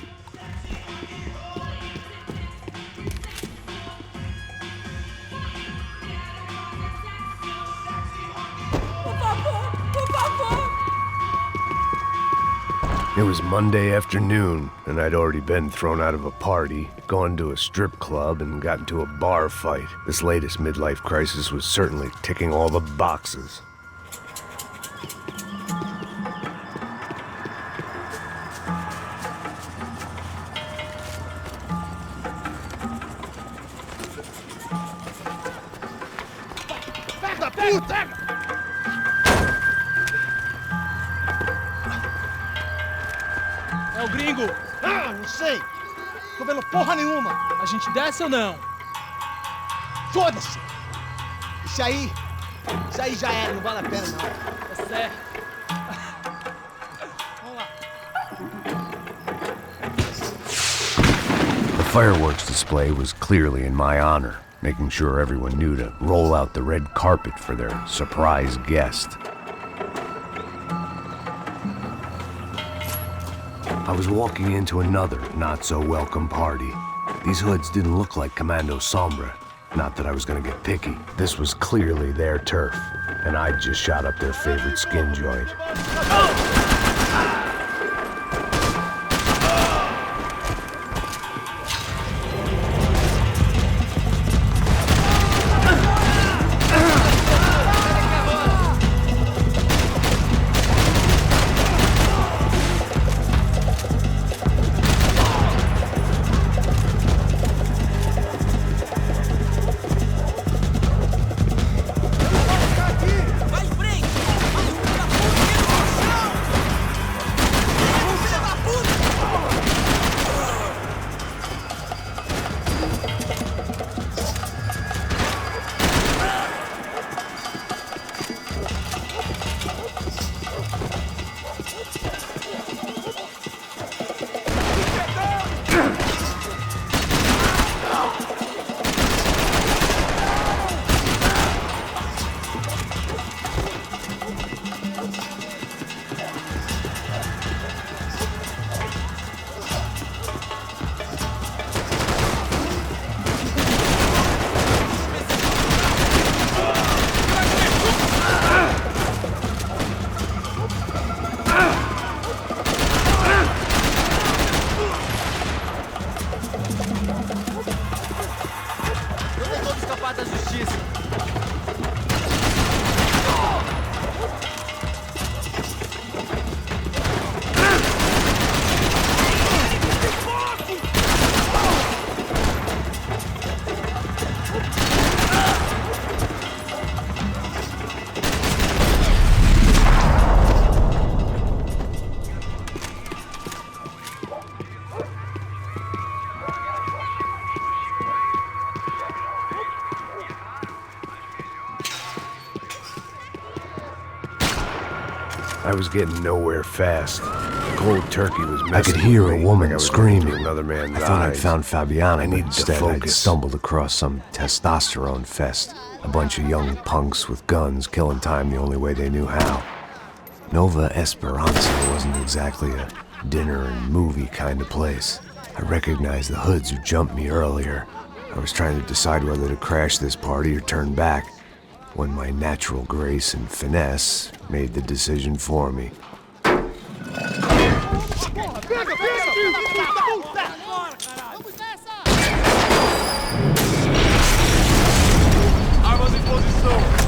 It was Monday afternoon, and I'd already been thrown out of a party, gone to a strip club, and got into a bar fight. This latest midlife crisis was certainly ticking all the boxes. o gringo? Ah, não sei. Tô vendo porra nenhuma. A gente desce ou não? Foda-se. Isso aí já era, não vale a pena não. Tá certo. The fireworks display was clearly in my honor, making sure everyone knew to roll out the red carpet for their surprise guest. I was walking into another not-so-welcome party. These hoods didn't look like Commando Sombra. Not that I was gonna get picky. This was clearly their turf, and I'd just shot up their favorite skin joint. I was getting nowhere fast. Cold turkey was messing. I could hear a woman screaming. Another man's I thought I'd eyes. found Fabiana, but needed to instead I'd focus. stumbled across some testosterone fest. A bunch of young punks with guns killing time the only way they knew how. Nova Esperanza wasn't exactly a dinner and movie kind of place. I recognized the hoods who jumped me earlier. I was trying to decide whether to crash this party or turn back, when my natural grace and finesse made the decision for me. Armas em posição.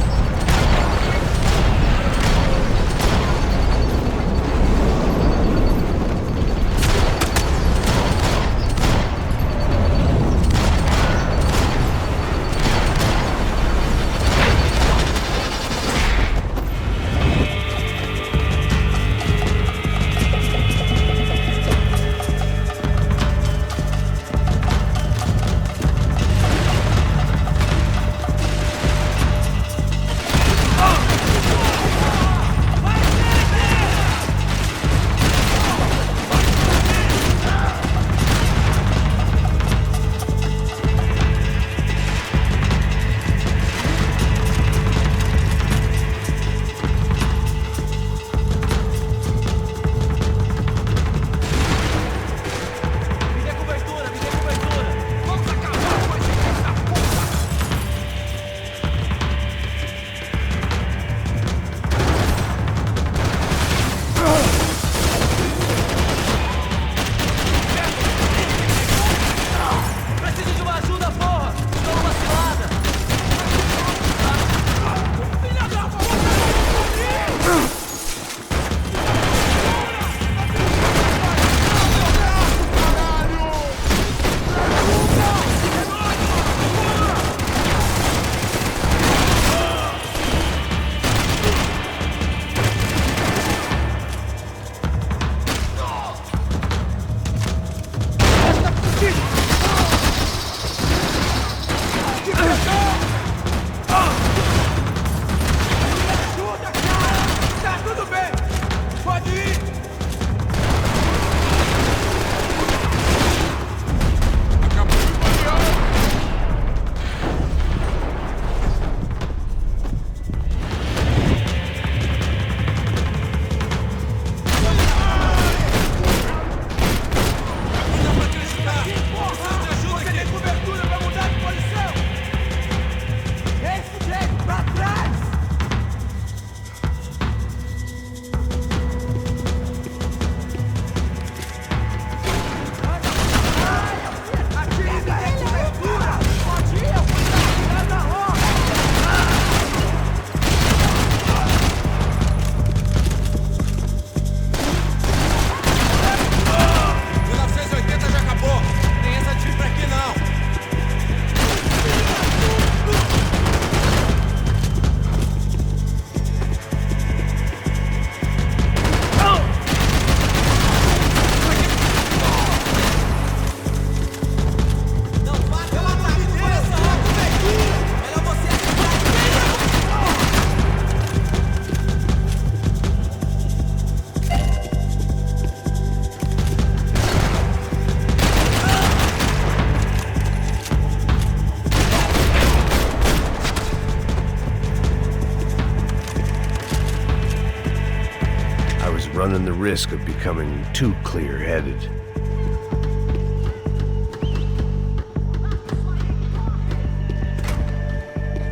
the risk of becoming too clear-headed.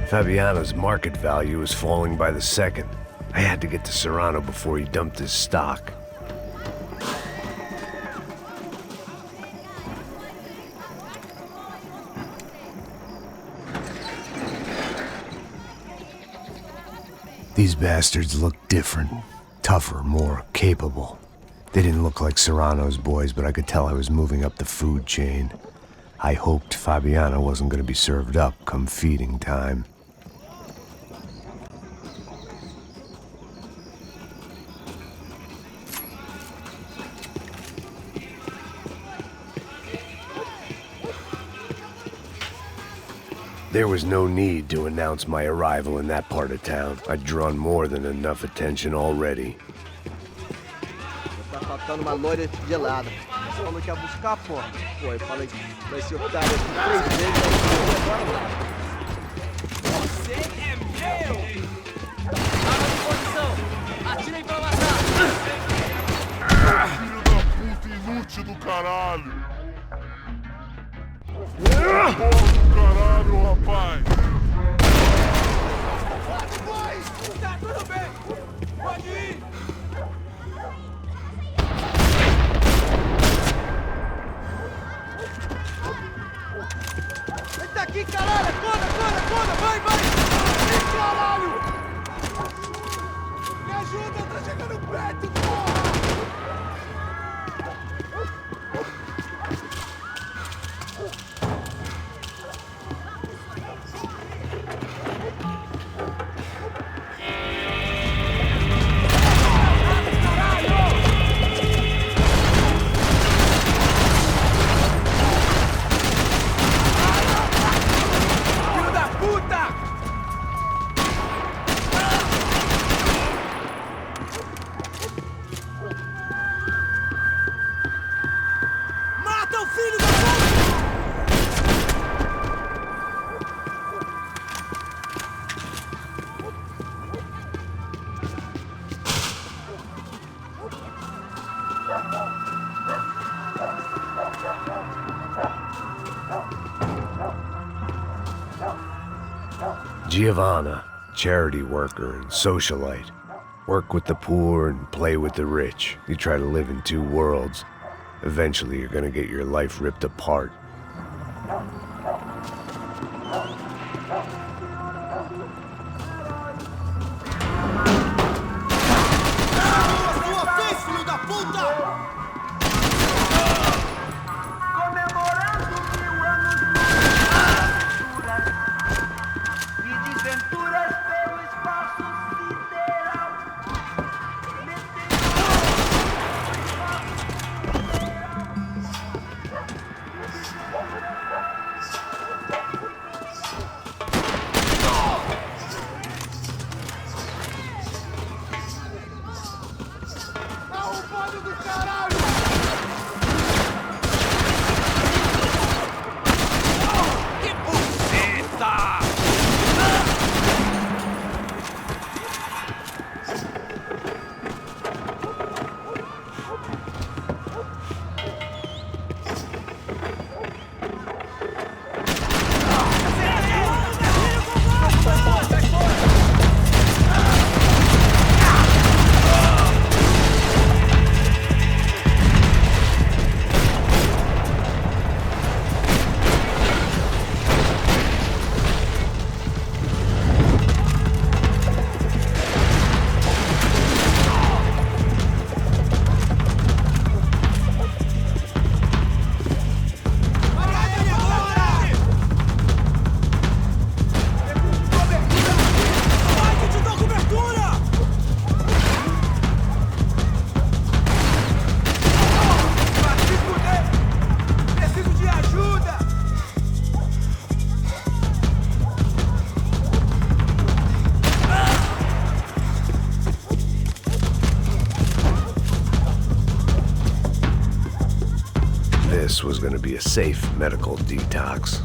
Fabiano's market value was falling by the second. I had to get to Serrano before he dumped his stock. These bastards looked different, tougher, more capable. They didn't look like Serrano's boys, but I could tell I was moving up the food chain. I hoped Fabiano wasn't going to be served up come feeding time. There was no need to announce my arrival in that part of town. I'd drawn more than enough attention already. Tá faltando uma loira gelada. Você falou que ia buscar, pô. Pô, eu falei que vai ser otário aqui 3 vezes, aí agora não. Você é meu! Arma de posição! Atirem pra matar! Filho da puta inútil do caralho! Porra do caralho, rapaz! Vai! Tá tudo bem! Pode ir! Ele tá aqui, caralho! Acorda! Vai! Ih, caralho! Me ajuda, tá chegando perto, porra! Giovanna, charity worker and socialite. Work with the poor and play with the rich. You try to live in two worlds. Eventually you're gonna get your life ripped apart. This was going to be a safe medical detox.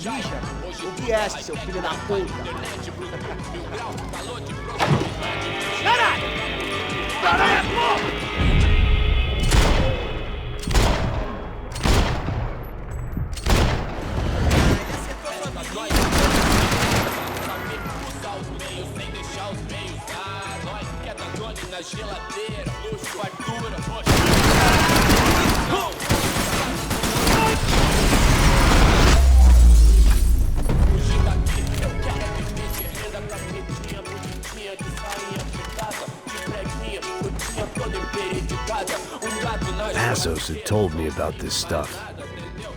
ninja? O que é, seu filho da puta? Caralho! Caralho! Na geladeira, luxo, fartura, fugir daqui, eu quero viver de renda capetinha, bonitinha, de sainha fritada, de preguinha, putinha toda emperidicada, gato na Passos had told me about this stuff.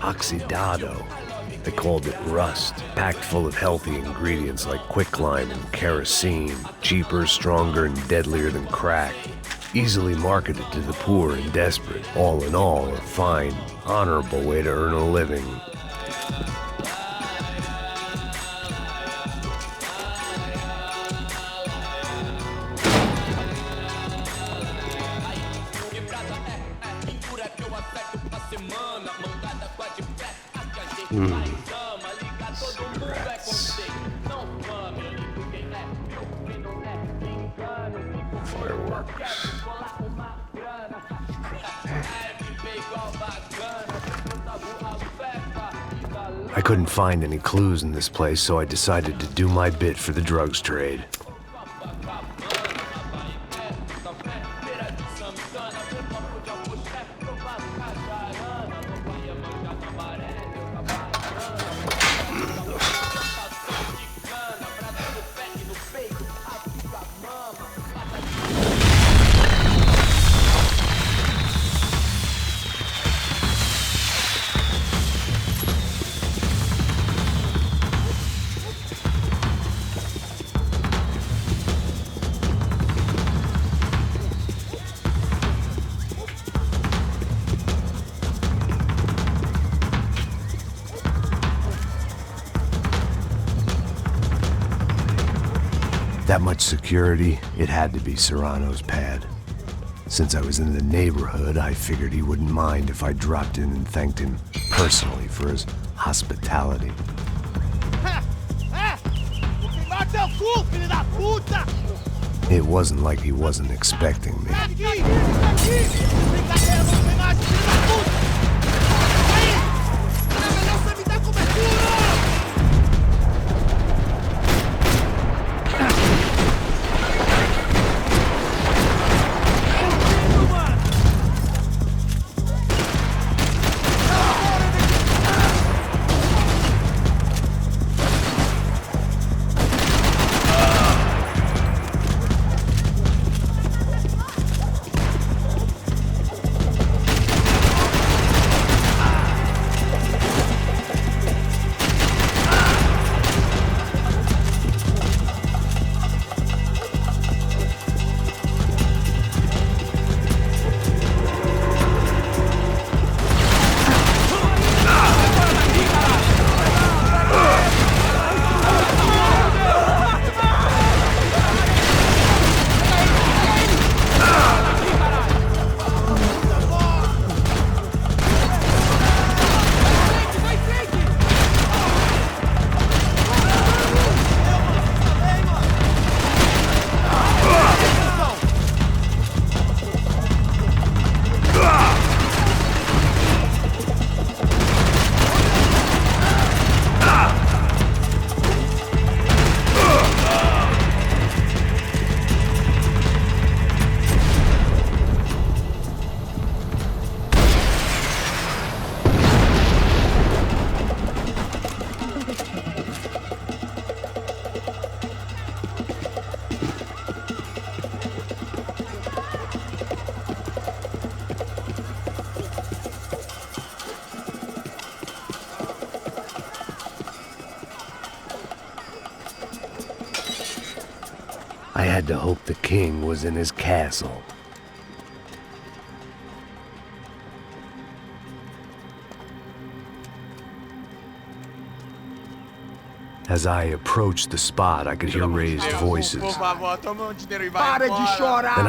Oxidado. They called it rust, packed full of healthy ingredients like quicklime and kerosene, cheaper, stronger, and deadlier than crack. Easily marketed to the poor and desperate. All in all, a fine, honorable way to earn a living. Cigarettes. Fireworks. I couldn't find any clues in this place, so I decided to do my bit for the drugs trade. That much security, it had to be Serrano's pad. Since I was in the neighborhood, I figured he wouldn't mind if I dropped in and thanked him personally for his hospitality. It wasn't like he wasn't expecting me. I had to hope the king was in his castle. As I approached the spot, I could hear raised voices. Then I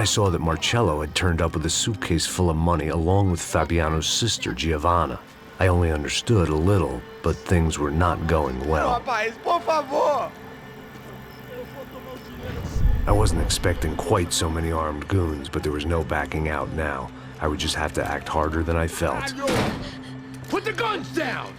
saw that Marcello had turned up with a suitcase full of money along with Fabiano's sister, Giovanna. I only understood a little, but things were not going well. Rapaz, por favor! I wasn't expecting quite so many armed goons, but there was no backing out now. I would just have to act harder than I felt. Put the guns down!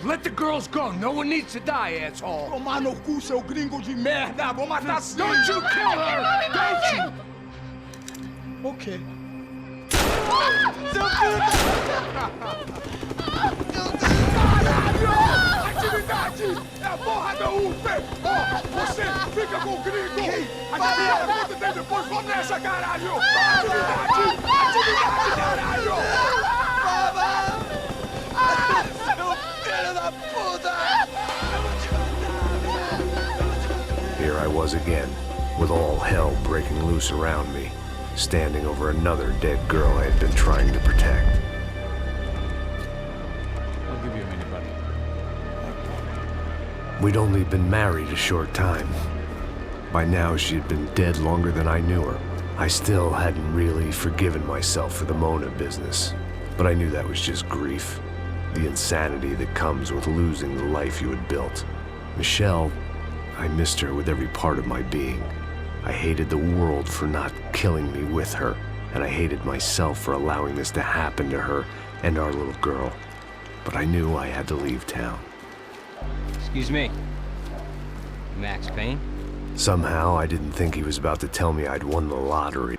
Let the girls go. No one needs to die, asshole. Tomar no cu, seu gringo de merda! Vou matar sim! Don't you kill her! Don't you! Ok. Seu filho da... Caralho! Atividade! É a porra da UP! Ó, você fica com o gringo! A galera conta tem depois, vamos nessa, caralho! Atividade! Atividade, caralho! Seu filho da puta! Here I was again, with all hell breaking loose around me, standing over another dead girl I had been trying to protect. I'll give you a minute, buddy. We'd only been married a short time. By now, she had been dead longer than I knew her. I still hadn't really forgiven myself for the Mona business, but I knew that was just grief. The insanity that comes with losing the life you had built. Michelle, I missed her with every part of my being. I hated the world for not killing me with her, and I hated myself for allowing this to happen to her and our little girl. But I knew I had to leave town. Excuse me. Max Payne? Somehow, I didn't think he was about to tell me I'd won the lottery.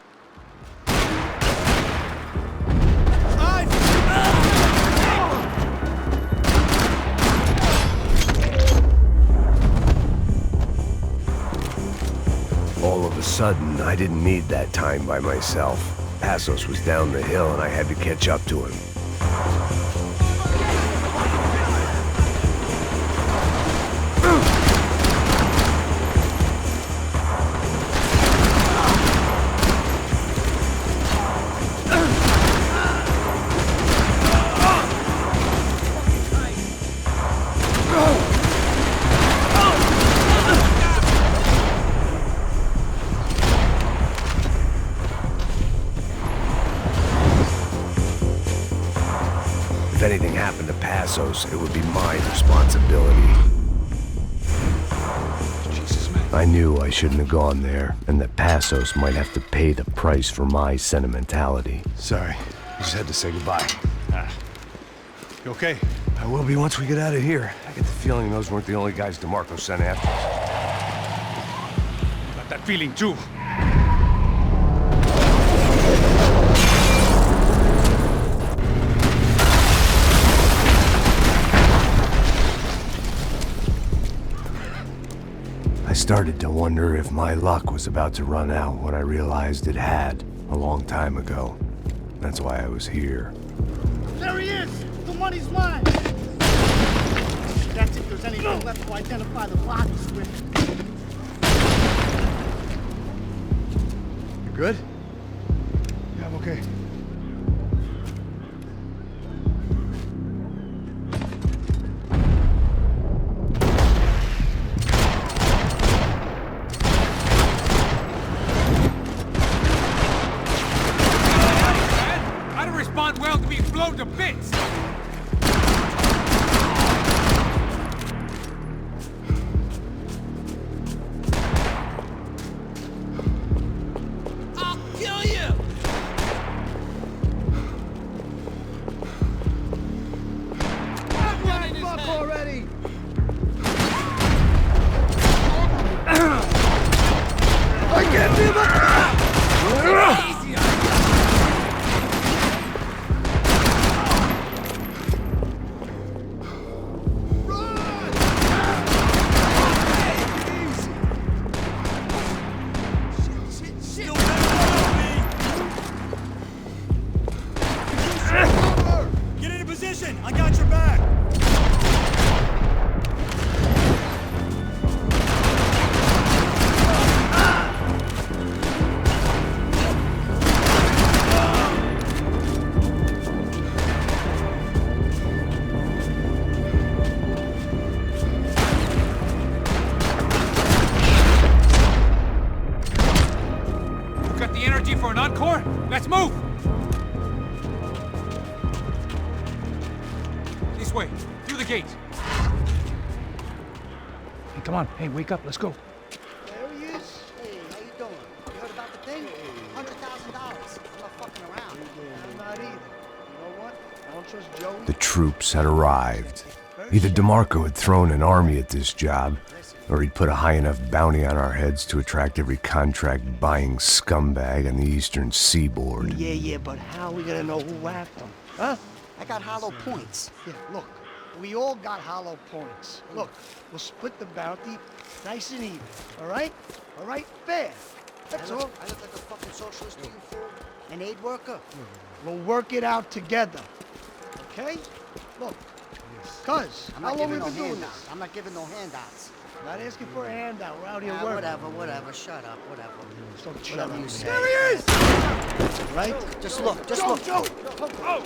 All of a sudden, I didn't need that time by myself. Passos was down the hill and I had to catch up to him. If anything happened to Passos, it would be my responsibility. Jesus, man. I knew I shouldn't have gone there, and that Passos might have to pay the price for my sentimentality. Sorry. I just had to say goodbye. You okay? I will be once we get out of here. I get the feeling those weren't the only guys DeMarco sent after us. Got that feeling too. I started to wonder if my luck was about to run out when I realized it had, a long time ago. That's why I was here. There he is! The money's mine! That's if there's anything left to identify the bodies with. You good? Yeah, I'm okay. Well to be blown to bits! I'll kill you! Fuck already! I can't feel my... I got your back! Got the energy for an encore? Let's move! way, through the gate. Hey, come on. Hey, wake up. Let's go. There he is. Hey, how you doing? You heard about the thing? $100,000. I'm not fucking around. I'm not either. You know what? I don't trust Joey. The troops had arrived. Either DeMarco had thrown an army at this job, or he'd put a high enough bounty on our heads to attract every contract-buying scumbag on the eastern seaboard. Yeah, but how are we gonna know who whacked him? Huh? I got hollow points. Yeah, look, we all got hollow points. Look, we'll split the bounty nice and even, all right? All right? Fair. That's all. I look like a fucking socialist to you, fool? An aid worker? We'll work it out together, okay? Look, cuz, I'm how not long giving have no we been doing handouts. this? I'm not giving no handouts. Not asking for a handout. We're out here working. Whatever. Shut up, whatever. Don't shut Whatever up. you say. There he is! Right? Just look, just look. Joey! Oh!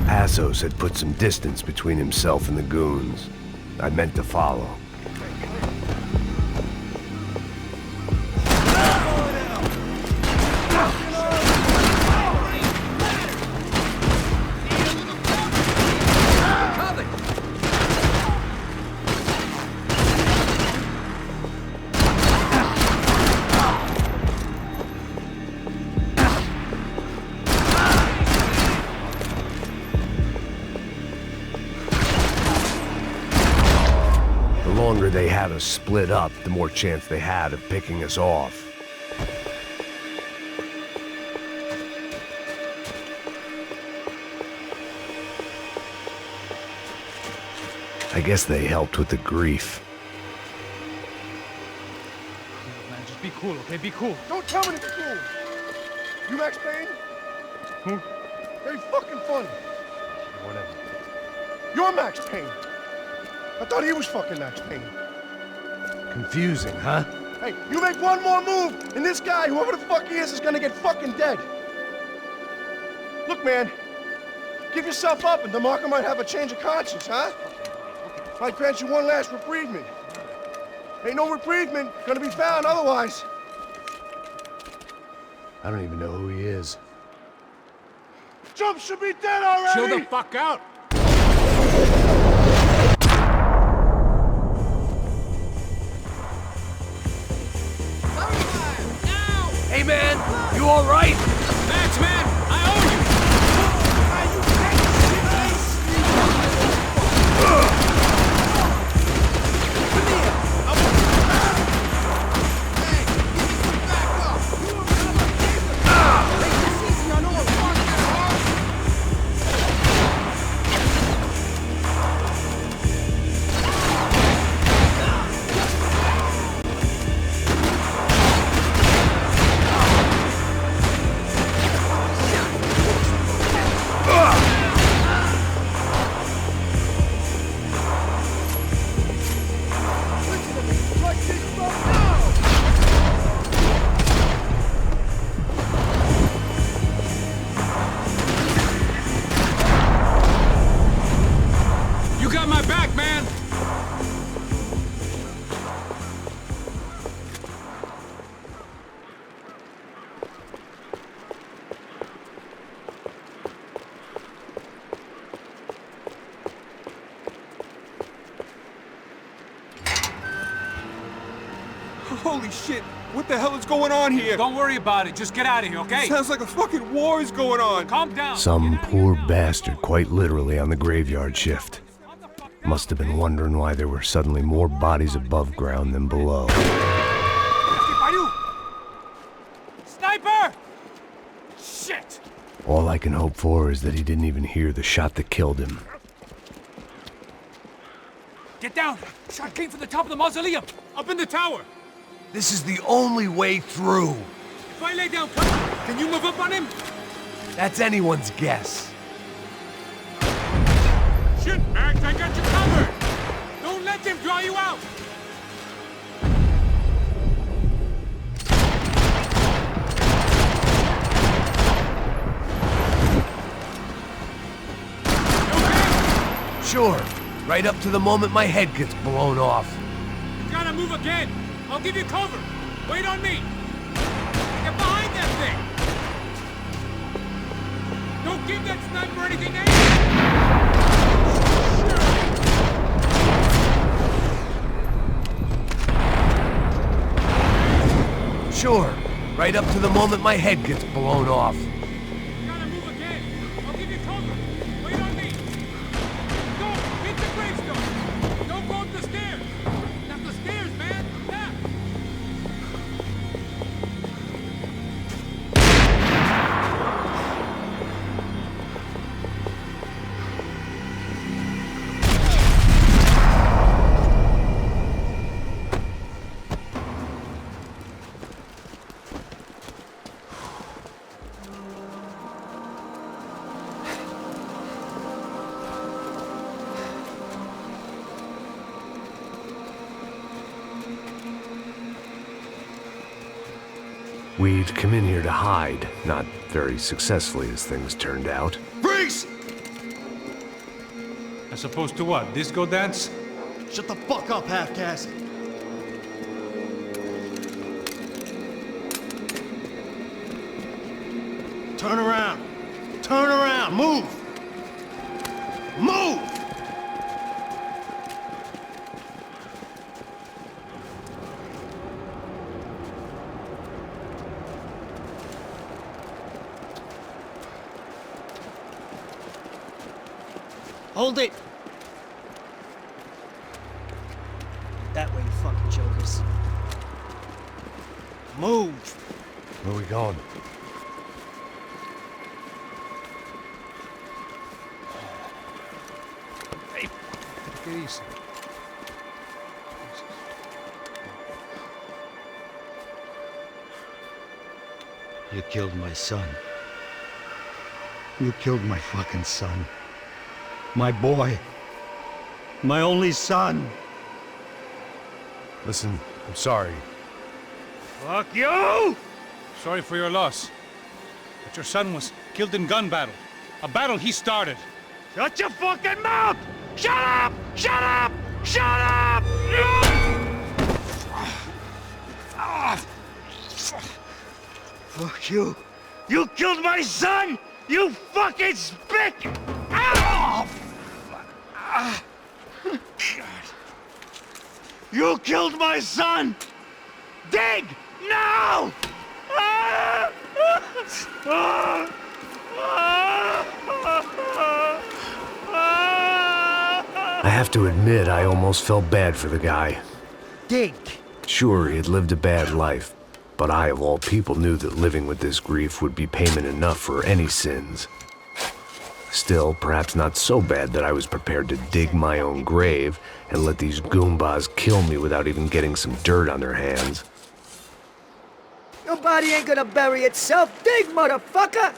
Passos had put some distance between himself and the goons. I meant to follow. The longer they had us split up, the more chance they had of picking us off. I guess they helped with the grief. Man, just be cool, okay? Be cool. Don't tell me to be cool! You Max Payne? Who? Very fucking funny. Whatever. You're Max Payne. I thought he was fucking Max Payne. Confusing, huh? Hey, you make one more move, and this guy, whoever the fuck he is gonna get fucking dead. Look, man, give yourself up, and DeMarco might have a change of conscience, huh? Might grant you one last reprievement. Ain't no reprievement gonna be found otherwise. I don't even know who he is. Jump should be dead already! Chill the fuck out! Hey, man, you all right? Max, man, I owe you! You got my back, man! Holy shit! What the hell is going on here? Don't worry about it. Just get out of here, okay? Sounds like a fucking war is going on. Calm down. Some poor bastard, quite literally, on the graveyard shift. Must have been wondering why there were suddenly more bodies above ground than below. Sniper! Shit! All I can hope for is that he didn't even hear the shot that killed him. Get down! Shot came from the top of the mausoleum! Up in the tower! This is the only way through. If I lay down cover, can you move up on him? That's anyone's guess. Shit, Max, I got you covered! Don't let them draw you out! Sure. Right up to the moment my head gets blown off. You gotta move again. I'll give you cover. Wait on me. Get behind that thing. Don't give that sniper anything to aim. Sure. Right up to the moment my head gets blown off. You gotta move again. I'll give you cover. Wait on me. Go! Hit the gravestone! Don't go up the stairs! That's the stairs, man! Yeah. We'd come in here to hide, not very successfully as things turned out. Freeze! As opposed to what? Disco dance? Shut the fuck up, half-caste. Turn around. Turn around. Move. Move! Hold it! That way, you fucking jokers. Move! Where are we going? Hey, take it easy. You killed my son. You killed my fucking son. My boy. My only son. Listen, I'm sorry. Fuck you! Sorry for your loss. But your son was killed in gun battle. A battle he started. Shut your fucking mouth! Shut up! Shut up! Shut up! Fuck you! You killed my son! You fucking spick! Ow! You killed my son! Dig! Now! I have to admit, I almost felt bad for the guy. Dig! Sure, he had lived a bad life, but I, of all people, knew that living with this grief would be payment enough for any sins. Still, perhaps not so bad that I was prepared to dig my own grave and let these goombas kill me without even getting some dirt on their hands. Your body ain't gonna bury itself. Dig, motherfucker!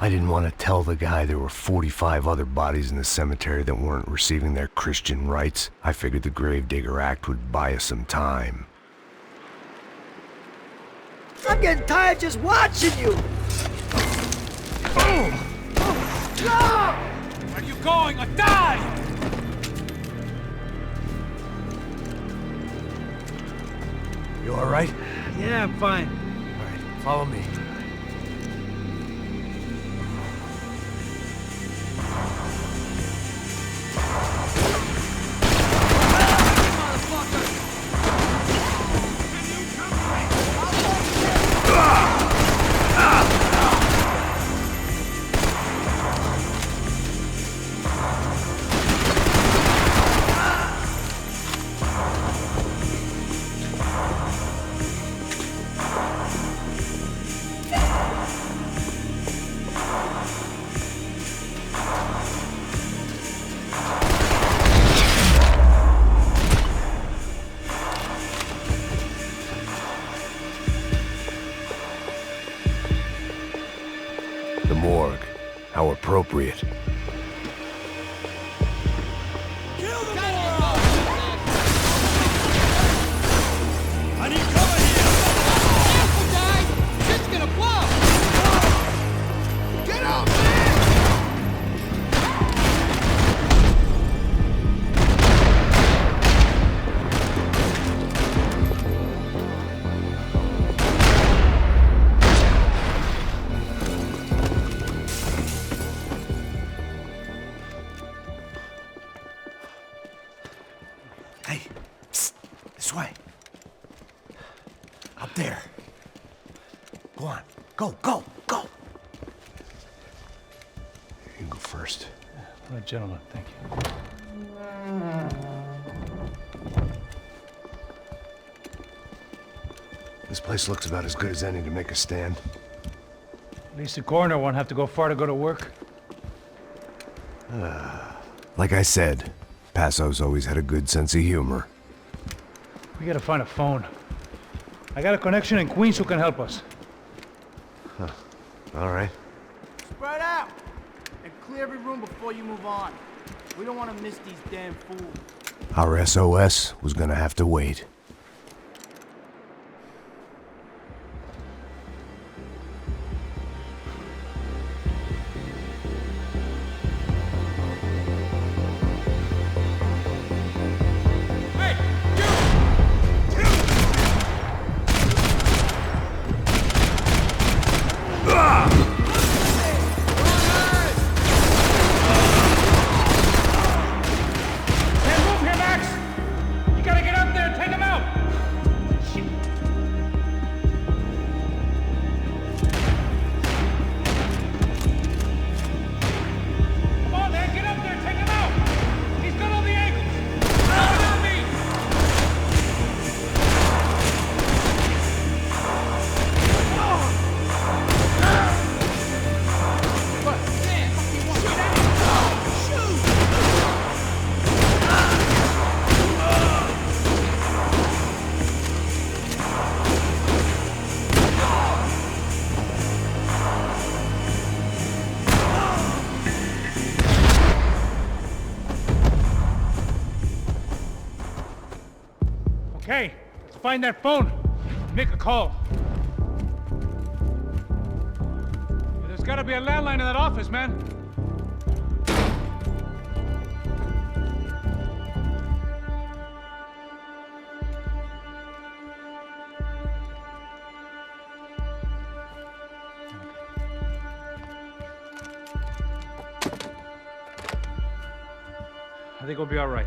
I didn't want to tell the guy there were 45 other bodies in the cemetery that weren't receiving their Christian rites. I figured the Gravedigger Act would buy us some time. I'm getting tired just watching you! Where are you going? I die! You all right? Yeah, I'm fine. All right, follow me. The morgue. How appropriate. I need cover here! Careful, guys! Shit's gonna blow! Get out, man! go first. All right, gentlemen, thank you. This place looks about as good as any to make a stand. At least the coroner won't have to go far to go to work. Like I said, Passo's always had a good sense of humor. We gotta find a phone. I got a connection in Queens who can help us. Huh. All right. Spread out! And clear every room before you move on. We don't want to miss these damn fools. Our SOS was gonna have to wait. Okay, let's find that phone. Make a call. There's gotta be a landline in that office, man. I think we'll be all right.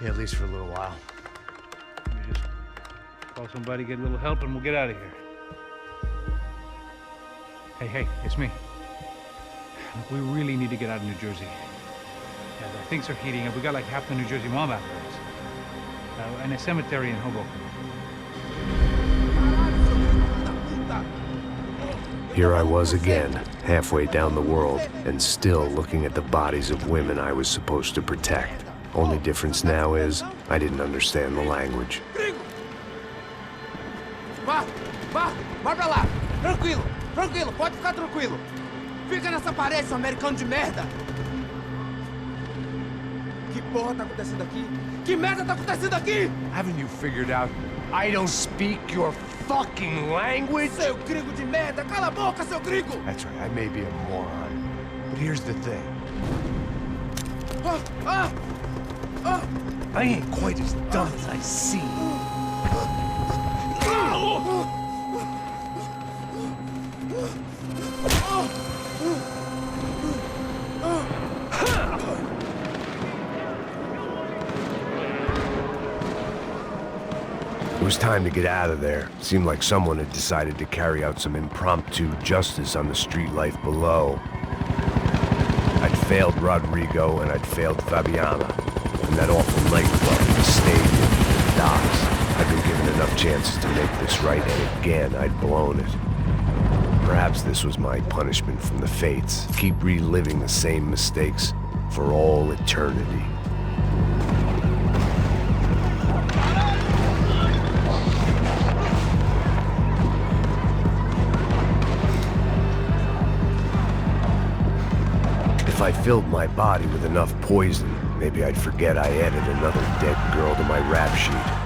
Yeah, at least for a little while. Let me just call somebody, get a little help, and we'll get out of here. Hey, it's me. Look, we really need to get out of New Jersey. Yeah, things are heating up. We got like half the New Jersey mob after us. And a cemetery in Hoboken. Here I was again, halfway down the world, and still looking at the bodies of women I was supposed to protect. Only difference now is, I didn't understand the language. Vai pra lá. Tranquilo, pode ficar tranquilo. Fica nessa parede, seu americano de merda. Que porra tá acontecendo aqui? Que merda tá acontecendo aqui? Haven't you figured out I don't speak your fucking language? Seu gringo de merda, cala a boca, seu gringo! That's right, I may be a moron, but here's the thing. I ain't quite as dumb as I seem. It was time to get out of there. Seemed like someone had decided to carry out some impromptu justice on the street life below. I'd failed Rodrigo and I'd failed Fabiana. And that awful nightclub, the stadium, the docks. I'd been given enough chances to make this right, and again, I'd blown it. Perhaps this was my punishment from the fates. Keep reliving the same mistakes for all eternity. If I filled my body with enough poison, maybe I'd forget I added another dead girl to my rap sheet.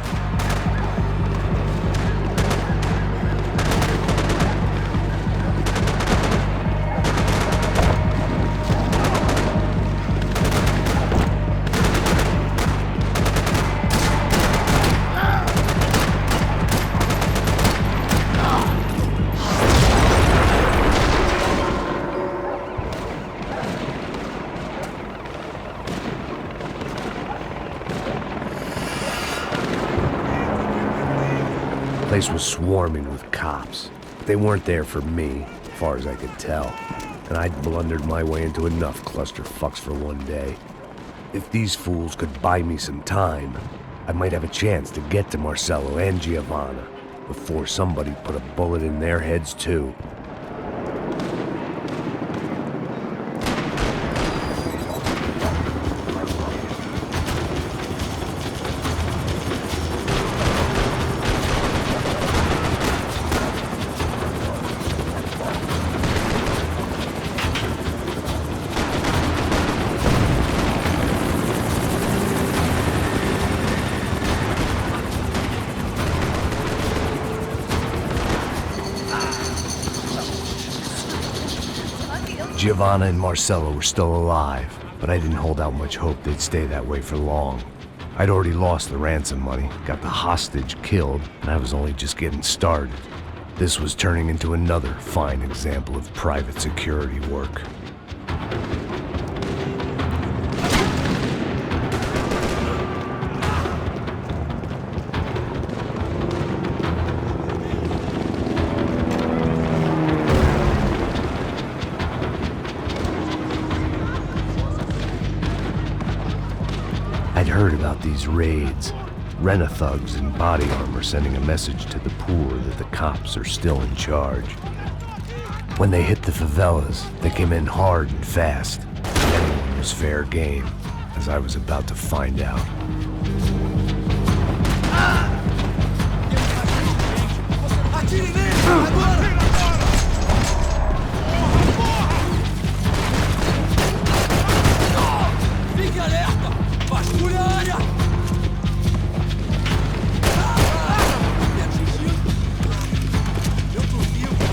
The place was swarming with cops. They weren't there for me, as far as I could tell. and I'd blundered my way into enough clusterfucks for one day. If these fools could buy me some time, I might have a chance to get to Marcello and Giovanna before somebody put a bullet in their heads too. Giovanna and Marcello were still alive, but I didn't hold out much hope they'd stay that way for long. I'd already lost the ransom money, got the hostage killed, and I was only just getting started. This was turning into another fine example of private security work. I'd heard about these raids. Rent-a-thugs in body armor sending a message to the poor that the cops are still in charge. When they hit the favelas, they came in hard and fast. Anyone was fair game, as I was about to find out. Atire nele! Agora! Fique alerta! Vasculha a área! Me atingiu! Eu tô vivo!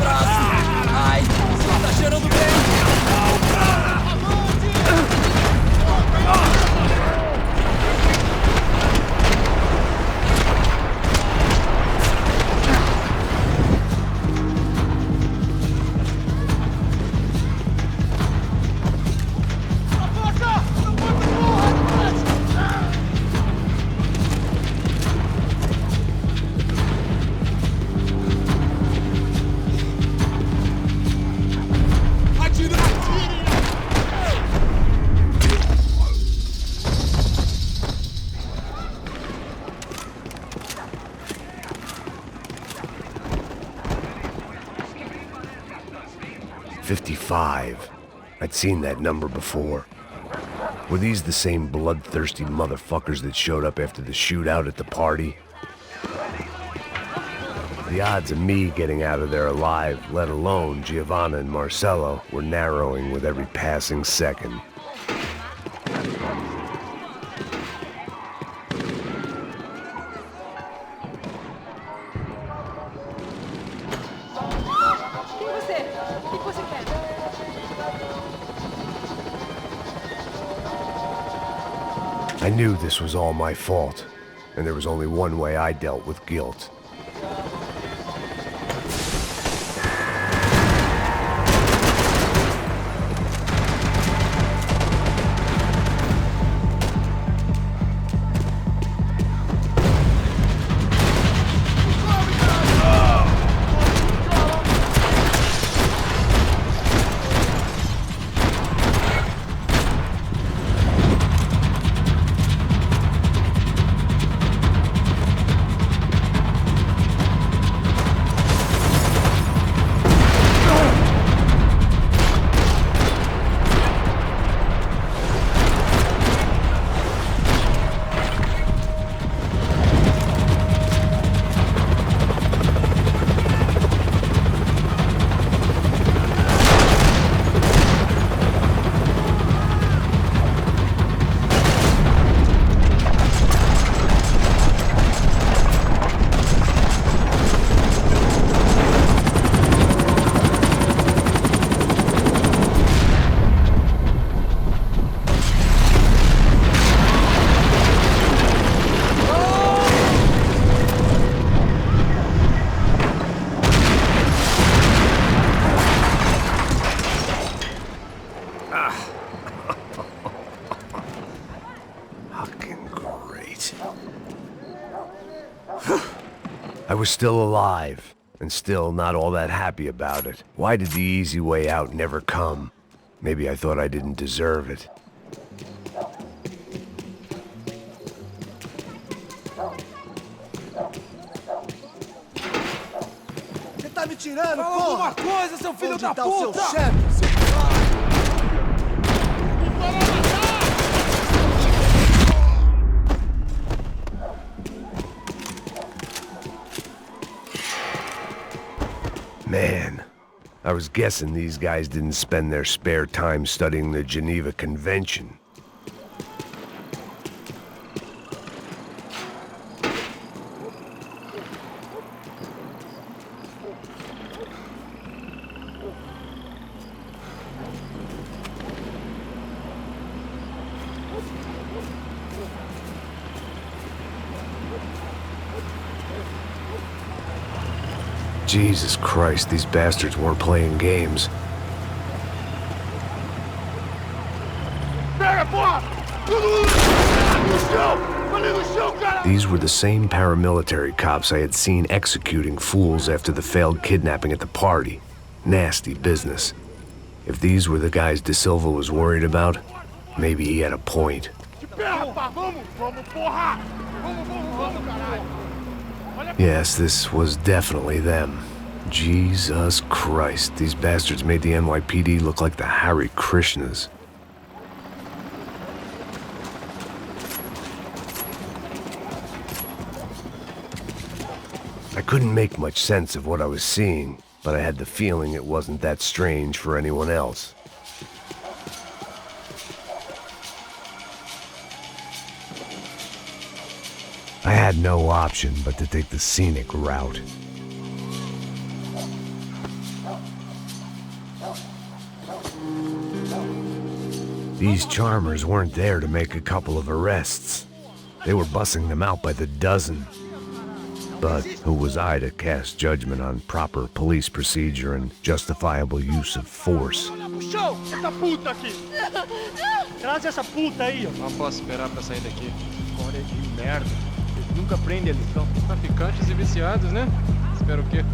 Braço! Ai! Só tá cheirando bem! I'd seen that number before. Were these the same bloodthirsty motherfuckers that showed up after the shootout at the party? The odds of me getting out of there alive, let alone Giovanna and Marcello, were narrowing with every passing second. I knew this was all my fault, and there was only one way I dealt with guilt. I was still alive, and still not all that happy about it. Why did the easy way out never come? Maybe I thought I didn't deserve it. Você tá me tirando, Fala porra? alguma coisa, seu filho Onde da tá puta! o seu chefe, seu... Man, I was guessing these guys didn't spend their spare time studying the Geneva Convention. Jesus Christ, these bastards weren't playing games. These were the same paramilitary cops I had seen executing fools after the failed kidnapping at the party. Nasty business. If these were the guys De Silva was worried about, maybe he had a point. Yes, this was definitely them. Jesus Christ, these bastards made the NYPD look like the Hare Krishnas. I couldn't make much sense of what I was seeing, but I had the feeling it wasn't that strange for anyone else. I had no option but to take the scenic route. These charmers weren't there to make a couple of arrests. They were bussing them out by the dozen. But who was I to cast judgment on proper police procedure and justifiable use of force? Puxou! Essa puta aqui! Traz essa puta aí, ó! Não posso esperar pra sair daqui. Olha que merda! Eles nunca prendem eles, então. Traficantes e viciados, né? Espero o quê?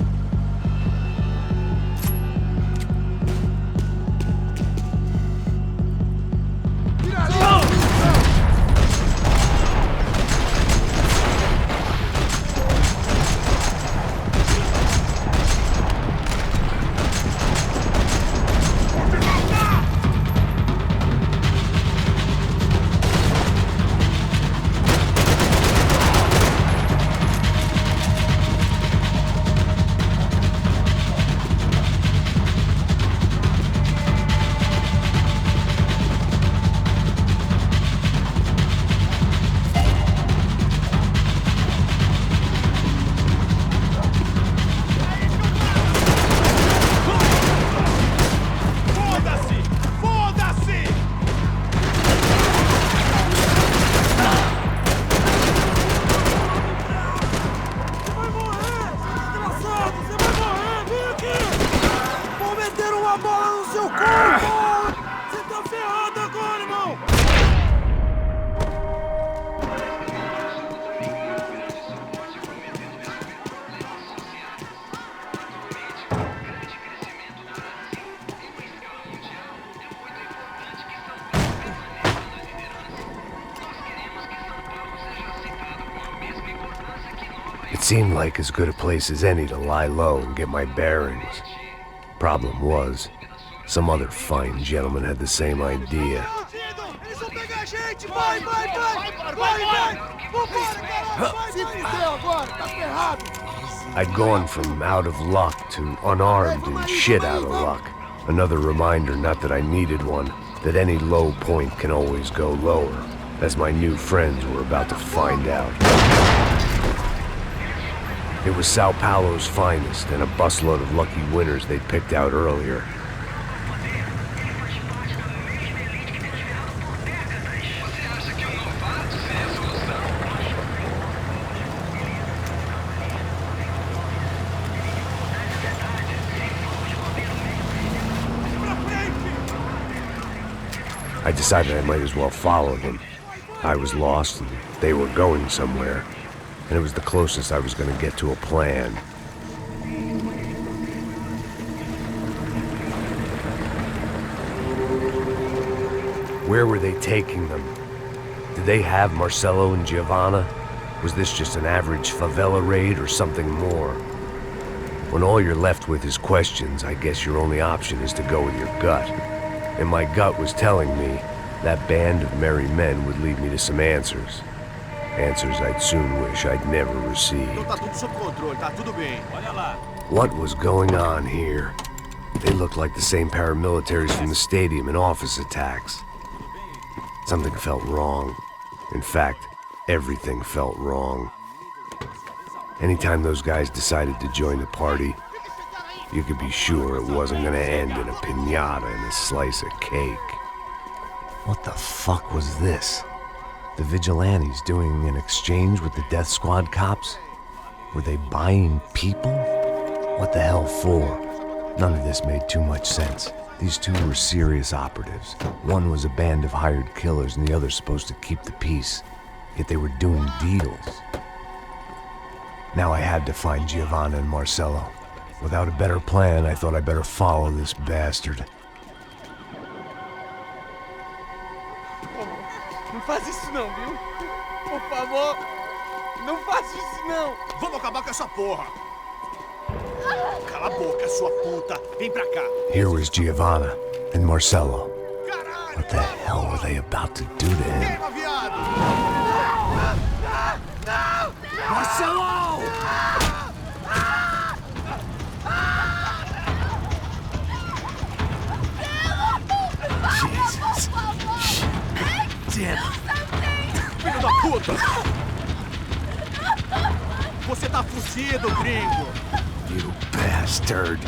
It seemed like as good a place as any to lie low and get my bearings. Problem was, some other fine gentleman had the same idea. I'd gone from out of luck to unarmed and shit out of luck. Another reminder, not that I needed one, that any low point can always go lower, as my new friends were about to find out. It was Sao Paulo's finest, and a busload of lucky winners they'd picked out earlier. I decided I might as well follow them. I was lost, and they were going somewhere, and it was the closest I was going to get to a plan. Where were they taking them? Did they have Marcelo and Giovanna? Was this just an average favela raid or something more? When all you're left with is questions, I guess your only option is to go with your gut. And my gut was telling me that band of merry men would lead me to some answers. Answers I'd soon wish I'd never received. Tá tudo sob controle, tá tudo bem. Olha lá. What was going on here? They looked like the same paramilitaries from the stadium in office attacks. Something felt wrong. In fact, everything felt wrong. Anytime those guys decided to join the party, you could be sure it wasn't gonna end in a piñata and a slice of cake. What the fuck was this? The vigilantes doing an exchange with the death squad cops? Were they buying people? What the hell for? None of this made too much sense. These two were serious operatives. One was a band of hired killers and the other supposed to keep the peace. Yet they were doing deals. Now I had to find Giovanna and Marcelo. Without a better plan, I thought I better follow this bastard. Não faz isso não, viu? Por favor, não faz isso não. Vamos acabar com essa porra. Cala a boca, sua puta. Vem pra cá. Here was Giovanna and Marcelo. What the hell were they about to do to him? Marcelo! Jesus. Damn. Filho da puta! Você tá fudido, gringo! You bastard!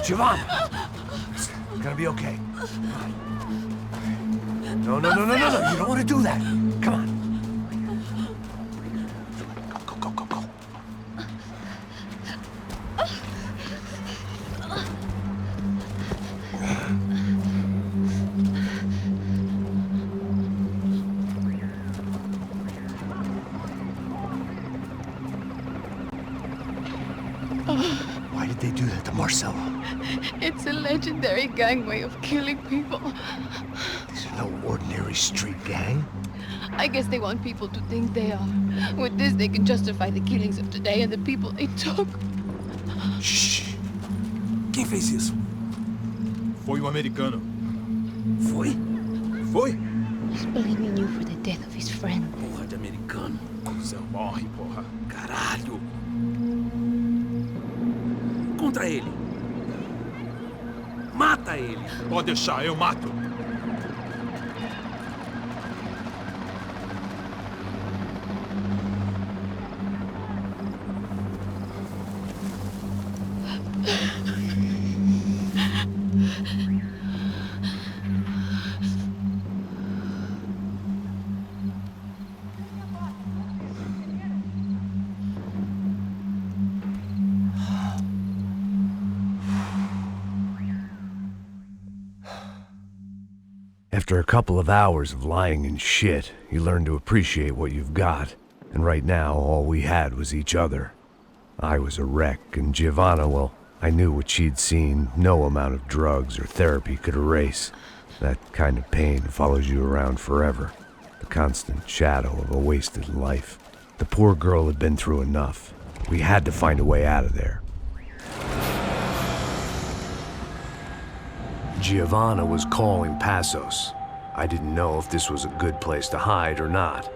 Giovanna! It's gonna be okay. No, no, no, no, no, no! You don't want to do that! Come on! Go, go, go, go, go! Why did they do that to Marcelo? It's a legendary gang way of killing people. These are no ordinary street gang. I guess they want people to think they are. With this, they can justify the killings of today and the people they took. Shh. Quem fez isso? Foi um americano. Foi? Foi? He's blaming you for the death of his friend. Porra de americano. Você morre, porra. Caralho. Contra ele. Mata ele. Pode deixar, eu mato. After a couple of hours of lying in shit, you learn to appreciate what you've got. And right now, all we had was each other. I was a wreck, and Giovanna, well, I knew what she'd seen no amount of drugs or therapy could erase. That kind of pain follows you around forever. The constant shadow of a wasted life. The poor girl had been through enough. We had to find a way out of there. Giovanna was calling Passos. I didn't know if this was a good place to hide or not.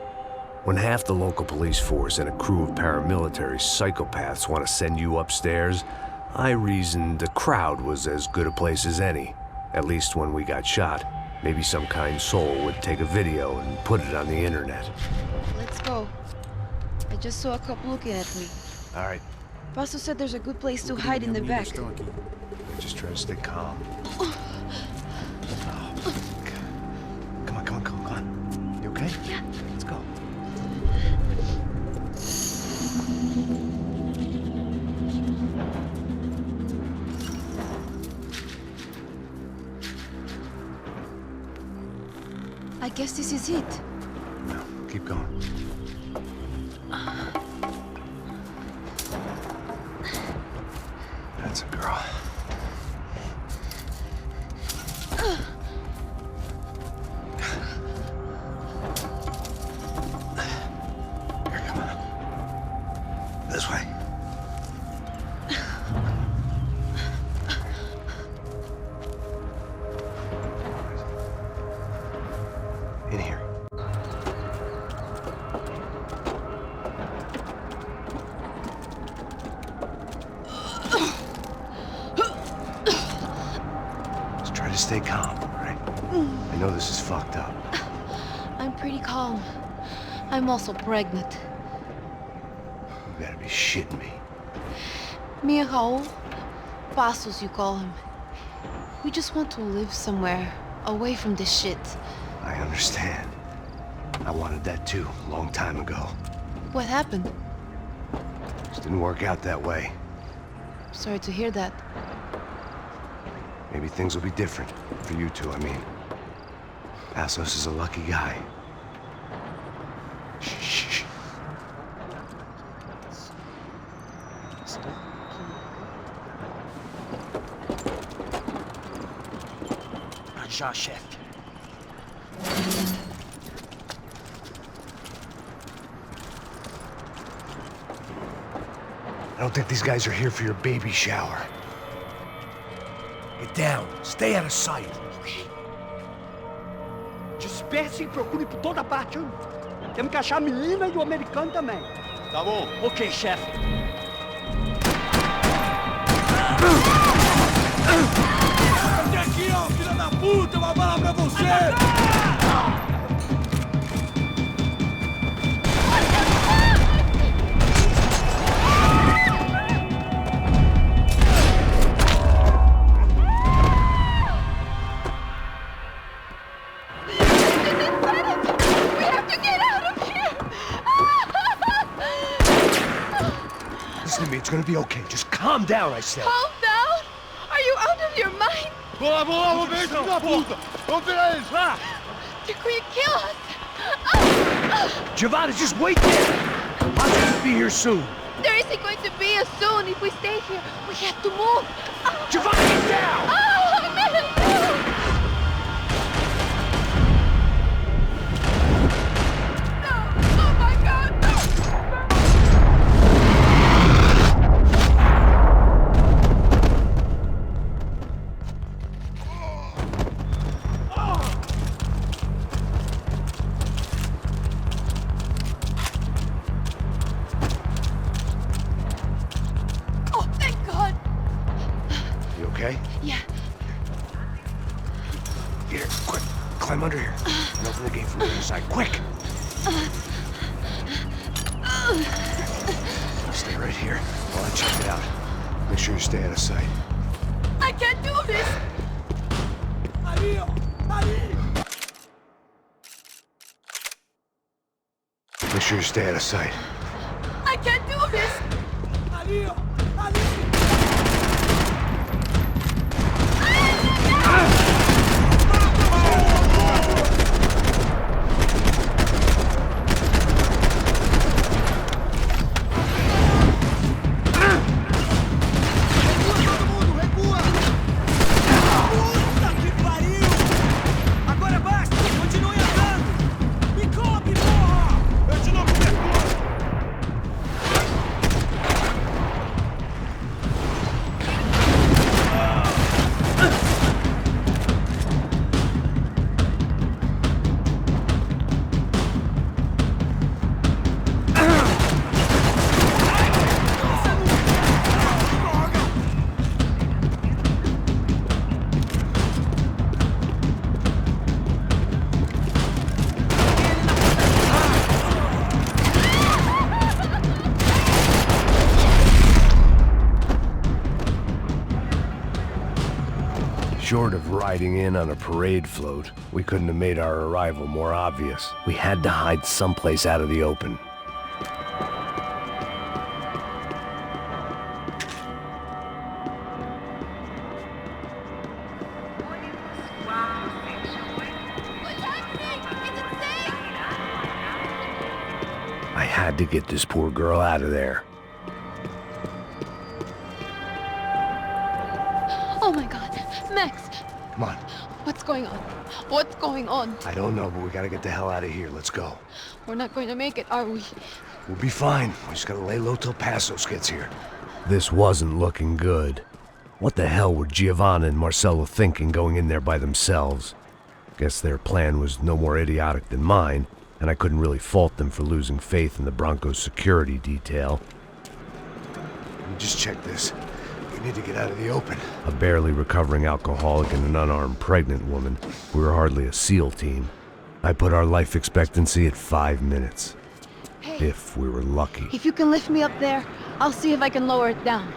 When half the local police force and a crew of paramilitary psychopaths want to send you upstairs, I reasoned the crowd was as good a place as any. At least when we got shot, maybe some kind soul would take a video and put it on the internet. Let's go. I just saw a cop looking at me. All right. Paso said there's a good place to hide in the back. Just try to stay calm. Come on, come on, come on, come on. You okay? Yeah. Let's go. I guess this is it. No, keep going. That's a girl. Here, come on. This way. In here. Just try to stay calm, all right? I know this is fucked up. I'm pretty calm. I'm also pregnant. You gotta be shitting me. Me and Raul, Passos you call him. We just want to live somewhere, away from this shit. I understand. I wanted that too, a long time ago. What happened? Just didn't work out that way. Sorry to hear that. Maybe things will be different. For you two, I mean. Passos is a lucky guy. Shh. Já, chefe. I don't think these guys are here for your baby shower. Get down. Stay out of sight. Disperse e procure por toda parte. Temos que achar a menina e o americano também. Tá bom. Ok, chefe. Até aqui, ó, filha da puta, uma bala pra você! Listen to me, it's gonna be okay. Just calm down, I said. Calm down? Are you out of your mind? Vamos lá, vamos ver, filho da puta! Vamos pegar eles, vá! They're going to kill us! Giovanna, just wait there! I'll just be here soon. There isn't going to be a soon if we stay here. We have to move. Giovanna, get down! Oh, man! No! Oh, my God! Oh, thank God! You okay? Yeah. Here, quick. Climb under here. And open the gate from the other side. Quick! Stay right here while I check it out. Make sure you stay out of sight. I can't do this! Mario! Mario! Make sure you stay out of sight. I can't do this! Mario! Agora basta! Continue andando! Me cobre, porra! Eu te dou cobertura! Short of riding in on a parade float, we couldn't have made our arrival more obvious. We had to hide someplace out of the open. What's happening? had to get this poor girl out of there. Oh my God, Max! Come on. What's going on? What's going on? I don't know, but we gotta get the hell out of here. Let's go. We're not going to make it, are we? We'll be fine. We just gotta lay low till Passos gets here. This wasn't looking good. What the hell were Giovanna and Marcello thinking going in there by themselves? Guess their plan was no more idiotic than mine, and I couldn't really fault them for losing faith in the Broncos security detail. Let me just check this. We need to get out of the open. A barely recovering alcoholic and an unarmed pregnant woman. We were hardly a SEAL team. I put our life expectancy at 5 minutes. Hey, if we were lucky. if you can lift me up there, I'll see if I can lower it down.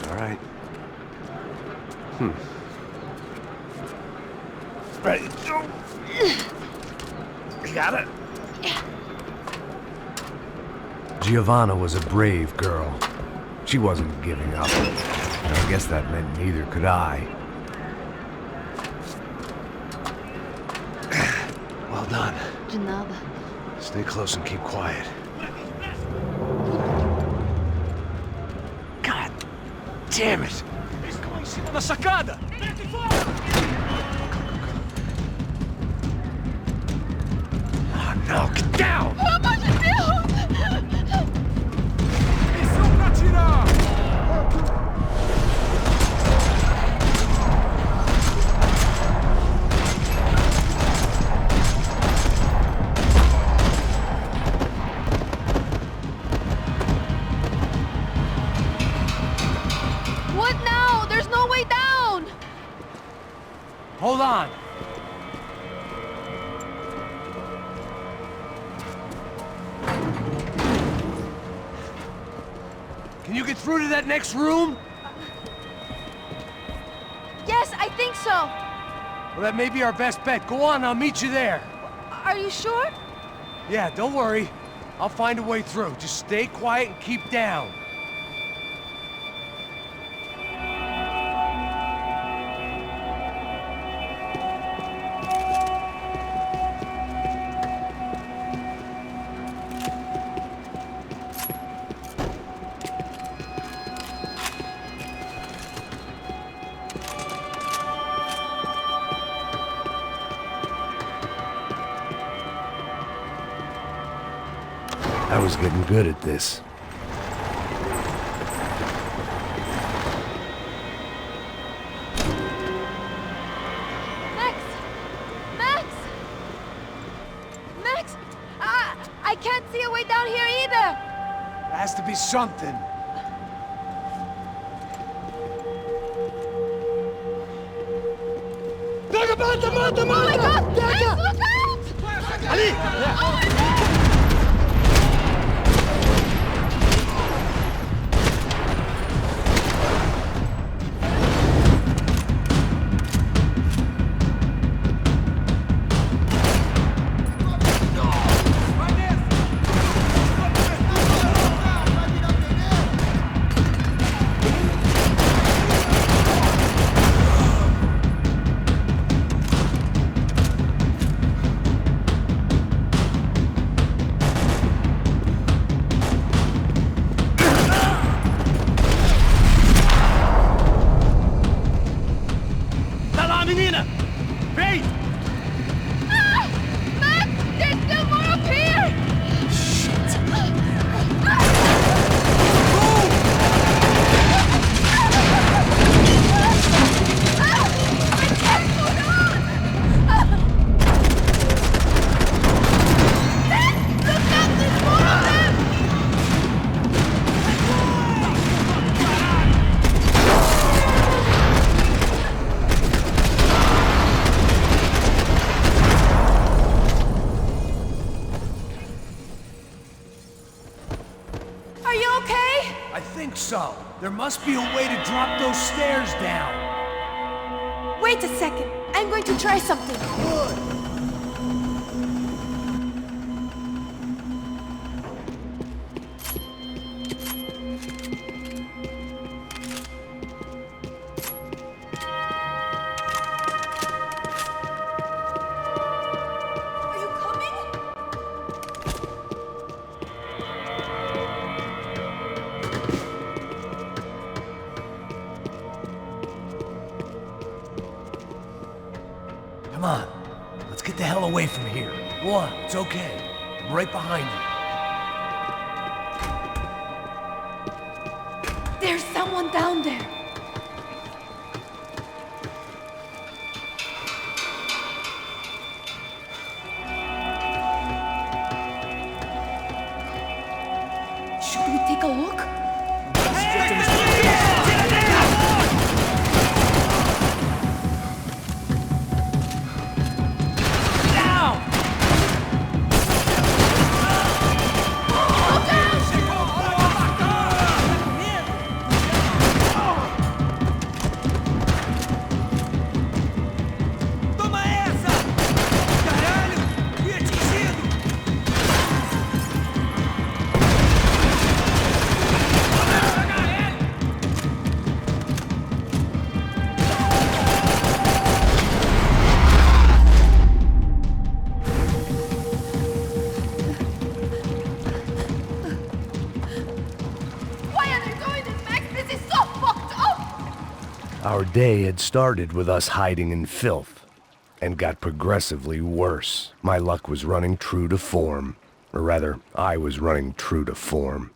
All right. Ready, go. You got it? Giovanna was a brave girl. She wasn't giving up. And I guess that meant neither could I. Well done. De nada. Stay close and keep quiet. God damn it! Na sacada! Oh no, get down! Pelo amor de Deus! Missão pra tirar! What now? There's no way down! Hold on. Can you get through to that next room? Yes, I think so. Well, that may be our best bet. Go on, I'll meet you there. Are you sure? Yeah, don't worry. I'll find a way through. Just stay quiet and keep down. I was getting good at this. Max! Max! Max! I can't see a way down here either! There has to be something. Pega, mata, mata, Oh my God! mata! Max, Pega! look out! Ali! Oh my God! Tá lá, menina! Vem! Ah! Max! There's still more up here! Are you okay? I think so. There must be a way to drop those stairs down. Wait a second. I'm going to try something. Are you coming? away from here. One, it's okay. I'm right behind you. There's someone down there. Should we take a look? Our day had started with us hiding in filth, and got progressively worse. My luck was running true to form. Or rather, I was running true to form.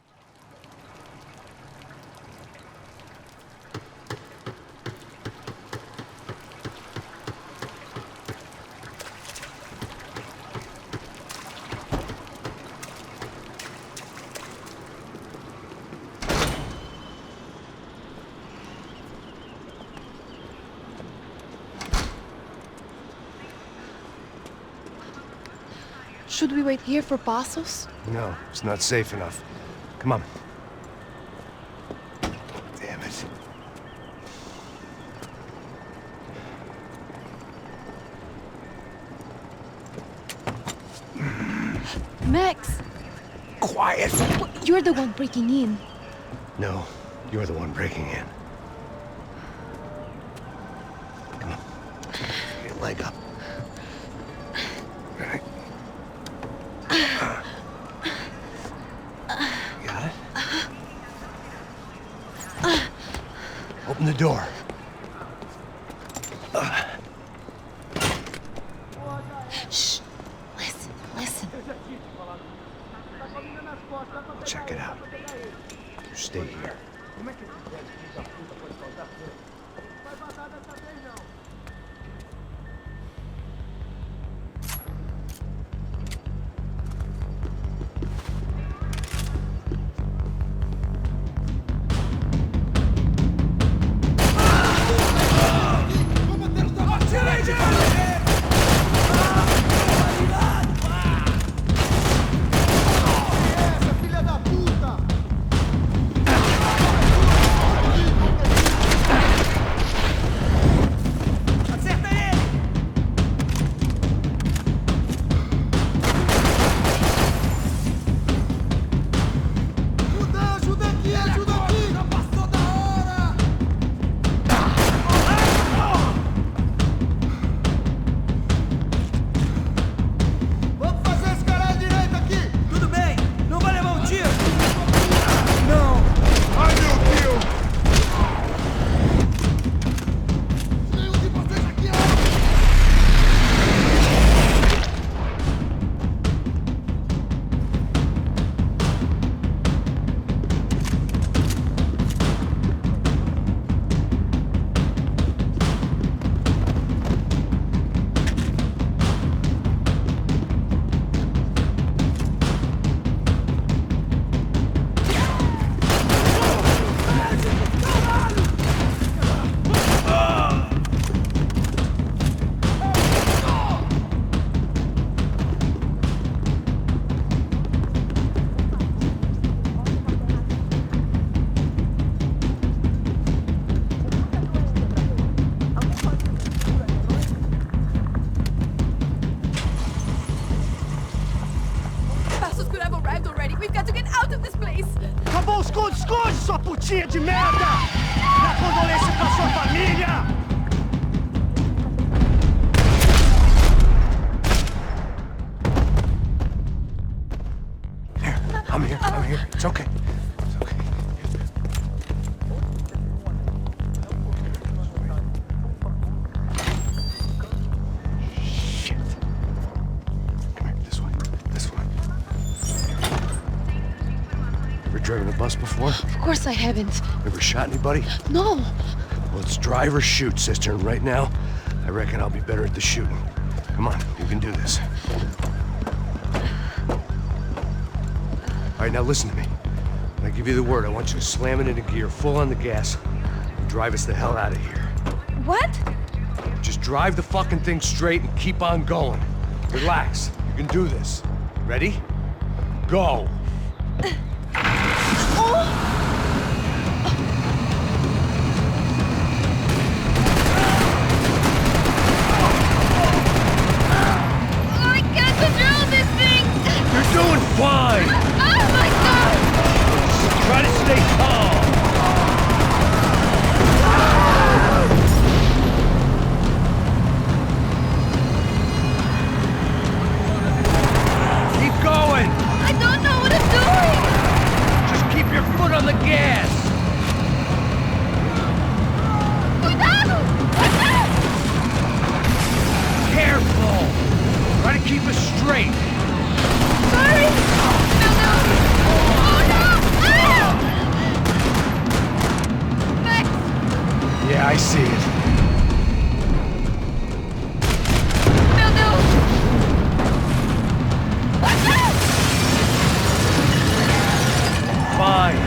Should we wait here for Passos? No, it's not safe enough. Come on. Damn it. Max! Quiet! You're the one breaking in. No, you're the one breaking in. Come on. Get your leg up. Right. Got it? Open the door. Shh. Listen, listen. Check it out. You stay here. Esconde, sua putinha de merda! Dá condolência pra sua família! Here, I'm here. It's okay. It's okay. Shit. driven a bus before? Of course I haven't. Ever shot anybody? No. Well, it's drive or shoot, sister, and right now, I reckon I'll be better at the shooting. Come on, you can do this. All right, now listen to me. When I give you the word, I want you to slam it into gear, full on the gas, and drive us the hell out of here. What? Just drive the fucking thing straight and keep on going. Relax. You can do this. Ready? Go! I can't control this thing! You're doing fine! Oh my god! Try to stay calm! Keep going! I don't know what I'm doing! Just keep your foot on the gas! Cuidado! Careful! Try to keep us straight! Sorry! No, no! Oh no! Ah! Max! Yeah, I see it. No, no! Fine.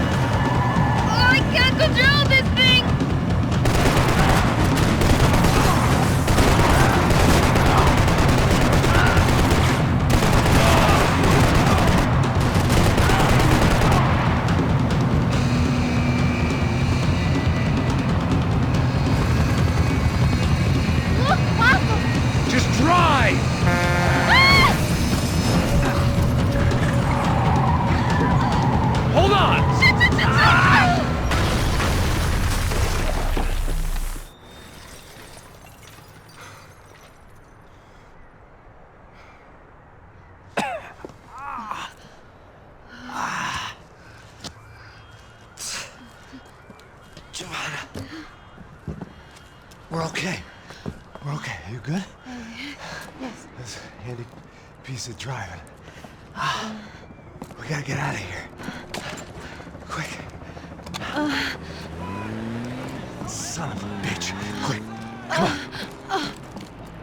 Oh, I can't control this thing! Look, Papa! Just drive! Hold on! We're okay. We're okay. You good? Yes. That's a handy piece of driving. We gotta get out of here. Quick. Son of a bitch. Quick. Come on.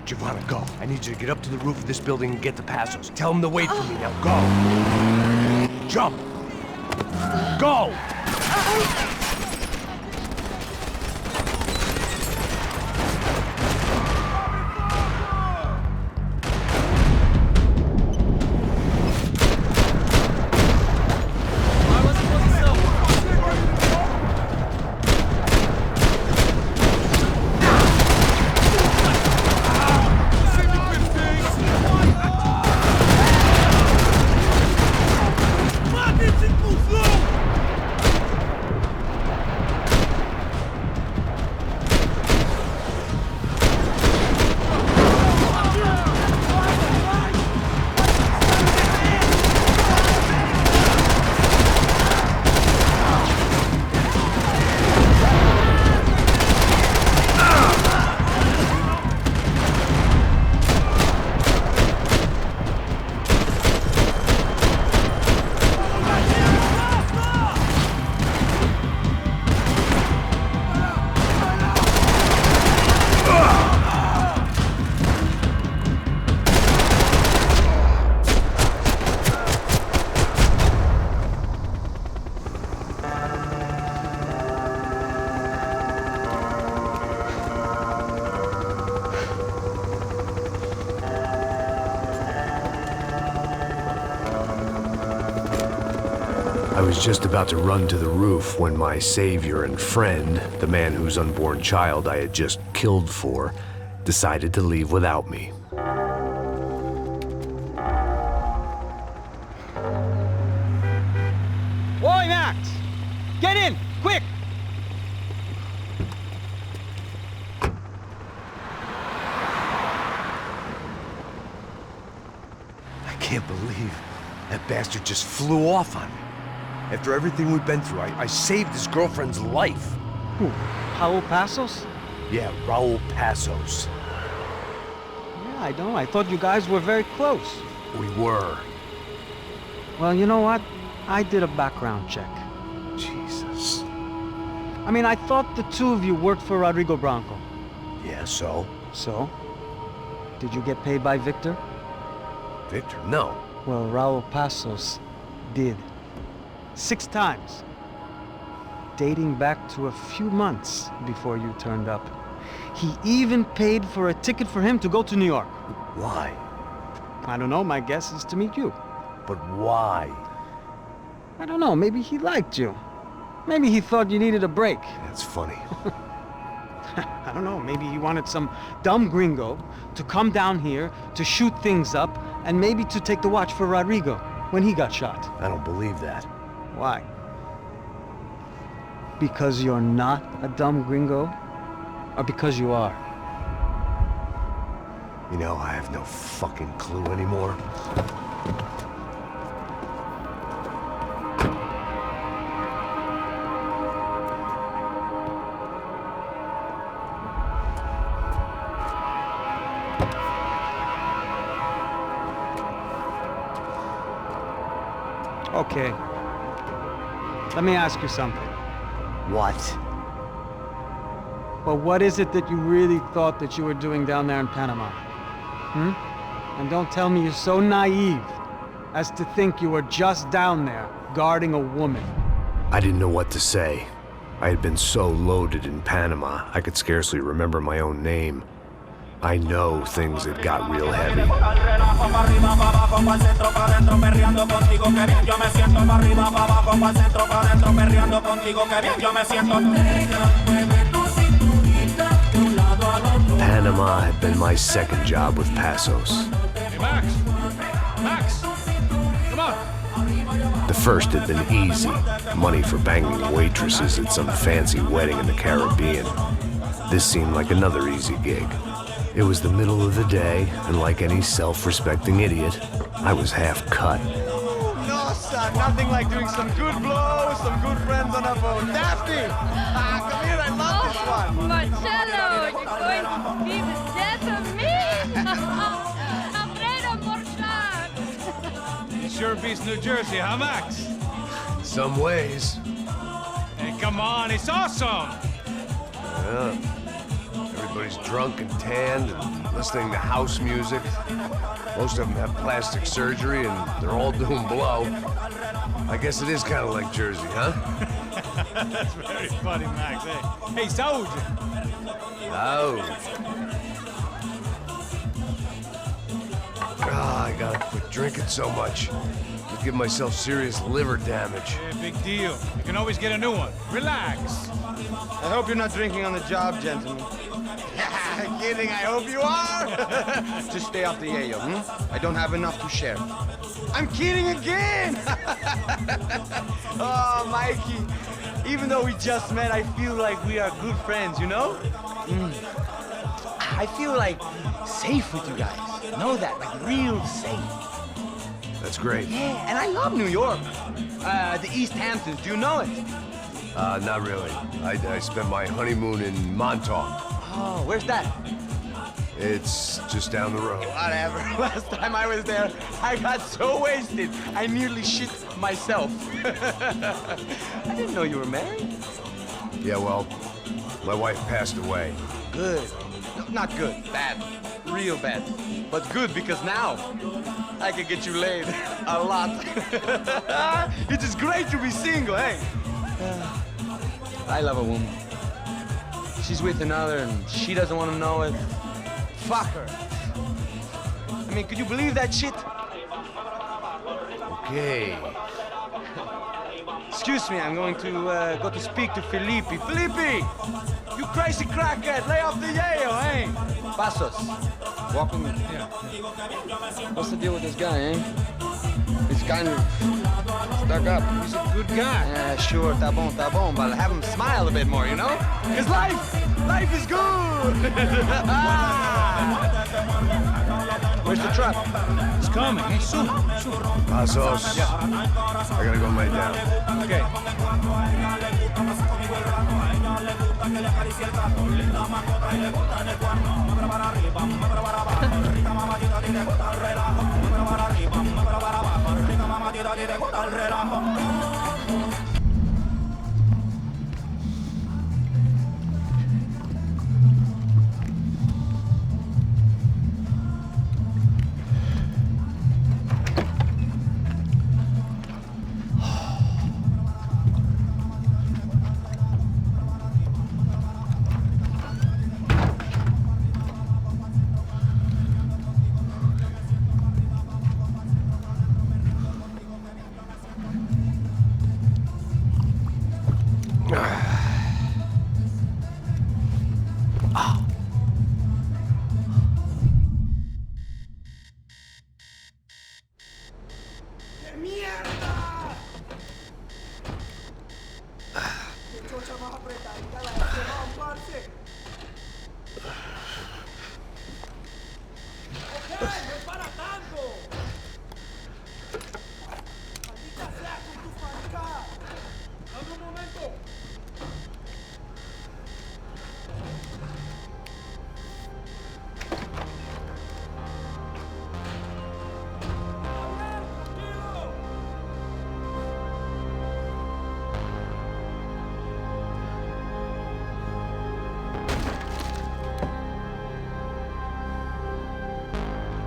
Giovanna, go. I need you to get up to the roof of this building and get the Passos. Tell them to wait for me now. Go. Jump. Go. I was just about to run to the roof when my savior and friend, the man whose unborn child I had just killed for, decided to leave without me. Boy, Max! Get in! Quick! I can't believe that bastard just flew off on me. After everything we've been through, I saved his girlfriend's life. Who? Raul Passos? Yeah, Raul Passos. Yeah, I know. I thought you guys were very close. We were. Well, you know what? I did a background check. Jesus. I mean, I thought the two of you worked for Rodrigo Branco. Yeah, so? So? Did you get paid by Victor? Victor? No. Well, Raul Passos did. 6 times. Dating back to a few months before you turned up. He even paid for a ticket for him to go to New York. Why? I don't know, my guess is to meet you. But why? I don't know, maybe he liked you. Maybe he thought you needed a break. That's funny. I don't know, maybe he wanted some dumb gringo to come down here to shoot things up and maybe to take the watch for Rodrigo when he got shot. I don't believe that. Why? Because you're not a dumb gringo? Or because you are? You know, I have no fucking clue anymore. Okay. Let me ask you something. What? Well, what is it that you really thought that you were doing down there in Panama? And don't tell me you're so naive as to think you were just down there guarding a woman. I didn't know what to say. I had been so loaded in Panama, I could scarcely remember my own name. I know things had got real heavy. Panama had been my second job with Passos. Hey, Max! Max! Come on! The first had been easy. Money for banging waitresses at some fancy wedding in the Caribbean. This seemed like another easy gig. It was the middle of the day, and like any self-respecting idiot, I was half cut. No, son, nothing like doing some good blows, some good friends on a boat. Daphne! Come here, I love this one. Marcello, you're going to be the death of me? Alfredo Borchardt. It sure beats New Jersey, huh, Max? Some ways. Hey, come on, it's awesome! Yeah. Everybody's drunk and tanned and listening to house music. Most of them have plastic surgery and they're all doing blow. I guess it is kind of like Jersey, huh? That's very funny, Max. Hey, Saúde! I gotta quit drinking so much. I'll give myself serious liver damage. Yeah, big deal. You can always get a new one. Relax. I hope you're not drinking on the job, gentlemen. Kidding, I hope you are. Just stay off the yayo, I don't have enough to share. I'm kidding again! Oh, Mikey, even though we just met, I feel like we are good friends, you know? I feel like safe with you guys. Know that, like real safe. That's great. Yeah, and I love New York. The East Hamptons, do you know it? Not really. I spent my honeymoon in Montauk. Oh, where's that? It's just down the road. Whatever. Last time I was there, I got so wasted, I nearly shit myself. I didn't know you were married. Yeah, well, my wife passed away. Good. No, not good. Bad. Real bad. But good because now I can get you laid a lot. It is great to be single, hey? I love a woman. She's with another and she doesn't want to know it. Fuck her. I mean, could you believe that shit? Okay. Excuse me, I'm going to go to speak to Felipe. Felipe! You crazy crackhead, lay off the yayo, eh? Passos, walk with me. Yeah. What's the deal with this guy, eh? He's kind of stuck up. He's a good guy. Yeah, sure, tá bom, but have him smile a bit more, you know? Because life is good! Where's the truck? It's coming. Hey, soon. Passos. Yeah. I gotta go lay down. Okay.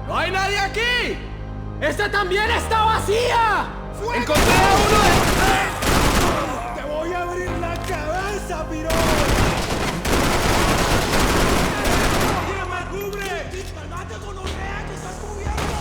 ¡No hay nadie aquí! ¡Esta también está vacía! ¡Encontré a uno de... ¡Te voy a abrir la cabeza, piro! ¡Alguien me cubre! ¡Calmate con los reas que estás cubierto!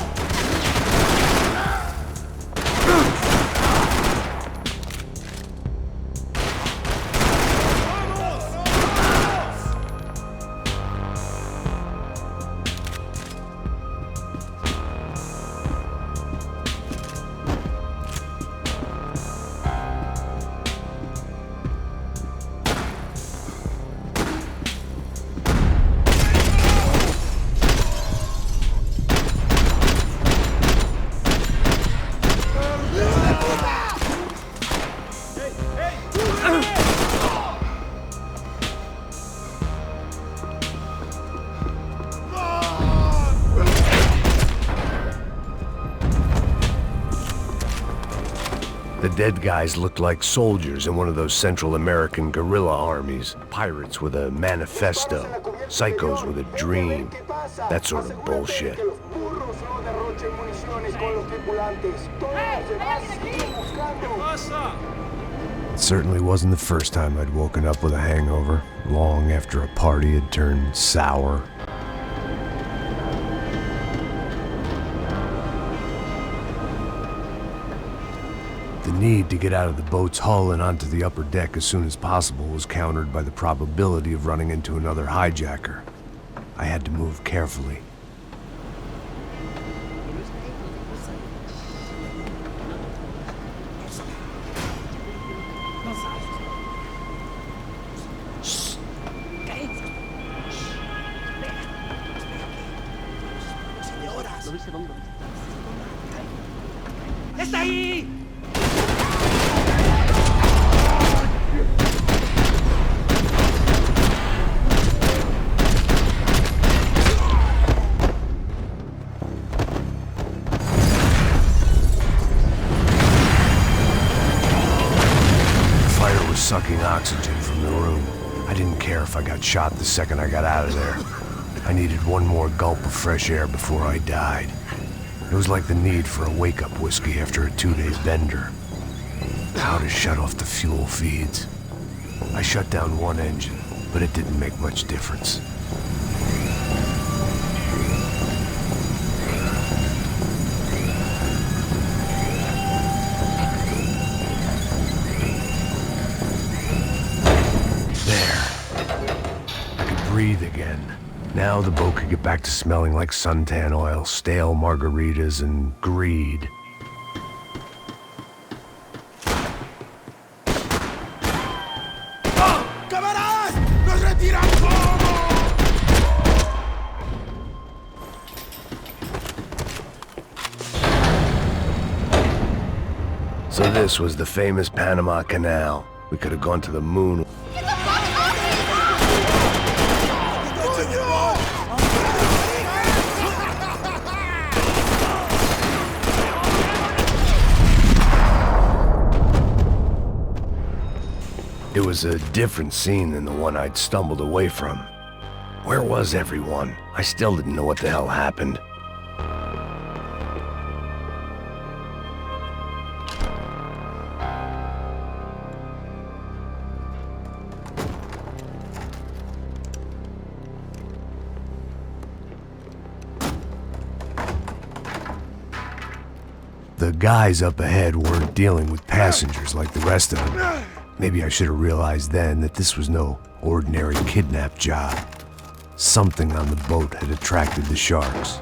The dead guys looked like soldiers in one of those Central American guerrilla armies. Pirates with a manifesto. Psychos with a dream. That sort of bullshit. It certainly wasn't the first time I'd woken up with a hangover, long after a party had turned sour. The need to get out of the boat's hull and onto the upper deck as soon as possible was countered by the probability of running into another hijacker. I had to move carefully. ¡Está ahí! Sucking oxygen from the room. I didn't care if I got shot the second I got out of there. I needed one more gulp of fresh air before I died. It was like the need for a wake-up whiskey after a 2-day bender. How to shut off the fuel feeds. I shut down one engine, but it didn't make much difference. Breathe again. Now the boat could get back to smelling like suntan oil, stale margaritas, and greed. ¡Camaradas! ¡Nos retiramos! So this was the famous Panama Canal. We could have gone to the moon. It was a different scene than the one I'd stumbled away from. Where was everyone? I still didn't know what the hell happened. The guys up ahead weren't dealing with passengers like the rest of them. Maybe I should have realized then that this was no ordinary kidnap job. Something on the boat had attracted the sharks.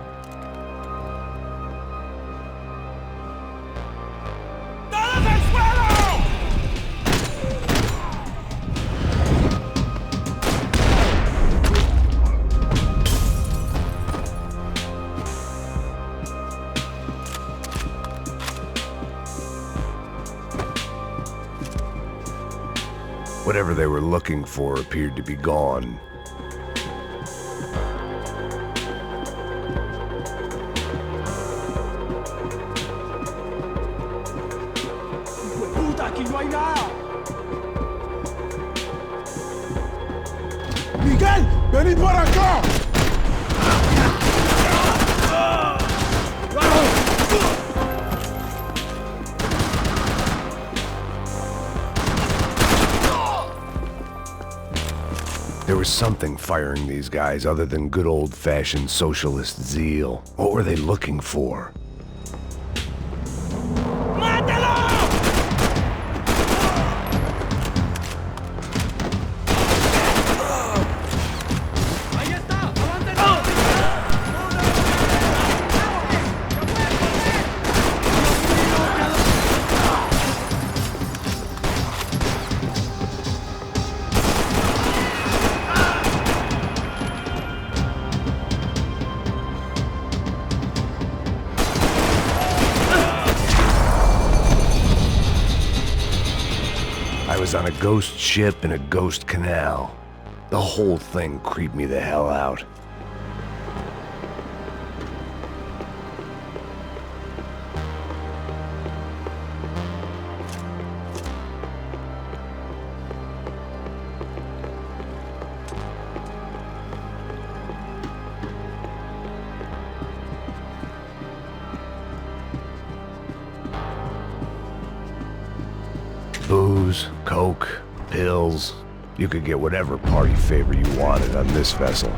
Whatever they were looking for appeared to be gone. ¡Puta, aquí no hay nada! ¡Miguel! ¡Vení para acá! There was something firing these guys other than good old-fashioned socialist zeal. What were they looking for? I was on a ghost ship in a ghost canal. The whole thing creeped me the hell out. Booze, coke, pills. You could get whatever party favor you wanted on this vessel.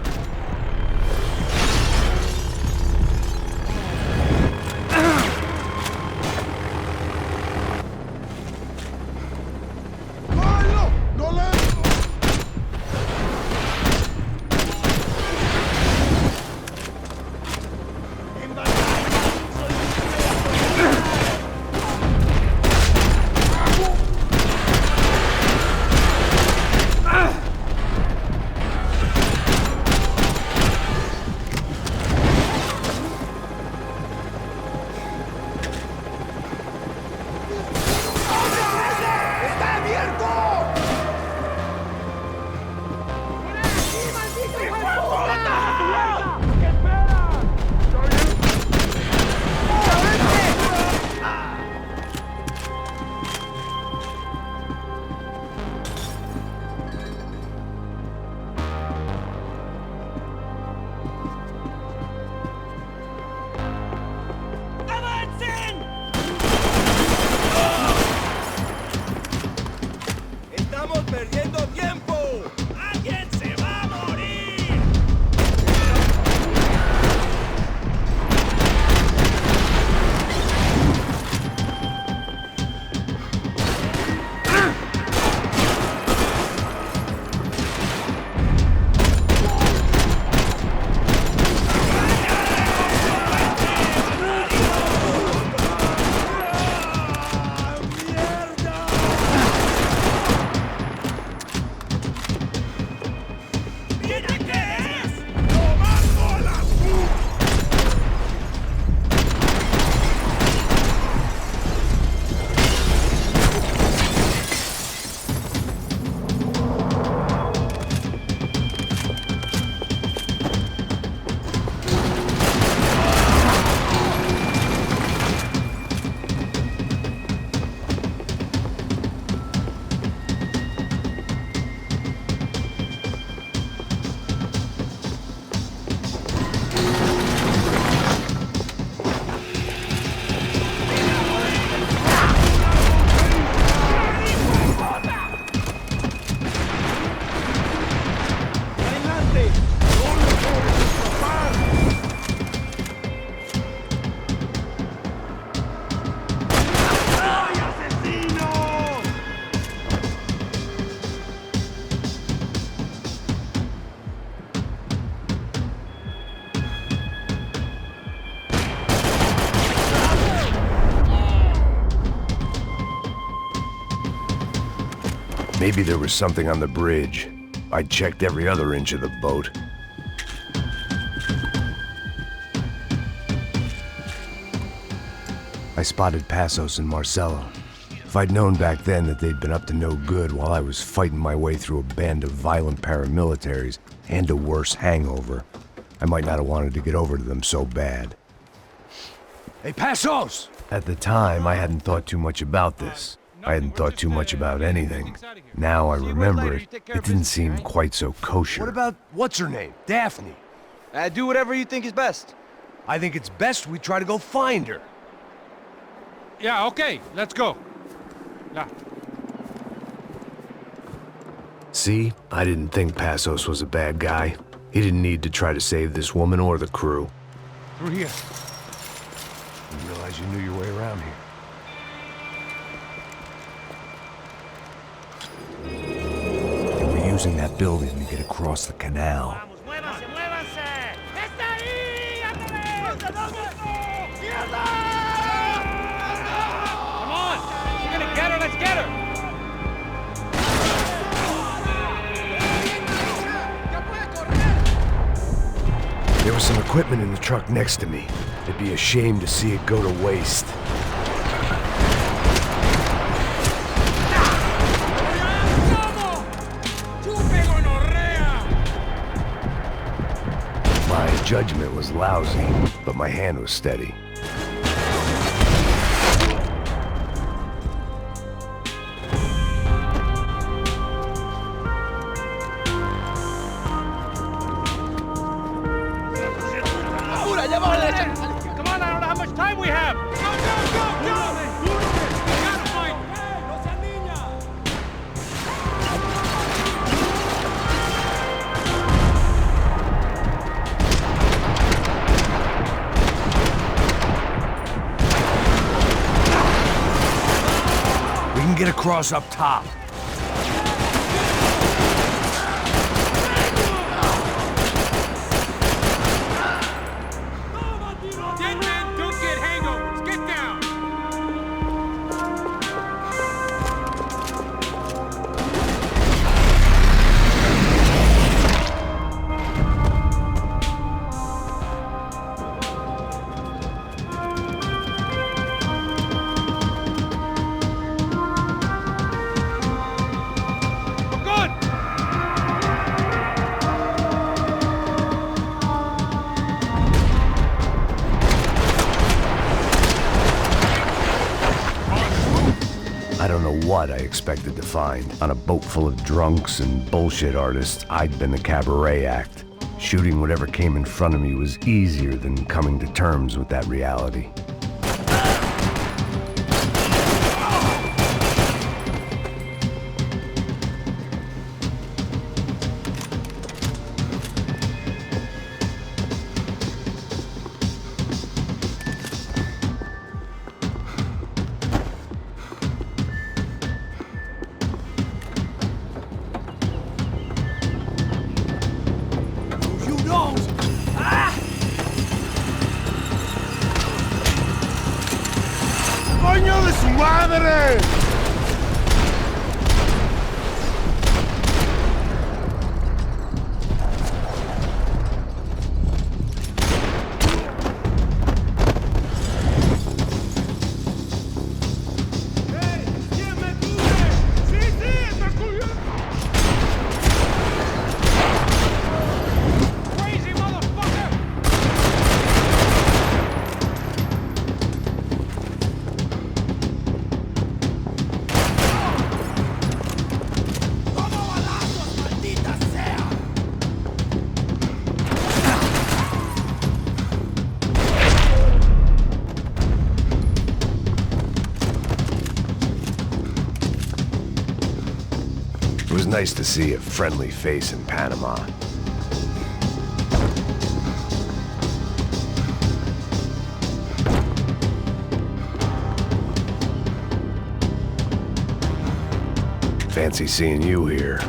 Maybe there was something on the bridge. I checked every other inch of the boat. I spotted Passos and Marcelo. If I'd known back then that they'd been up to no good while I was fighting my way through a band of violent paramilitaries and a worse hangover, I might not have wanted to get over to them so bad. Hey, Passos! At the time, I hadn't thought too much about this. I hadn't thought too much about anything. Now I remember it, it didn't seem quite so kosher. What about, what's her name? Daphne. Do whatever you think is best. I think it's best we try to go find her. Yeah, okay, let's go. Yeah. See, I didn't think Passos was a bad guy. He didn't need to try to save this woman or the crew. Through here. Didn't realize you knew your way around here. They were using that building to get across the canal. Come on! We're gonna get her, let's get her! There was some equipment in the truck next to me. It'd be a shame to see it go to waste. My judgment was lousy, but my hand was steady. Come on, I don't know how much time we have! Go! We gotta fight! We can get across up top. Dead men don't get hangovers. Get down! We're good! I don't know what I expected to find. On a boat full of drunks and bullshit artists, I'd been the cabaret act. Shooting whatever came in front of me was easier than coming to terms with that reality. You know! ¡Coño de su madre! Crazy motherfucker! It was nice to see a friendly face in Panama. Fancy seeing you here.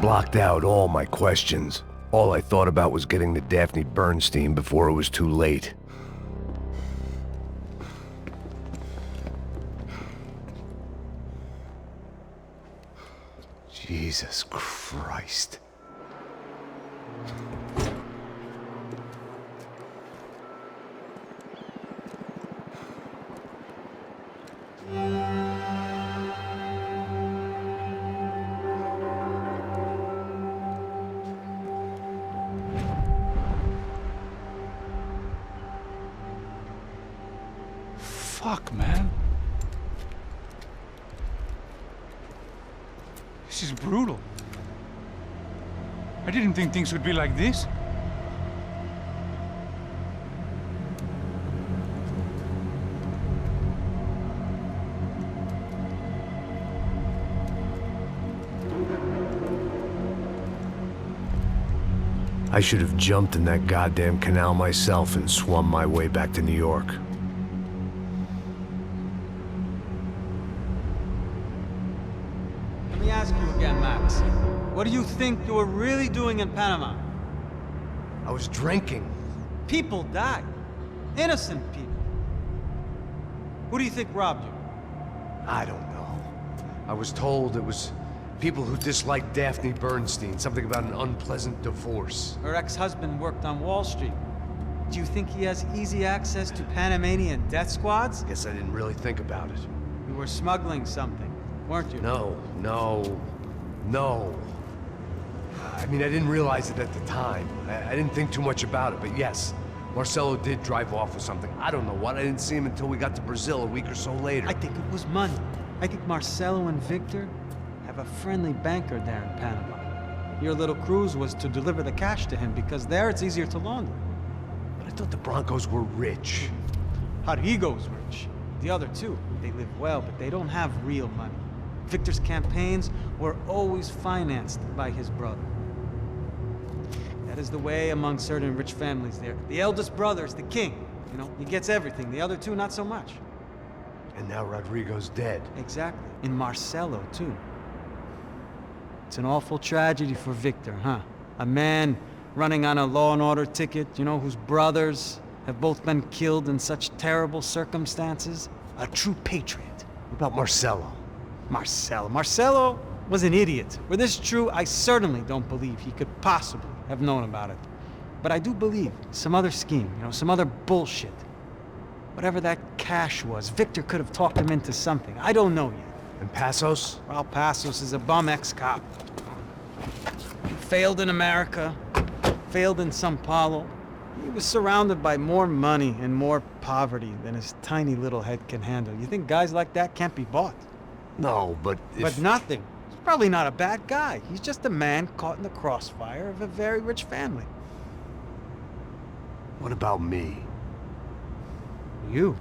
blocked out all my questions. All I thought about was getting to Daphne Bernstein before it was too late. Jesus Christ. Fuck, man. This is brutal. I didn't think things would be like this. I should have jumped in that goddamn canal myself and swum my way back to New York. Let me ask you again, Max. What do you think you were really doing in Panama? I was drinking. People died. Innocent people. Who do you think robbed you? I don't know. I was told it was people who disliked Daphne Bernstein, something about an unpleasant divorce. Her ex-husband worked on Wall Street. Do you think he has easy access to Panamanian death squads? Guess I didn't really think about it. You were smuggling something, weren't you? No. I mean, I didn't realize it at the time. I didn't think too much about it, but yes, Marcelo did drive off with something. I don't know what. I didn't see him until we got to Brazil a week or so later. I think it was money. I think Marcelo and Victor have a friendly banker there in Panama. Your little cruise was to deliver the cash to him because there it's easier to launder. But I thought the Broncos were rich. Rodrigo's rich. The other two, they live well, but they don't have real money. Victor's campaigns were always financed by his brother. That is the way among certain rich families there. The eldest brother is the king. You know, he gets everything. The other two, not so much. And now Rodrigo's dead. Exactly. And Marcelo, too. It's an awful tragedy for Victor, huh? A man running on a law and order ticket, you know, whose brothers have both been killed in such terrible circumstances. A true patriot. What about Marcelo? Marcelo was an idiot. Were this true, I certainly don't believe he could possibly have known about it. But I do believe some other scheme, you know, some other bullshit. Whatever that cash was, Victor could have talked him into something. I don't know yet. And Passos? Well, Passos is a bum ex-cop. Failed in America, failed in Sao Paulo. He was surrounded by more money and more poverty than his tiny little head can handle. You think guys like that can't be bought? No, but if... But nothing. He's probably not a bad guy. He's just a man caught in the crossfire of a very rich family. What about me? You.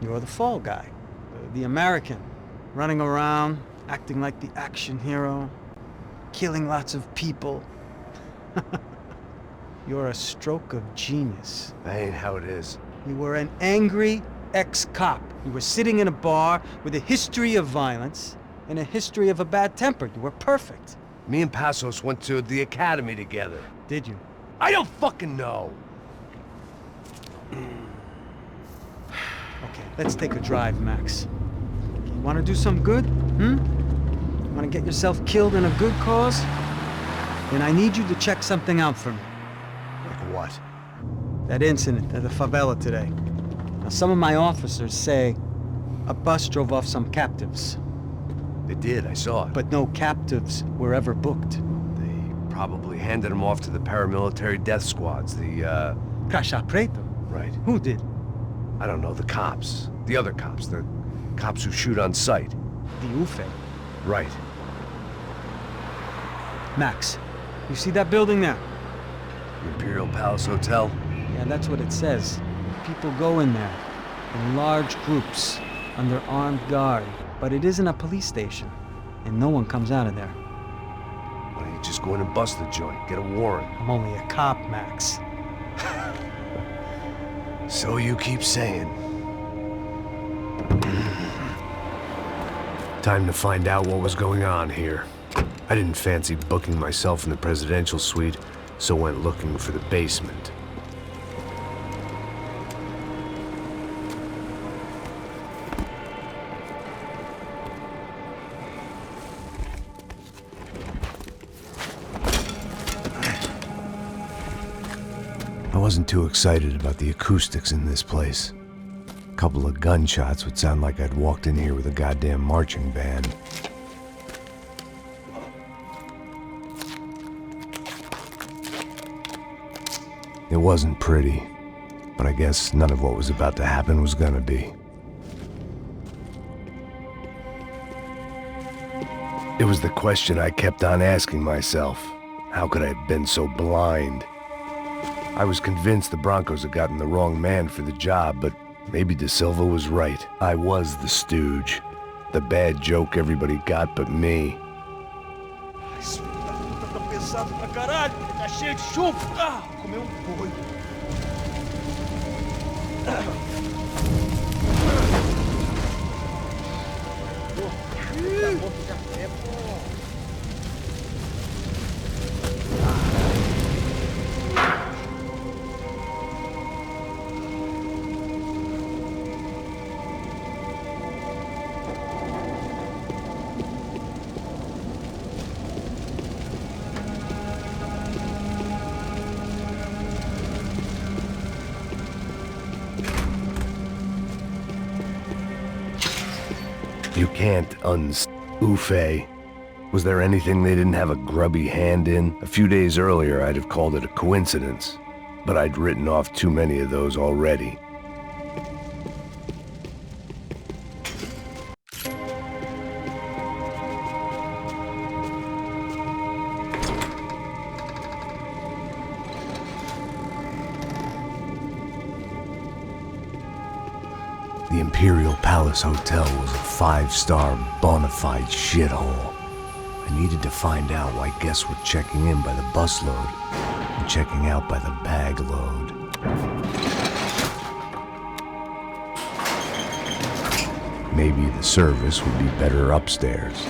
You're the fall guy. The American. Running around, acting like the action hero. Killing lots of people. You're a stroke of genius. That ain't how it is. You were an angry ex-cop. You were sitting in a bar with a history of violence and a history of a bad temper. You were perfect. Me and Passos went to the academy together. Did you? I don't fucking know. Okay, let's take a drive, Max. You want to do some good? Want to get yourself killed in a good cause? Then I need you to check something out for me. Like what? That incident at the favela today. Now, some of my officers say a bus drove off some captives. They did, I saw it. But no captives were ever booked. They probably handed them off to the paramilitary death squads, the, Caixa Preto? Right. Who did? I don't know, the cops. The other cops, the cops who shoot on sight. The UFE. Right. Max, you see that building there? The Imperial Palace Hotel? Yeah, that's what it says. People go in there, in large groups, under armed guard. But it isn't a police station, and no one comes out of there. Why don't you just go in and bust the joint, get a warrant? I'm only a cop, Max. So you keep saying. Time to find out what was going on here. I didn't fancy booking myself in the presidential suite, so went looking for the basement. I wasn't too excited about the acoustics in this place. A couple of gunshots would sound like I'd walked in here with a goddamn marching band. It wasn't pretty, but I guess none of what was about to happen was gonna be. It was the question I kept on asking myself. How could I have been so blind? I was convinced the Broncos had gotten the wrong man for the job, but maybe De Silva was right. I was the stooge. The bad joke everybody got but me. Tá pesado pra caralho, tá cheio de chumbo. Ah, comeu boi. You can't Ufe. Was there anything they didn't have a grubby hand in? A few days earlier, I'd have called it a coincidence, but I'd written off too many of those already. The Imperial Palace Hotel was a 5-star bona fide shithole. I needed to find out why guests were checking in by the busload and checking out by the bag load. Maybe the service would be better upstairs.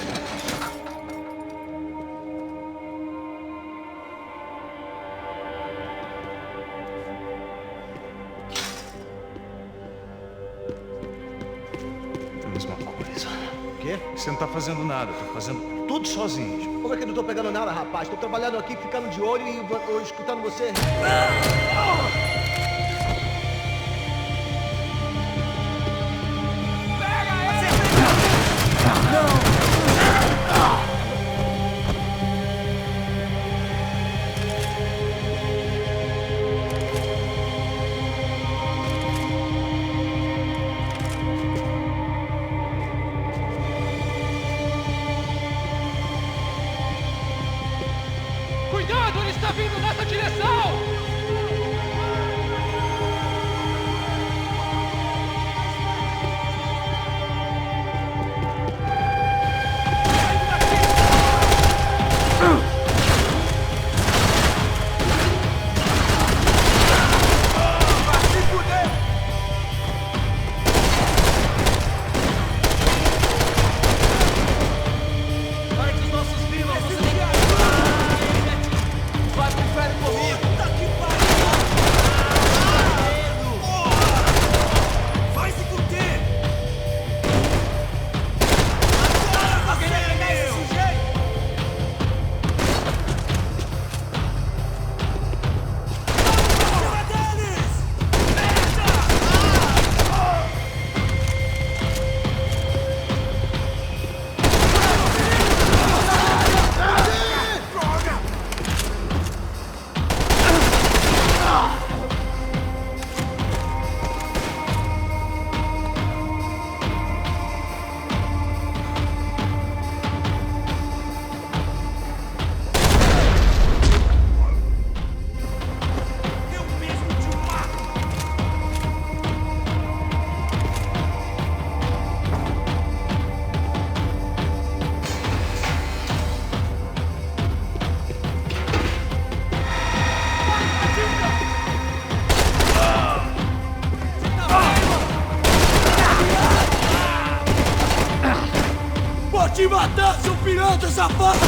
Mesma coisa. O quê? Você não tá fazendo nada, tá fazendo tudo sozinho. Como é que eu não tô pegando nada, rapaz? Tô trabalhando aqui, ficando de olho e escutando você. Cuidado, ele está vindo nessa direção! te matar, seu piranha safado!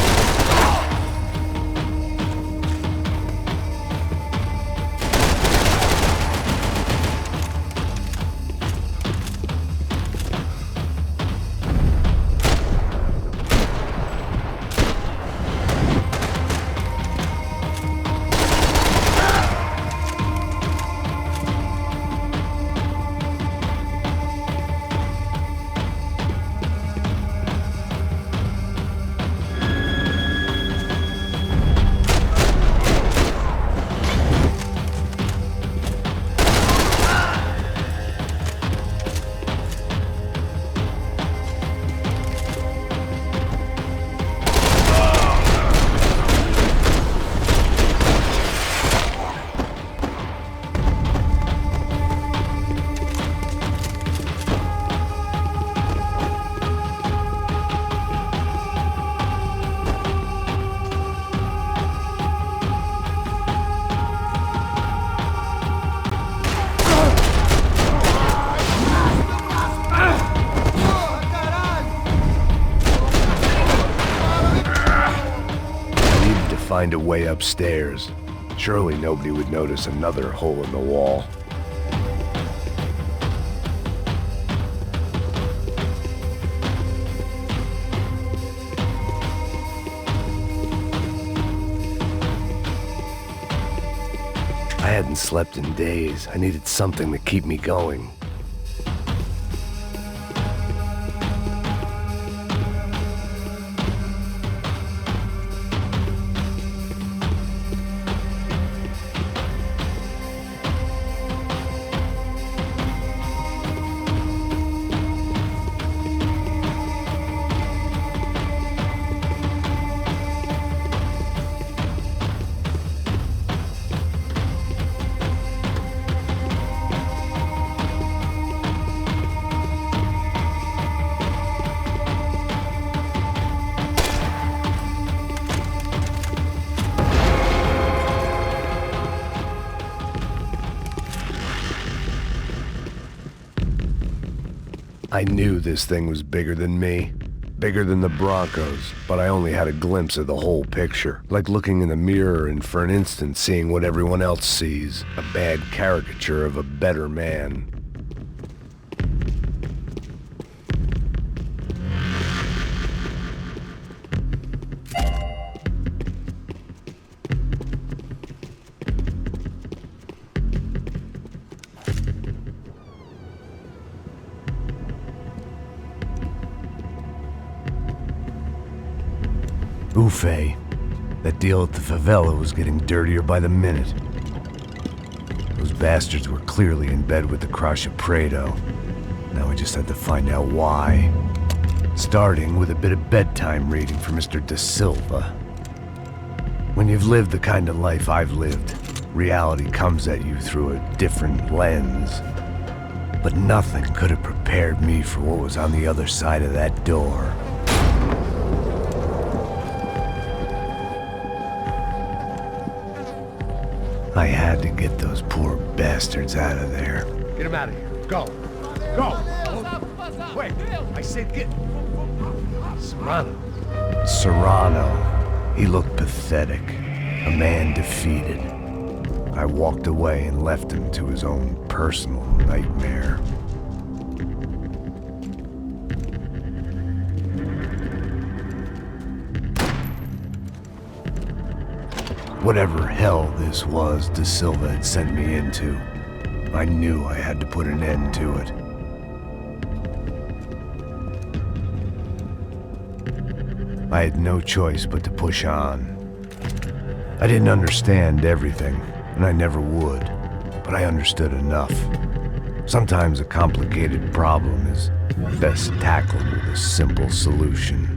Find a way upstairs. Surely nobody would notice another hole in the wall. I hadn't slept in days. I needed something to keep me going. I knew this thing was bigger than me, bigger than the Broncos, but I only had a glimpse of the whole picture, like looking in the mirror and for an instant seeing what everyone else sees, a bad caricature of a better man. Ufe. That deal at the favela was getting dirtier by the minute. Those bastards were clearly in bed with the Cracha Prado. Now we just had to find out why. Starting with a bit of bedtime reading for Mr. Da Silva. When you've lived the kind of life I've lived, reality comes at you through a different lens. But nothing could have prepared me for what was on the other side of that door. I had to get those poor bastards out of there. Get them out of here. Go. Go. Wait. I said get... Serrano. Serrano. He looked pathetic. A man defeated. I walked away and left him to his own personal nightmare. Whatever hell this was Da Silva had sent me into, I knew I had to put an end to it. I had no choice but to push on. I didn't understand everything, and I never would, but I understood enough. Sometimes a complicated problem is best tackled with a simple solution.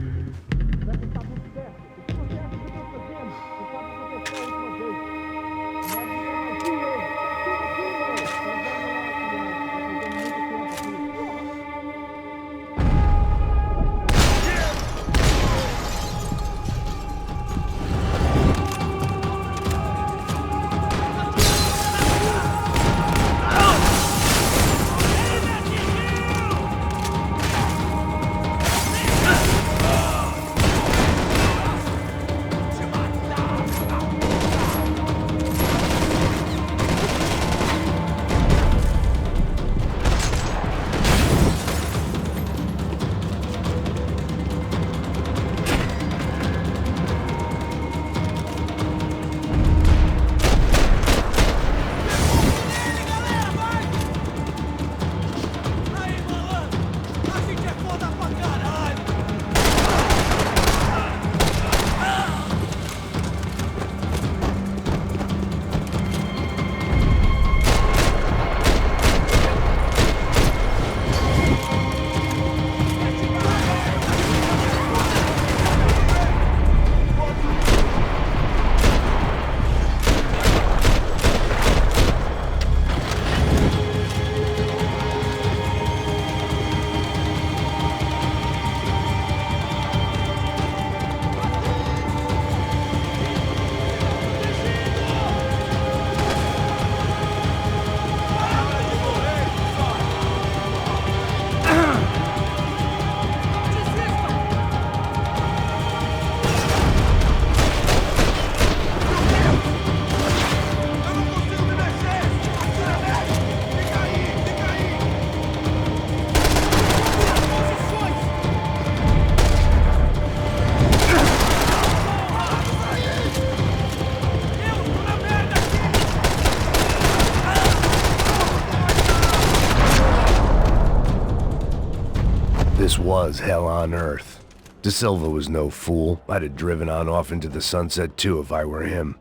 This was hell on earth. De Silva was no fool. I'd have driven on off into the sunset too if I were him.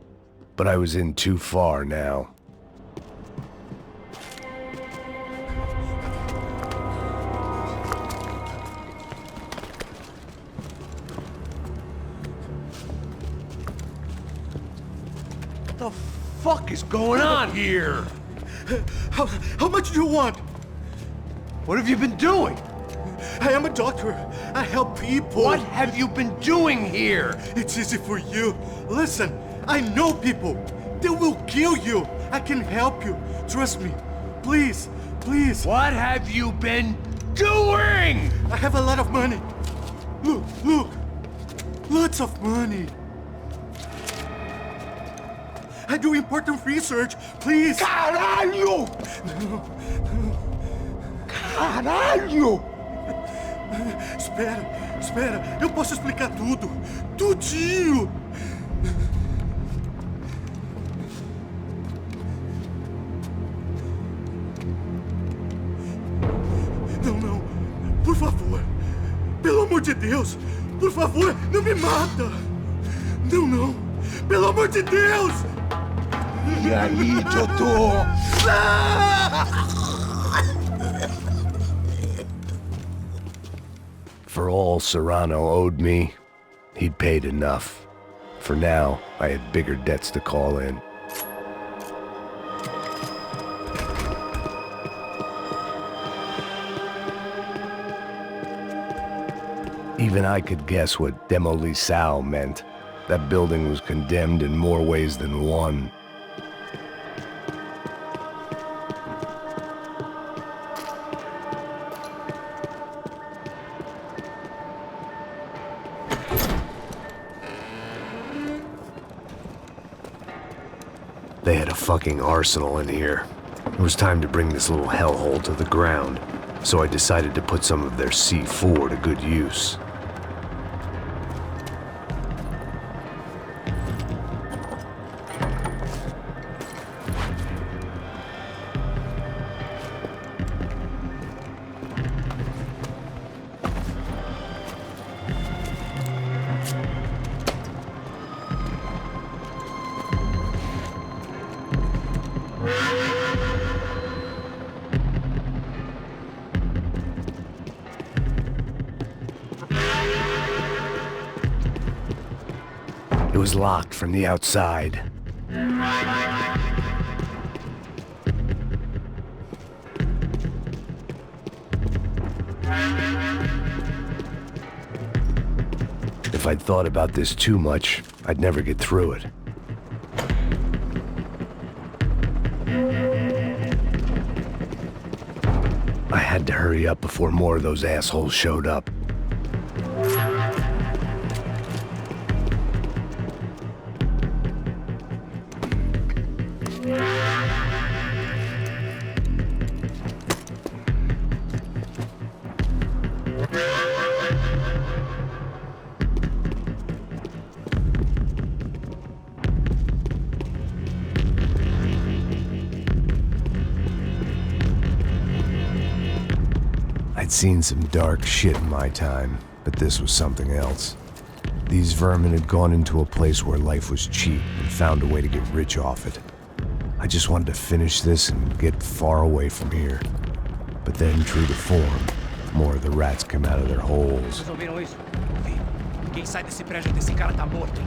But I was in too far now. What the fuck is going on here? How much do you want? What have you been doing? I am a doctor. I help people. What have you been doing here? It's easy for you. Listen, I know people. They will kill you. I can help you. Trust me. Please, please. What have you been doing? I have a lot of money. Look, look. Lots of money. I do important research. Please. Caralho! Caralho! Espera, espera. Eu posso explicar tudo. Tudinho. Não, não. Por favor. Pelo amor de Deus. Por favor, não me mata. Não, não. Pelo amor de Deus. E aí, doutor? For all Serrano owed me, he'd paid enough. For now, I had bigger debts to call in. Even I could guess what demolição meant. That building was condemned in more ways than one. They had a fucking arsenal in here. It was time to bring this little hellhole to the ground, so I decided to put some of their C4 to good use. It was locked from the outside. If I'd thought about this too much, I'd never get through it. I had to hurry up before more of those assholes showed up. I'd seen some dark shit in my time, but this was something else. These vermin had gone into a place where life was cheap and found a way to get rich off it. I just wanted to finish this and get far away from here. But then, true to form, more of the rats come out of their holes. Vocês ouviram isso? Quem sai desse prédio desse cara tá morto.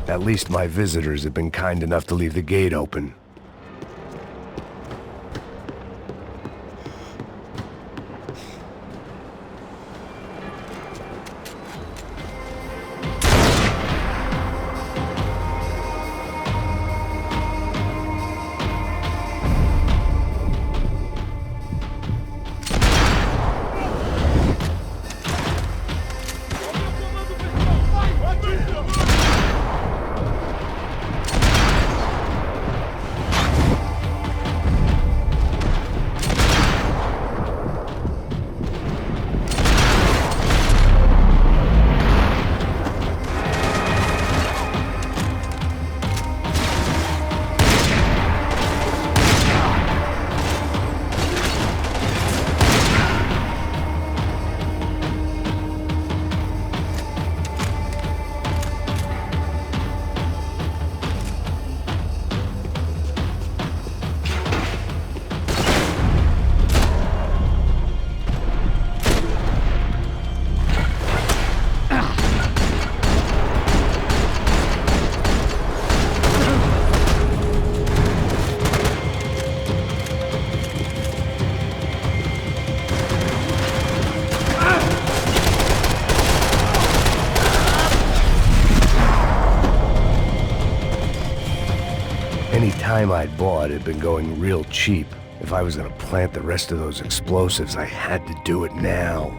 At least my visitors have been kind enough to leave the gate open. time I'd bought had been going real cheap. If I was gonna plant the rest of those explosives, I had to do it now.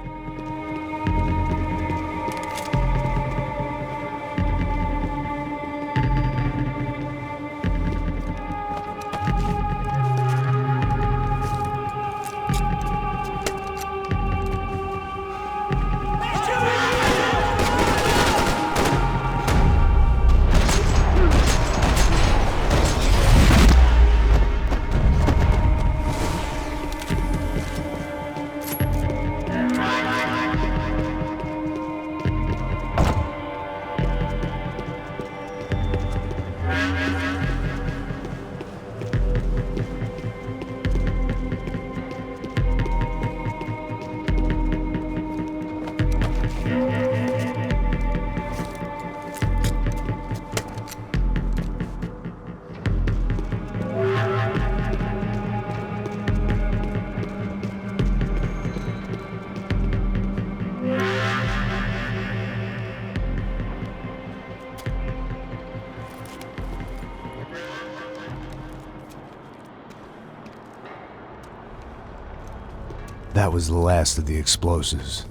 That was the last of the explosives.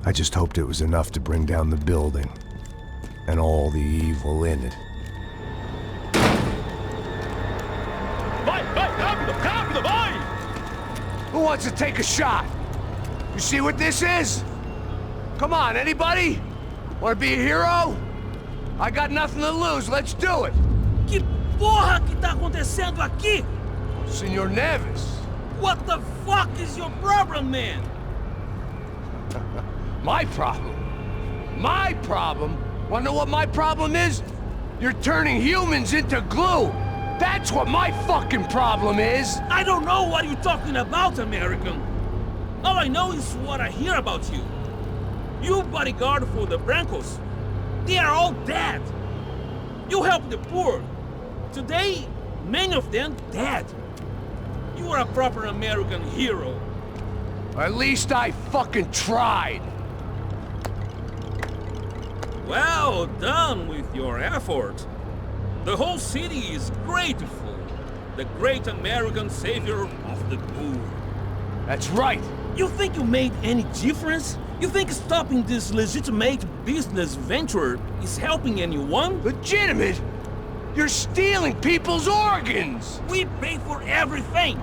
I just hoped it was enough to bring down the building and all the evil in it. Who wants to take a shot? You see what this is? Come on, anybody? Want to be a hero? I got nothing to lose, let's do it! Que porra que tá acontecendo aqui? Senor Neves. What the fuck is your problem, man? My problem? My problem? Wanna know what my problem is? You're turning humans into glue! That's what my fucking problem is! I don't know what you're talking about, American. All I know is what I hear about you. You bodyguard for the Brancos. They are all dead. You help the poor. Today, many of them dead. You are a proper American hero. At least I fucking tried. Well done with your effort. The whole city is grateful. The great American savior of the poor. That's right. You think you made any difference? You think stopping this legitimate business venture is helping anyone? Legitimate? You're stealing people's organs! We pay for everything!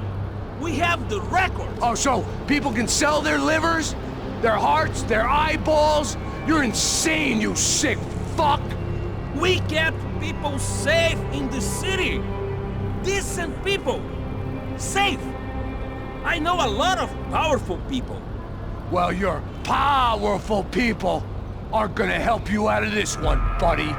We have the record! Oh, so people can sell their livers? Their hearts? Their eyeballs? You're insane, you sick fuck! We kept people safe in the city! Decent people! Safe! I know a lot of powerful people. Well, your powerful people aren't gonna help you out of this one, buddy.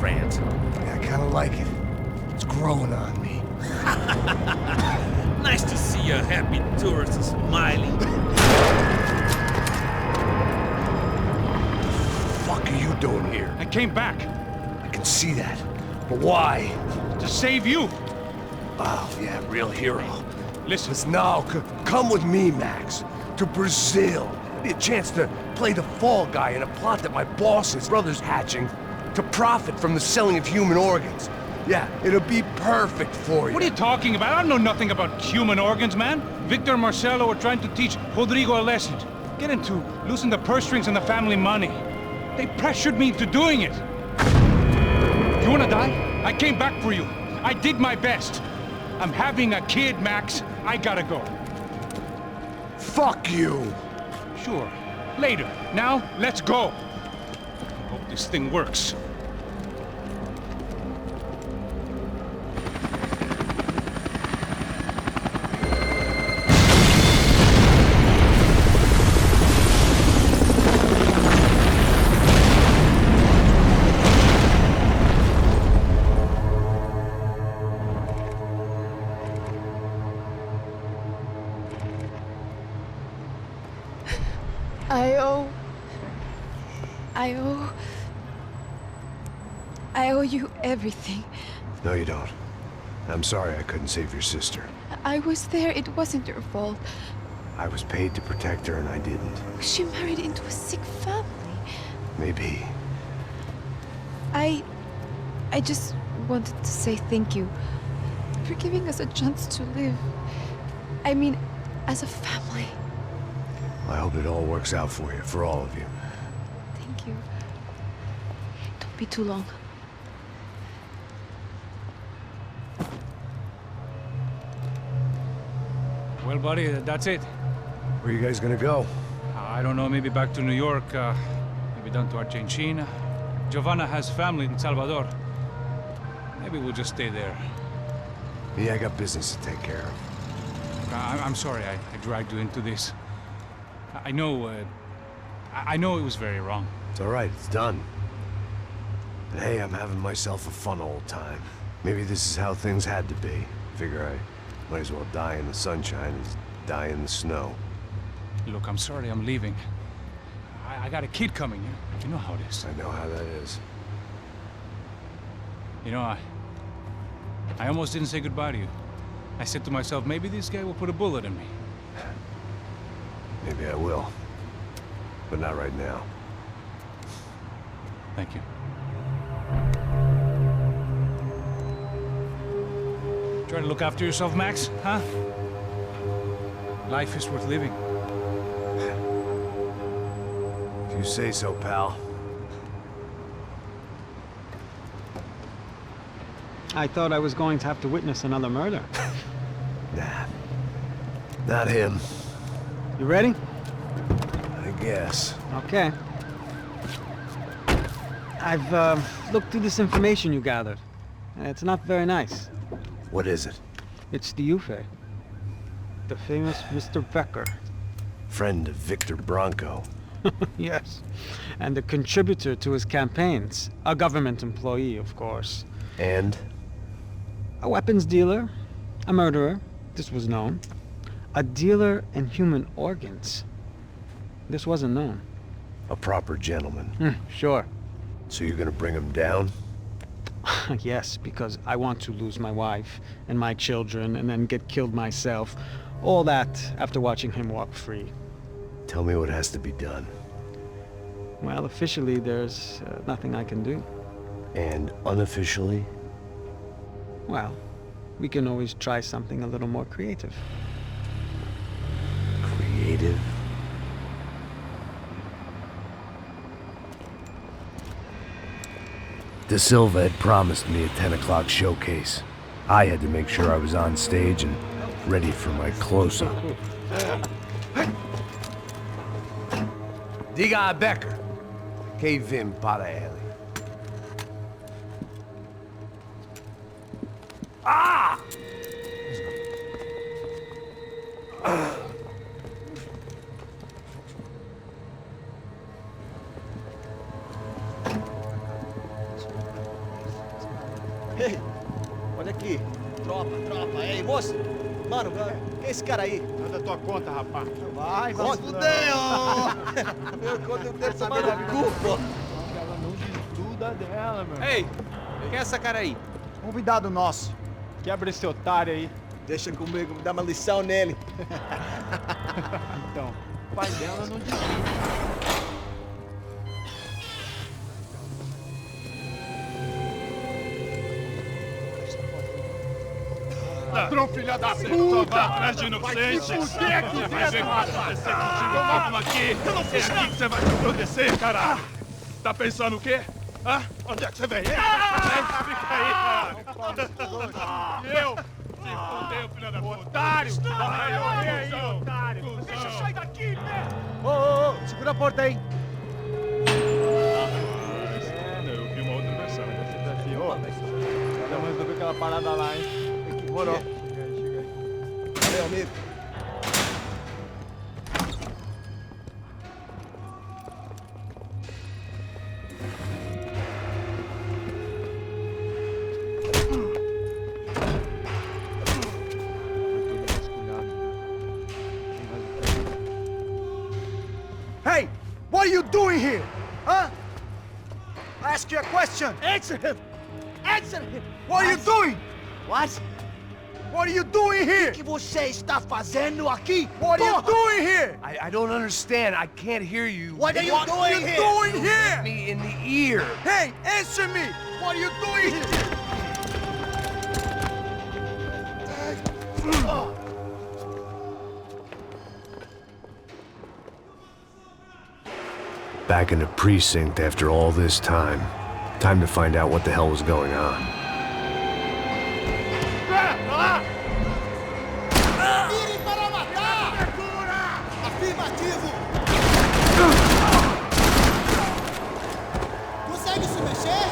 rant. Yeah, I kinda like it. It's growing on me. Nice to see a happy tourist smiling. What the fuck are you doing here? I came back. I can see that. But why? To save you. Oh, yeah, real hero. Listen. Now, come with me, Max. To Brazil. Be a chance to play the fall guy in a plot that my boss's brother's hatching to profit from the selling of human organs. Yeah, it'll be perfect for you. What are you talking about? I know nothing about human organs, man. Victor and Marcelo are trying to teach Rodrigo a lesson. Get him to loosen the purse strings and the family money. They pressured me into doing it. You wanna die? I came back for you. I did my best. I'm having a kid, Max. I gotta go. Fuck you! Sure. Later. Now, let's go. Hope this thing works. I owe you everything. No, you don't. I'm sorry I couldn't save your sister. I was there. It wasn't your fault. I was paid to protect her and I didn't. She married into a sick family. Maybe. I just wanted to say thank you for giving us a chance to live. I mean, as a family. I hope it all works out for you, for all of you. Thank you. Don't be too long. Well, buddy, that's it. Where are you guys gonna go? I don't know, maybe back to New York, maybe down to Argentina. Giovanna has family in Salvador. Maybe we'll just stay there. Yeah, I got business to take care of. I'm sorry I dragged you into this. I know it was very wrong. It's all right, it's done. And hey, I'm having myself a fun old time. Maybe this is how things had to be. Figure I might as well die in the sunshine as die in the snow. Look, I'm sorry I'm leaving. I got a kid coming. You know how it is. I know how that is. You know, I almost didn't say goodbye to you. I said to myself, maybe this guy will put a bullet in me. Maybe I will. But not right now. Thank you. Try to look after yourself, Max, huh? Life is worth living. If you say so, pal. I thought I was going to have to witness another murder. Nah. Not him. You ready? I guess. Okay. I've looked through this information you gathered. It's not very nice. What is it? It's the UFE. The famous Mr. Becker. Friend of Victor Bronco. Yes. And a contributor to his campaigns. A government employee, of course. And? A weapons dealer. A murderer. This was known. A dealer in human organs. This wasn't known. A proper gentleman. Sure. So you're gonna bring him down? Yes, because I want to lose my wife and my children and then get killed myself. All that after watching him walk free. Tell me what has to be done. Well, officially, there's nothing I can do. And unofficially? Well, we can always try something a little more creative. Creative? De Silva had promised me a 10 o'clock showcase. I had to make sure I was on stage and ready for my close-up. Diga a Becker. Que vim para ele. Ah! Ei, olha aqui. Tropa. Ei, moço. Mano, quem é esse cara aí? Nada tua conta, rapaz. Vai fudeu! Meu conta deve tomar no cu, pô. Ela não desgruda dela, meu. Ei, quem é essa cara aí? Convidado nosso. Quebra esse otário aí. Deixa comigo, me dá uma lição nele. Então, o pai dela não desgruda. Ladrão, filha da puta! Vai atrás de inocentes! Vai ver como acontecer contigo mesmo aqui! Eu não fiz nada! É aqui que você vai se acontecer, caralho! Tá pensando o quê? Hã? Onde é que você vem? Fica aí, caralho! E eu? Se fudeu, filha da puta! Otário! Vai morrer aí, otário! Deixa eu sair daqui, né? Ô, segura a porta aí. Eu vi uma outra versão. Vamos resolver aquela parada lá, hein? Demorou. Chega aí. Valeu, amigo. Hey, what are you doing here? Huh? I ask you a question. Answer him! Answer him! What are you doing? What? What are you doing here? O que você está fazendo aqui? What are you doing here? I don't understand. I can't hear you. What are you doing here? Doing here? Me in the ear. Hey, answer me. What are you doing here? Back in the precinct after all this time. Time to find out what the hell was going on. Mirem para matar! Afirmativo! Consegue se mexer?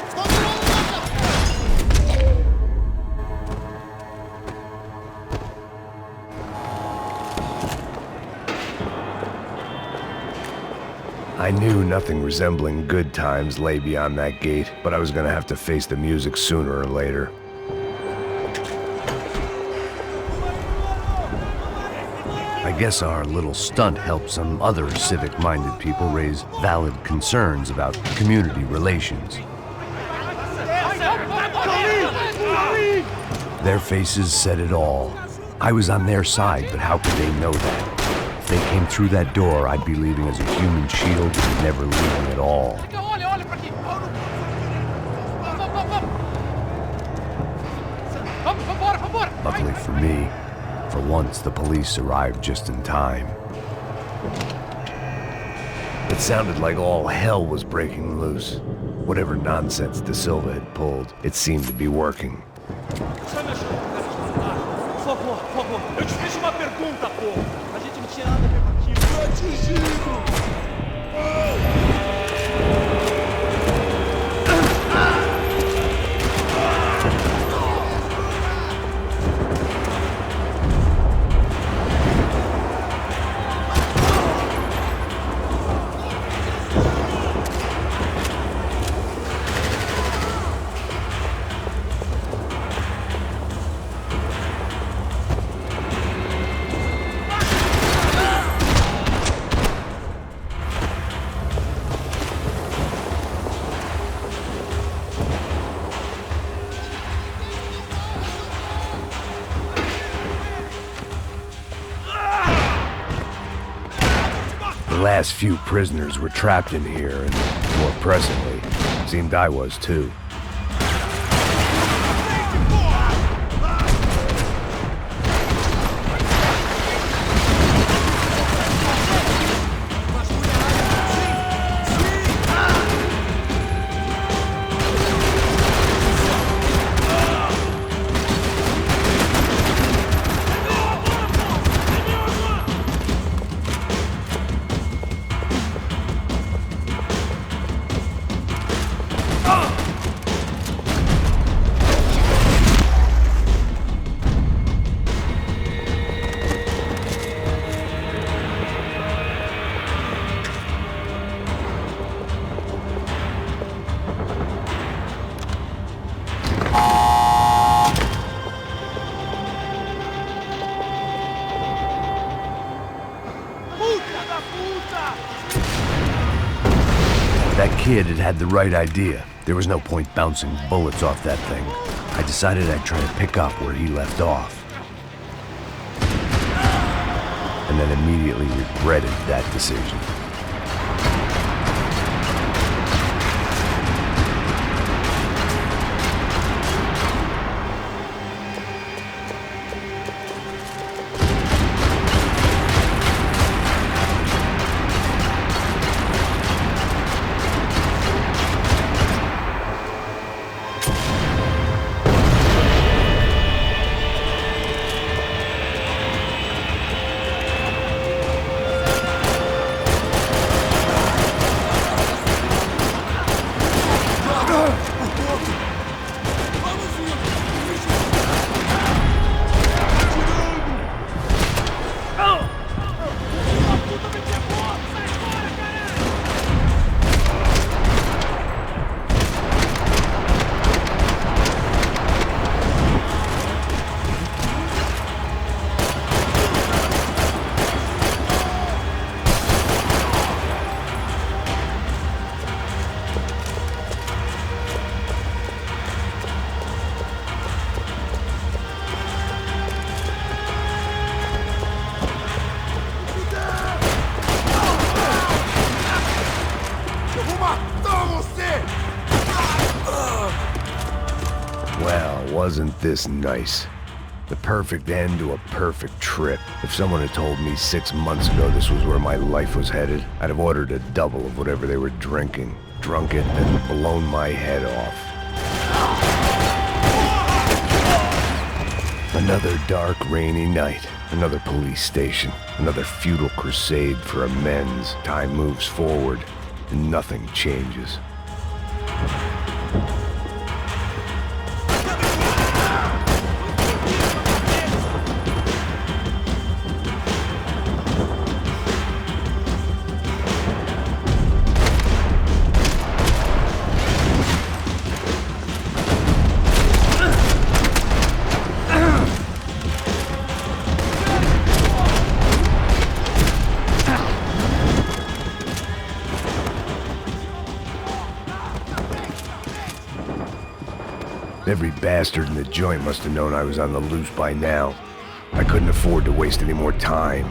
Estão virando nossa... I knew nothing resembling good times lay beyond that gate, but I was gonna have to face the music sooner or later. I guess our little stunt helped some other civic-minded people raise valid concerns about community relations. Their faces said it all. I was on their side, but how could they know that? If they came through that door, I'd be leaving as a human shield and never leaving at all. Luckily for me, for once the police arrived just in time. It sounded like all hell was breaking loose. Whatever nonsense De Silva had pulled, it seemed to be working. Por favor, eu te fiz uma pergunta, pô. A gente não tinha nada a ver com aquilo. Tô atingido! The last few prisoners were trapped in here, and more pressingly, seemed I was too. kid had had the right idea. There was no point bouncing bullets off that thing. I decided I'd try to pick up where he left off. And then immediately regretted that decision. Well, wasn't this nice? The perfect end to a perfect trip. If someone had told me 6 months ago this was where my life was headed, I'd have ordered a double of whatever they were drinking, drunk it, and blown my head off. Another dark, rainy night. Another police station. Another futile crusade for amends. Time moves forward, and nothing changes. Every bastard in the joint must have known I was on the loose by now. I couldn't afford to waste any more time.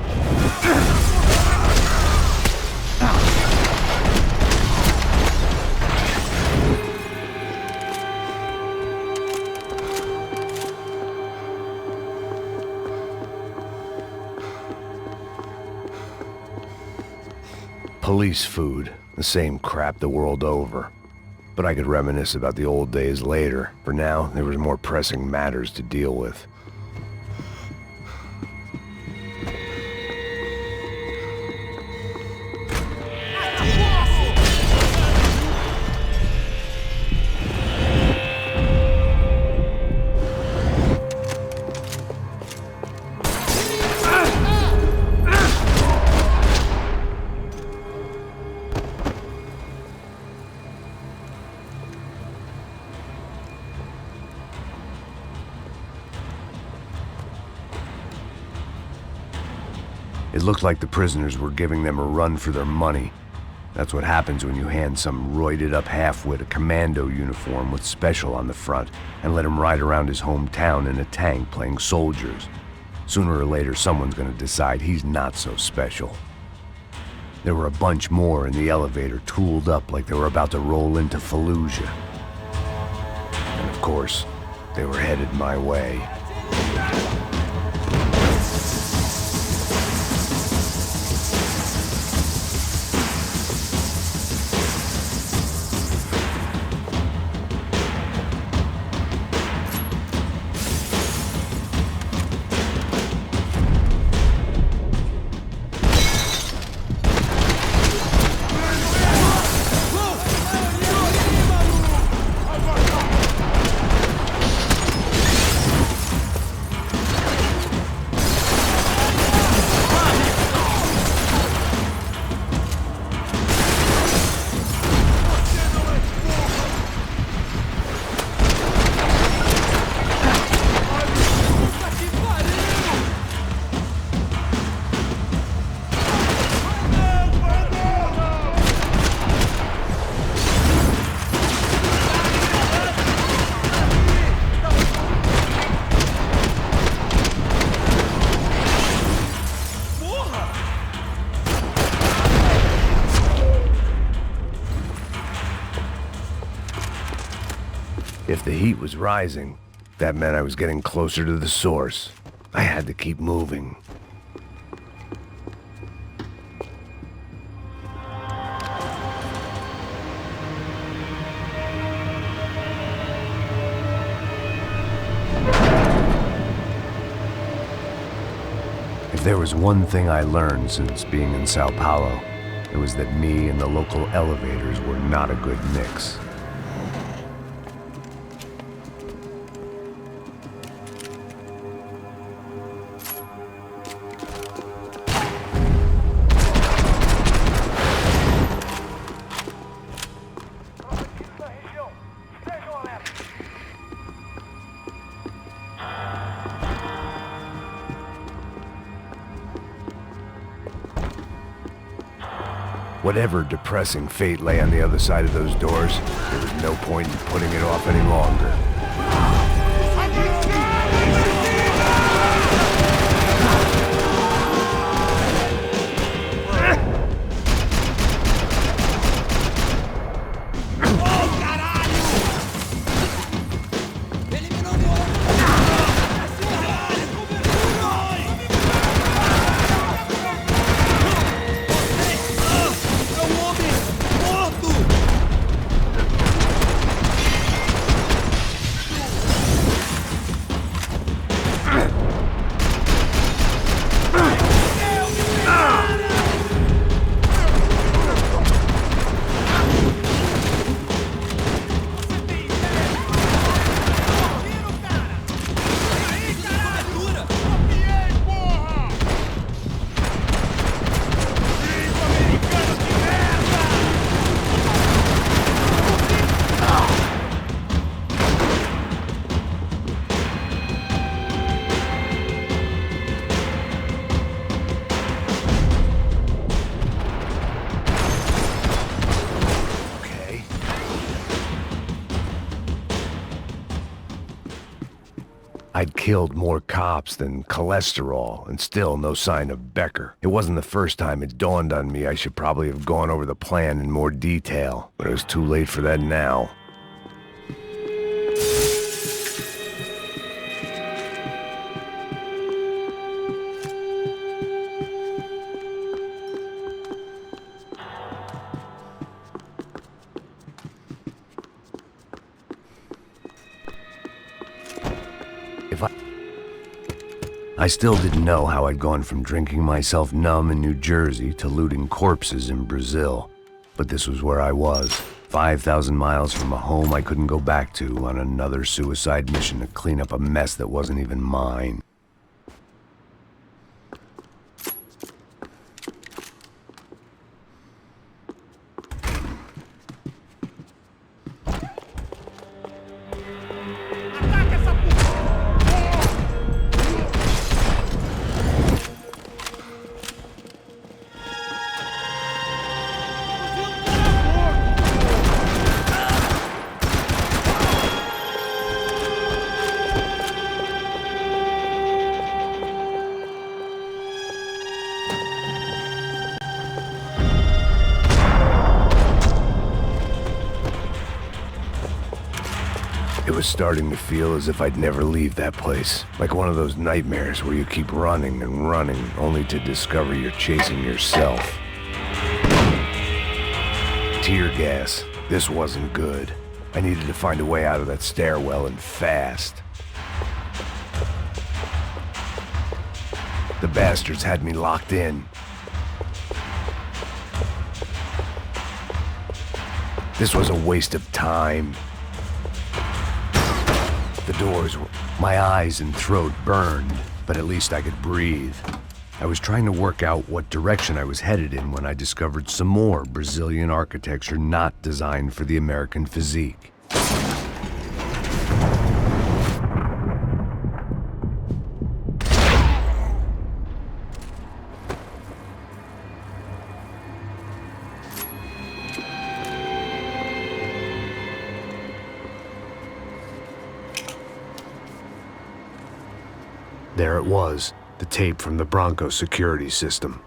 Police food, the same crap the world over. But I could reminisce about the old days later. For now, there was more pressing matters to deal with. It looked like the prisoners were giving them a run for their money. That's what happens when you hand some roided-up halfwit a commando uniform with special on the front and let him ride around his hometown in a tank playing soldiers. Sooner or later, someone's gonna decide he's not so special. There were a bunch more in the elevator, tooled up like they were about to roll into Fallujah. And of course, they were headed my way. If the heat was rising, that meant I was getting closer to the source. I had to keep moving. If there was one thing I learned since being in Sao Paulo, it was that me and the local elevators were not a good mix. Whatever depressing fate lay on the other side of those doors, there was no point in putting it off any longer. I'd killed more cops than cholesterol, and still no sign of Becker. It wasn't the first time it dawned on me I should probably have gone over the plan in more detail, but it was too late for that now. I still didn't know how I'd gone from drinking myself numb in New Jersey to looting corpses in Brazil. But this was where I was, 5,000 miles from a home I couldn't go back to, on another suicide mission to clean up a mess that wasn't even mine. It was starting to feel as if I'd never leave that place. Like one of those nightmares where you keep running and running, only to discover you're chasing yourself. Tear gas. This wasn't good. I needed to find a way out of that stairwell, and fast. The bastards had me locked in. This was a waste of time. The doors were... My eyes and throat burned, but at least I could breathe. I was trying to work out what direction I was headed in when I discovered some more Brazilian architecture not designed for the American physique. There it was, the tape from the Bronco security system.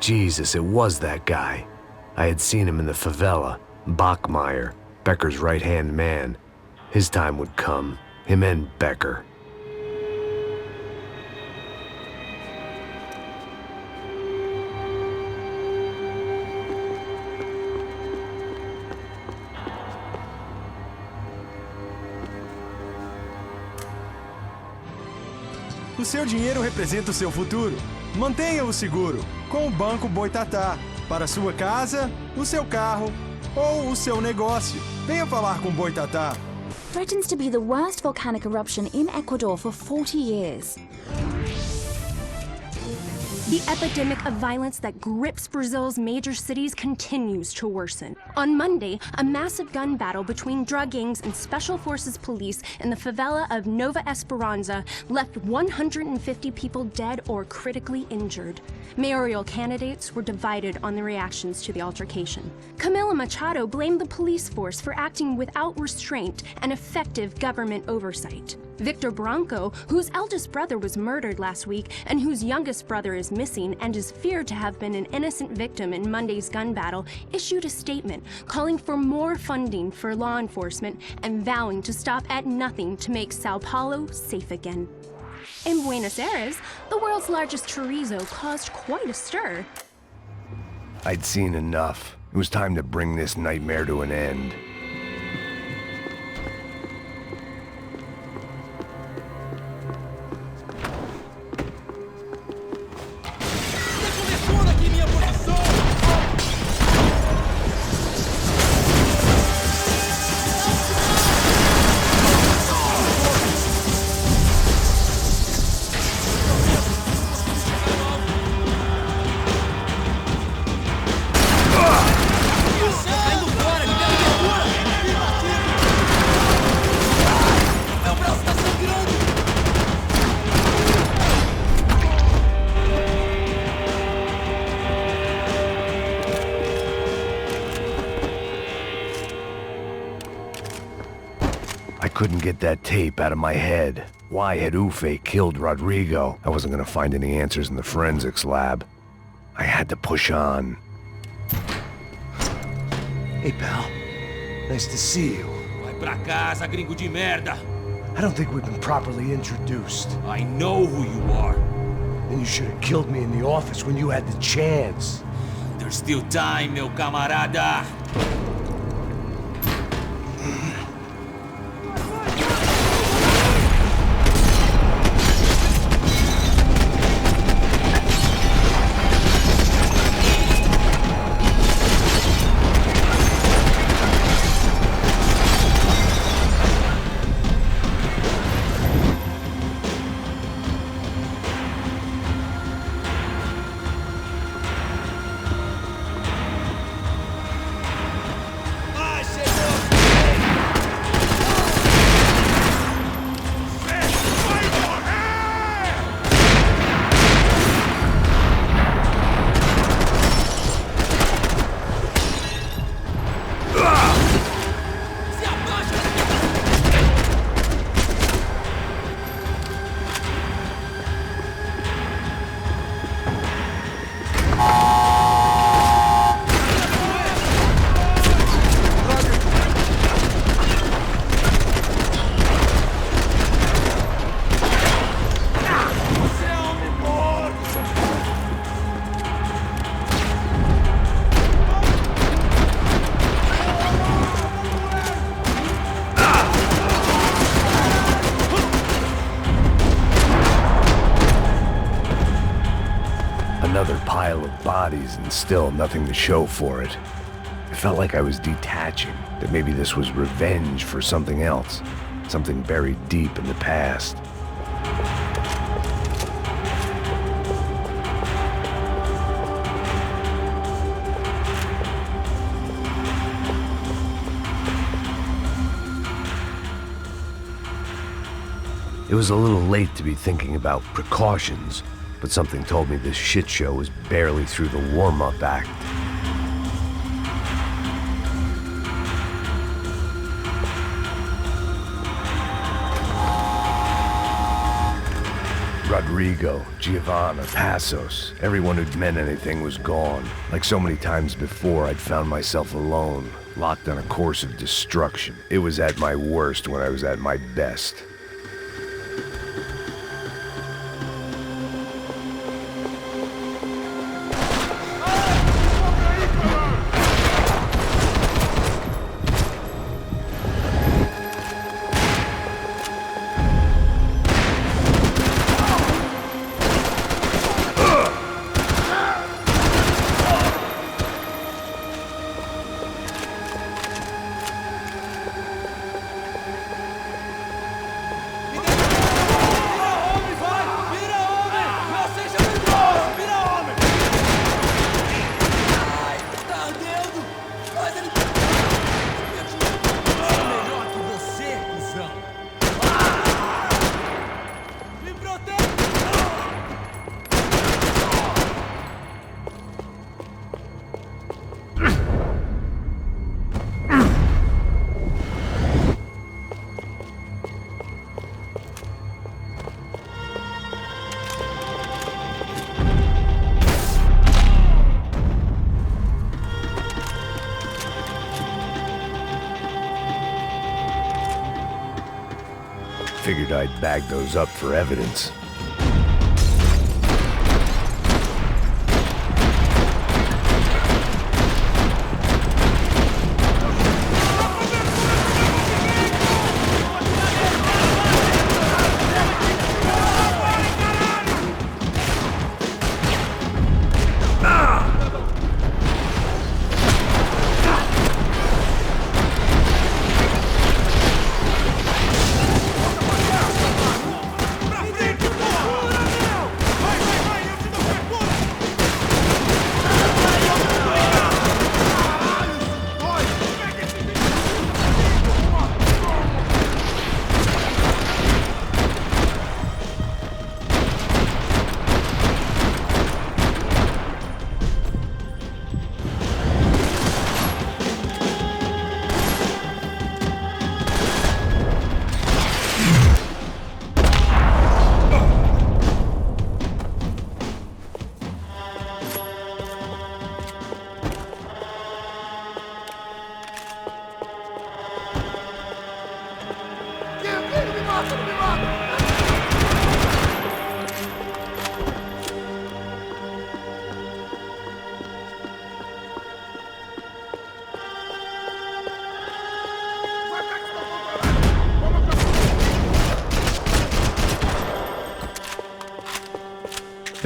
Jesus, it was that guy. I had seen him in the favela. Bachmeyer, Becker's right-hand man. His time would come. Him and Becker. O seu dinheiro representa o seu futuro. Mantenha-o seguro com o Banco Boitatá. Para a sua casa, o seu carro ou o seu negócio. Venha falar com Boitatá. Threatens to be the worst volcanic eruption in Ecuador for 40 years. The epidemic of violence that grips Brazil's major cities continues to worsen. On Monday, a massive gun battle between drug gangs and special forces police in the favela of Nova Esperanza left 150 people dead or critically injured. Mayoral candidates were divided on the reactions to the altercation. Camila Machado blamed the police force for acting without restraint and effective government oversight. Victor Branco, whose eldest brother was murdered last week and whose youngest brother is missing and is feared to have been an innocent victim in Monday's gun battle, issued a statement calling for more funding for law enforcement and vowing to stop at nothing to make Sao Paulo safe again. In Buenos Aires, the world's largest chorizo caused quite a stir. I'd seen enough. It was time to bring this nightmare to an end. Couldn't get that tape out of my head. Why had Ufe killed Rodrigo? I wasn't gonna find any answers in the forensics lab. I had to push on. Hey, pal. Nice to see you. Vai pra casa, gringo de merda. I don't think we've been properly introduced. I know who you are. Then you should have killed me in the office when you had the chance. There's still time, meu camarada. Another pile of bodies and still nothing to show for it. It felt like I was detaching, that maybe this was revenge for something else, something buried deep in the past. It was a little late to be thinking about precautions, but something told me this shit show was barely through the warm-up act. Rodrigo, Giovanna, Passos, everyone who'd meant anything was gone. Like so many times before, I'd found myself alone, locked on a course of destruction. It was at my worst when I was at my best. Figured I'd bag those up for evidence.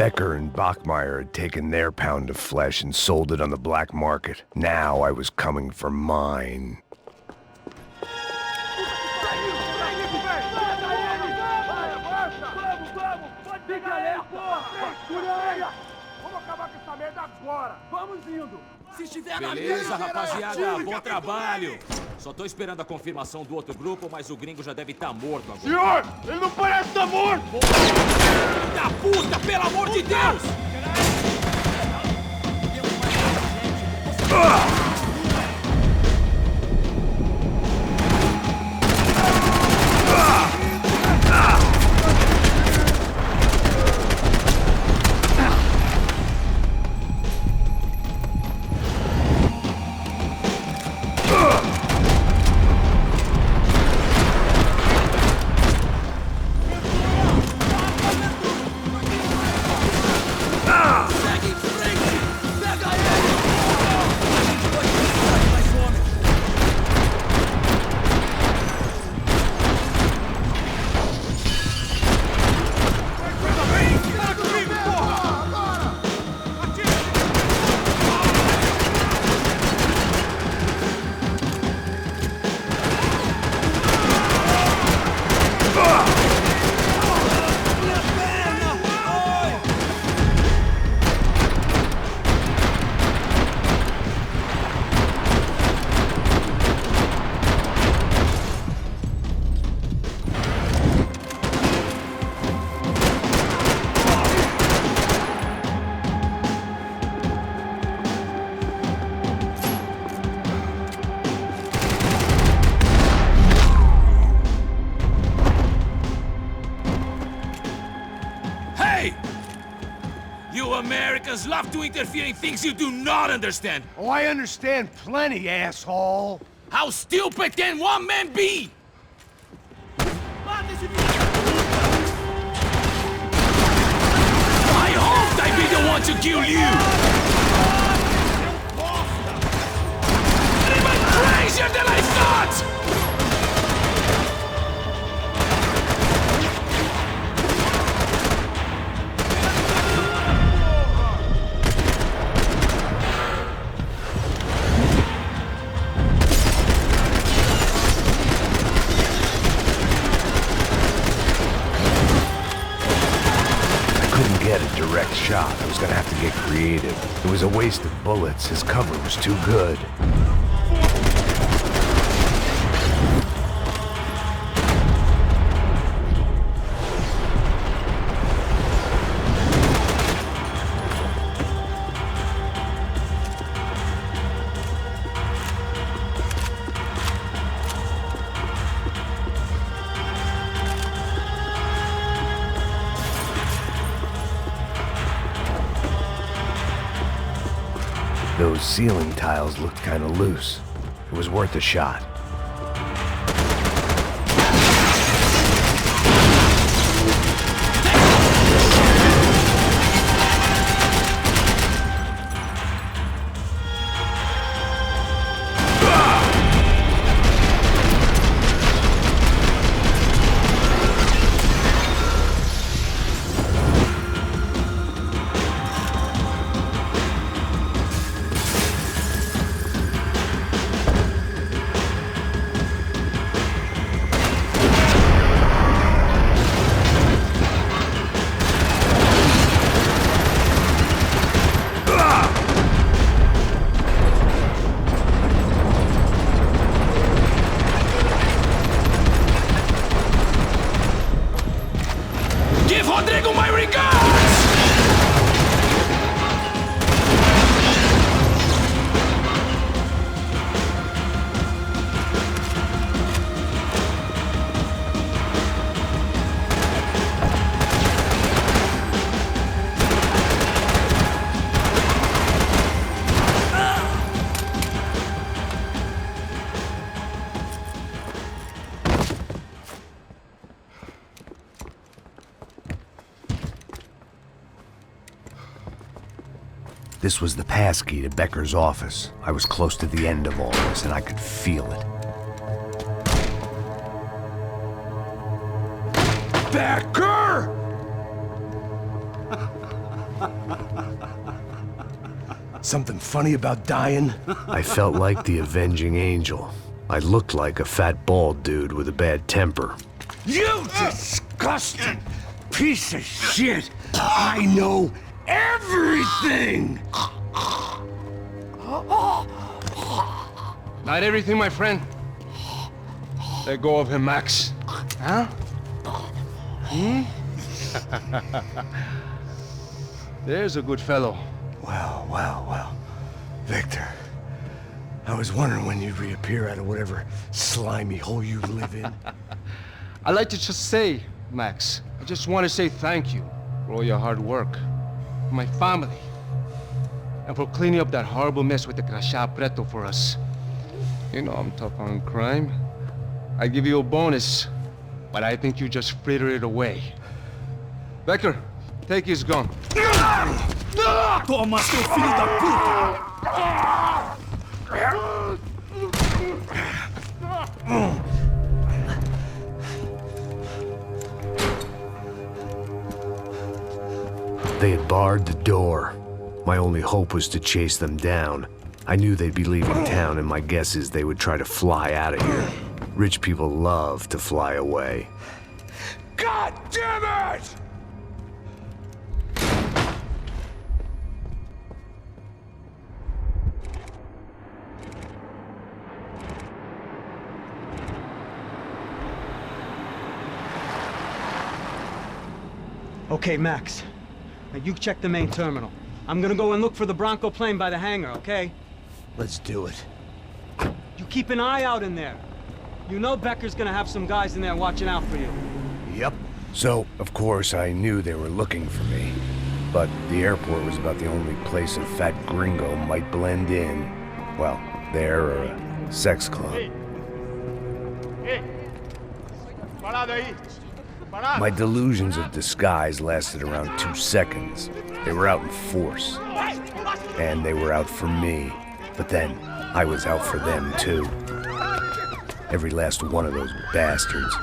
Becker and Bachmeyer had taken their pound of flesh and sold it on the black market. Now I was coming for mine. Beleza, rapaziada, bom trabalho. Só tô esperando a confirmação do outro grupo, mas o gringo já deve estar morto agora. Senhor, ele não parece estar morto! Filho da puta, pelo amor de Deus! Americans love to interfere in things you do not understand. Oh, I understand plenty, asshole. How stupid can one man be? I hoped I'd be the one to kill you! You're even crazier than I thought! Get a direct shot. I was gonna have to get creative. It was a waste of bullets. His cover was too good. Those ceiling tiles looked kind of loose. It was worth a shot. This was the passkey to Becker's office. I was close to the end of all this, and I could feel it. Becker! Something funny about dying? I felt like the avenging angel. I looked like a fat bald dude with a bad temper. You disgusting piece of shit! I know everything! Not everything, my friend. Let go of him, Max. Huh? Hmm? There's a good fellow. Well, well, well. Victor, I was wondering when you'd reappear out of whatever slimy hole you live in. I'd like to just say, Max, I just want to say thank you for all your hard work, for my family, and for cleaning up that horrible mess with the Crachá Preto for us. You know I'm tough on crime. I give you a bonus, but I think you just frittered it away. Becker, take his gun. Toma, seu filho da puta! They had barred the door. My only hope was to chase them down. I knew they'd be leaving town, and my guess is they would try to fly out of here. Rich people love to fly away. God damn it! Okay, Max. Now you check the main terminal. I'm gonna go and look for the Bronco plane by the hangar, okay? Let's do it. You keep an eye out in there. You know Becker's gonna have some guys in there watching out for you. Yep. So, of course, I knew they were looking for me. But the airport was about the only place a fat gringo might blend in. Well, there or a sex club. My delusions of disguise lasted around 2 seconds. They were out in force. And they were out for me. But then, I was out for them too. Every last one of those bastards.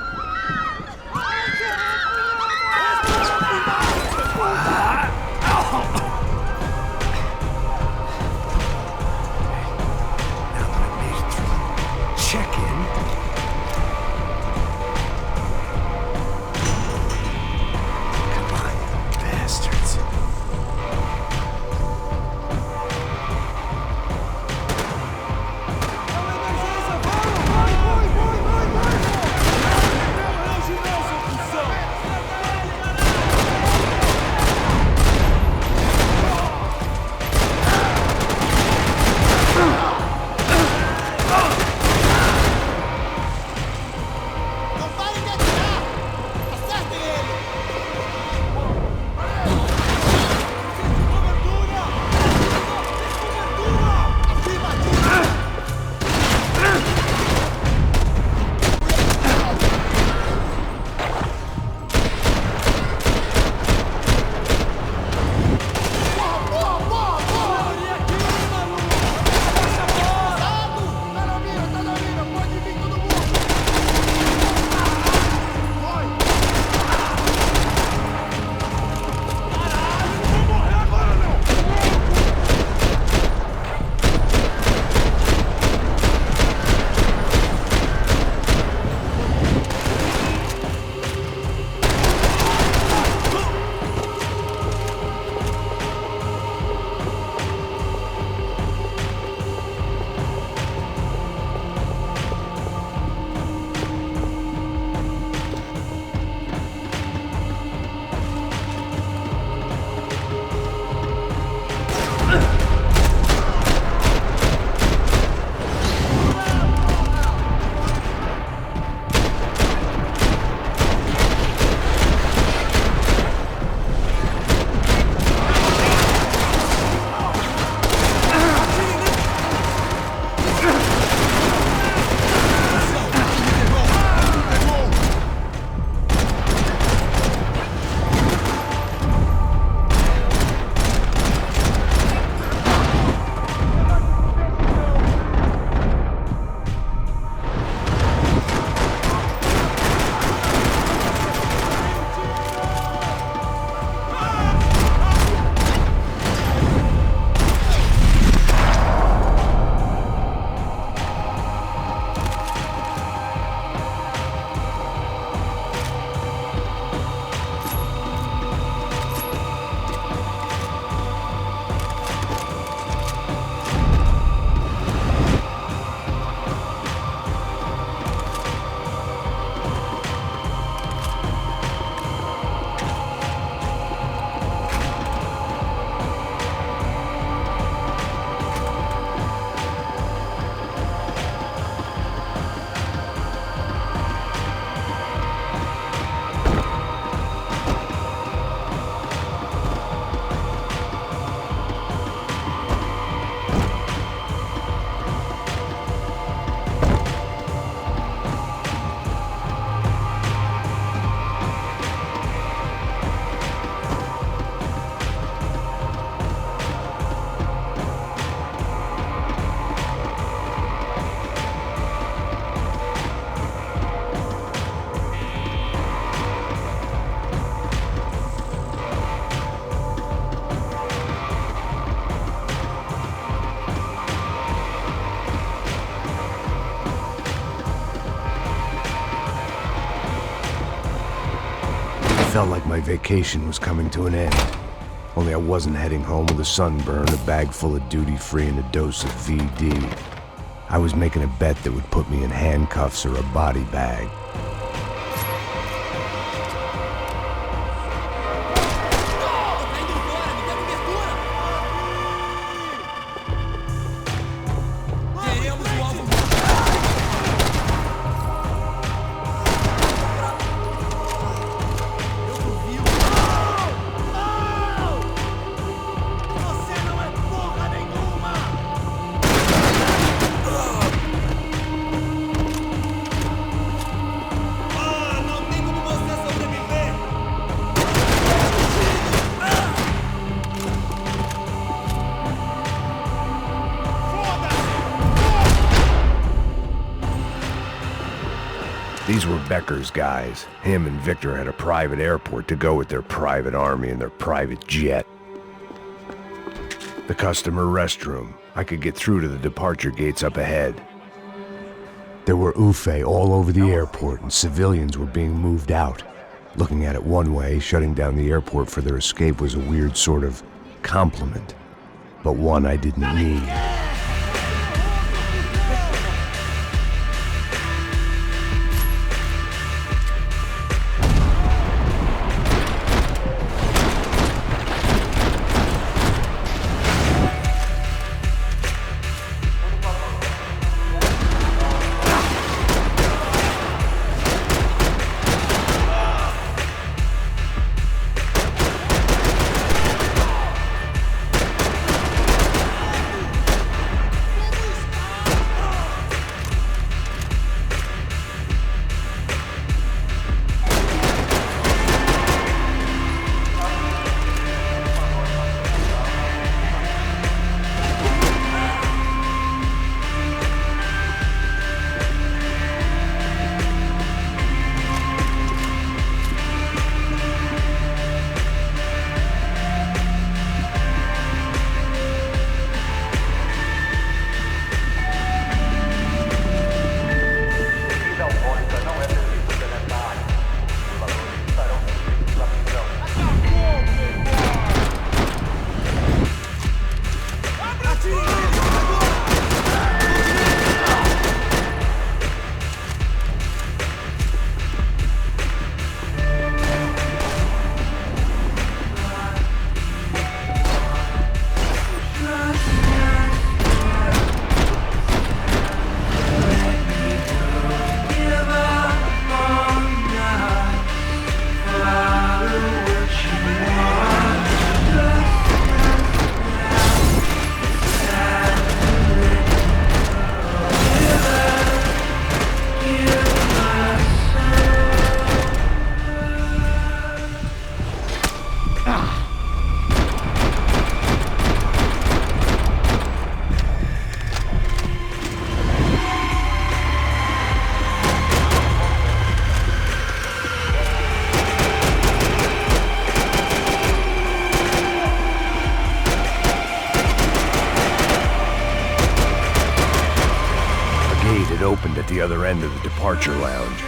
Felt like my vacation was coming to an end. Only I wasn't heading home with a sunburn, a bag full of duty-free, and a dose of VD. I was making a bet that would put me in handcuffs or a body bag. These were Becker's guys. Him and Victor had a private airport to go with their private army and their private jet. The customer restroom. I could get through to the departure gates up ahead. There were UFE all over the airport, and civilians were being moved out. Looking at it one way, shutting down the airport for their escape was a weird sort of compliment, but one I didn't need. Opened at the other end of the departure lounge.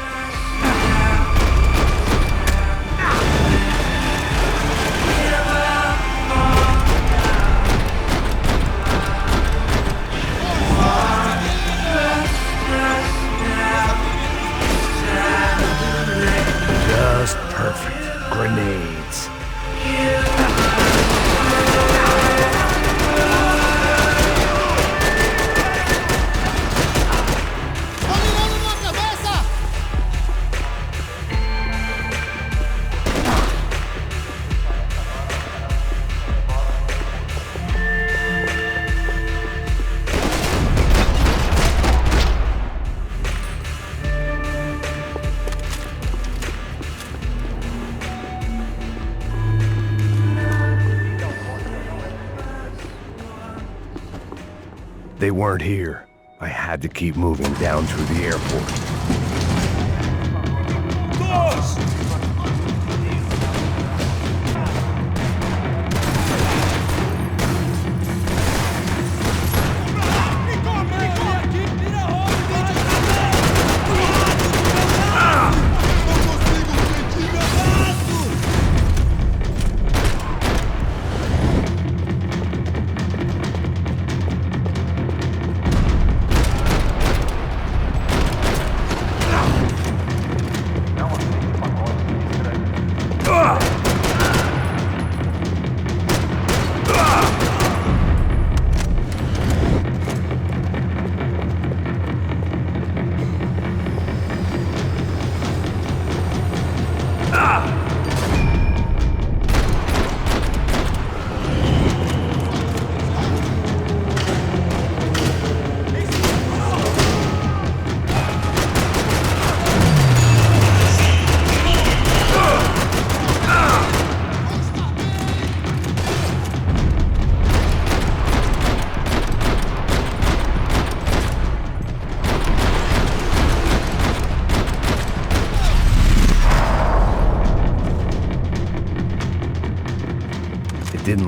Just perfect. Grenades. They weren't here. I had to keep moving down through the airport. Doors!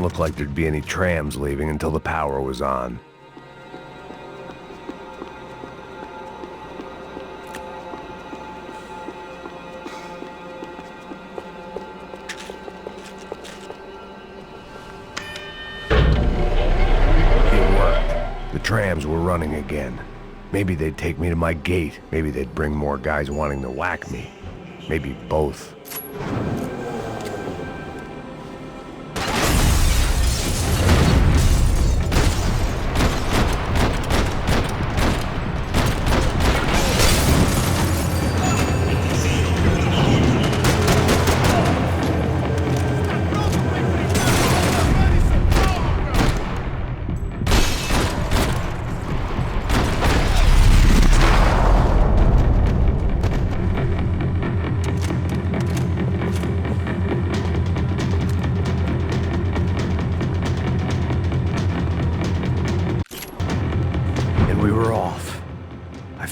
look like there'd be any trams leaving until the power was on. It worked. The trams were running again. Maybe they'd take me to my gate. Maybe they'd bring more guys wanting to whack me. Maybe both.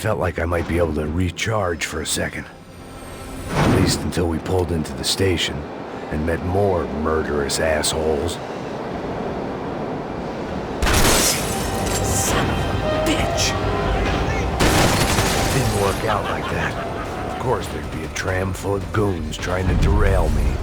Felt like I might be able to recharge for a second. At least until we pulled into the station and met more murderous assholes. Son of a bitch! Didn't work out like that. Of course there'd be a tram full of goons trying to derail me.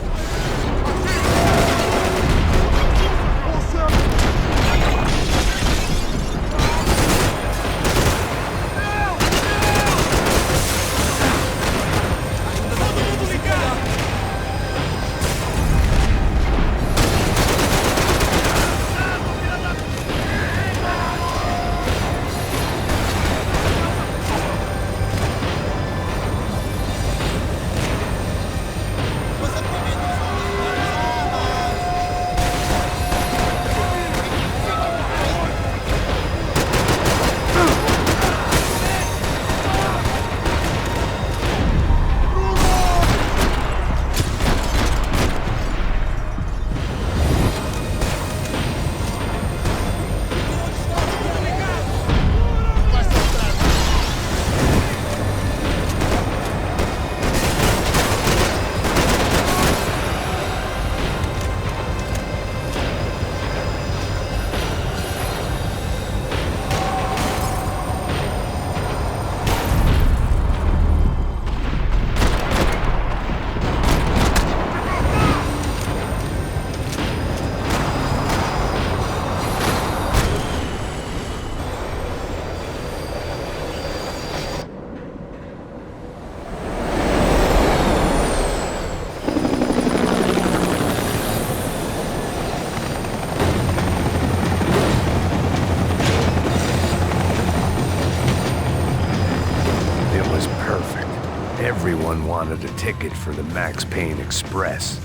Everyone wanted a ticket for the Max Payne Express.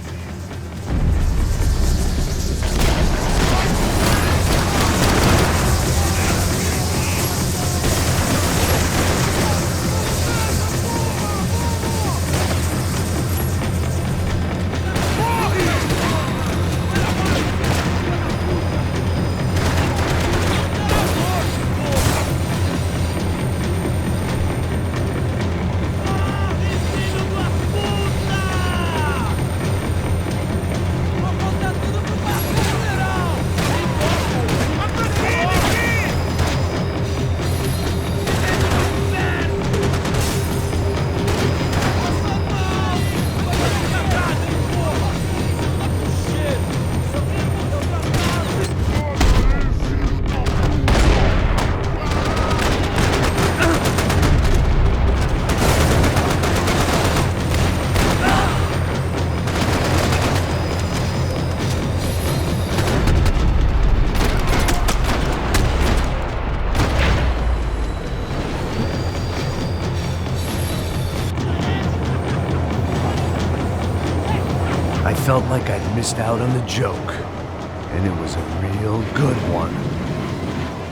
I felt like I'd missed out on the joke, and it was a real good one.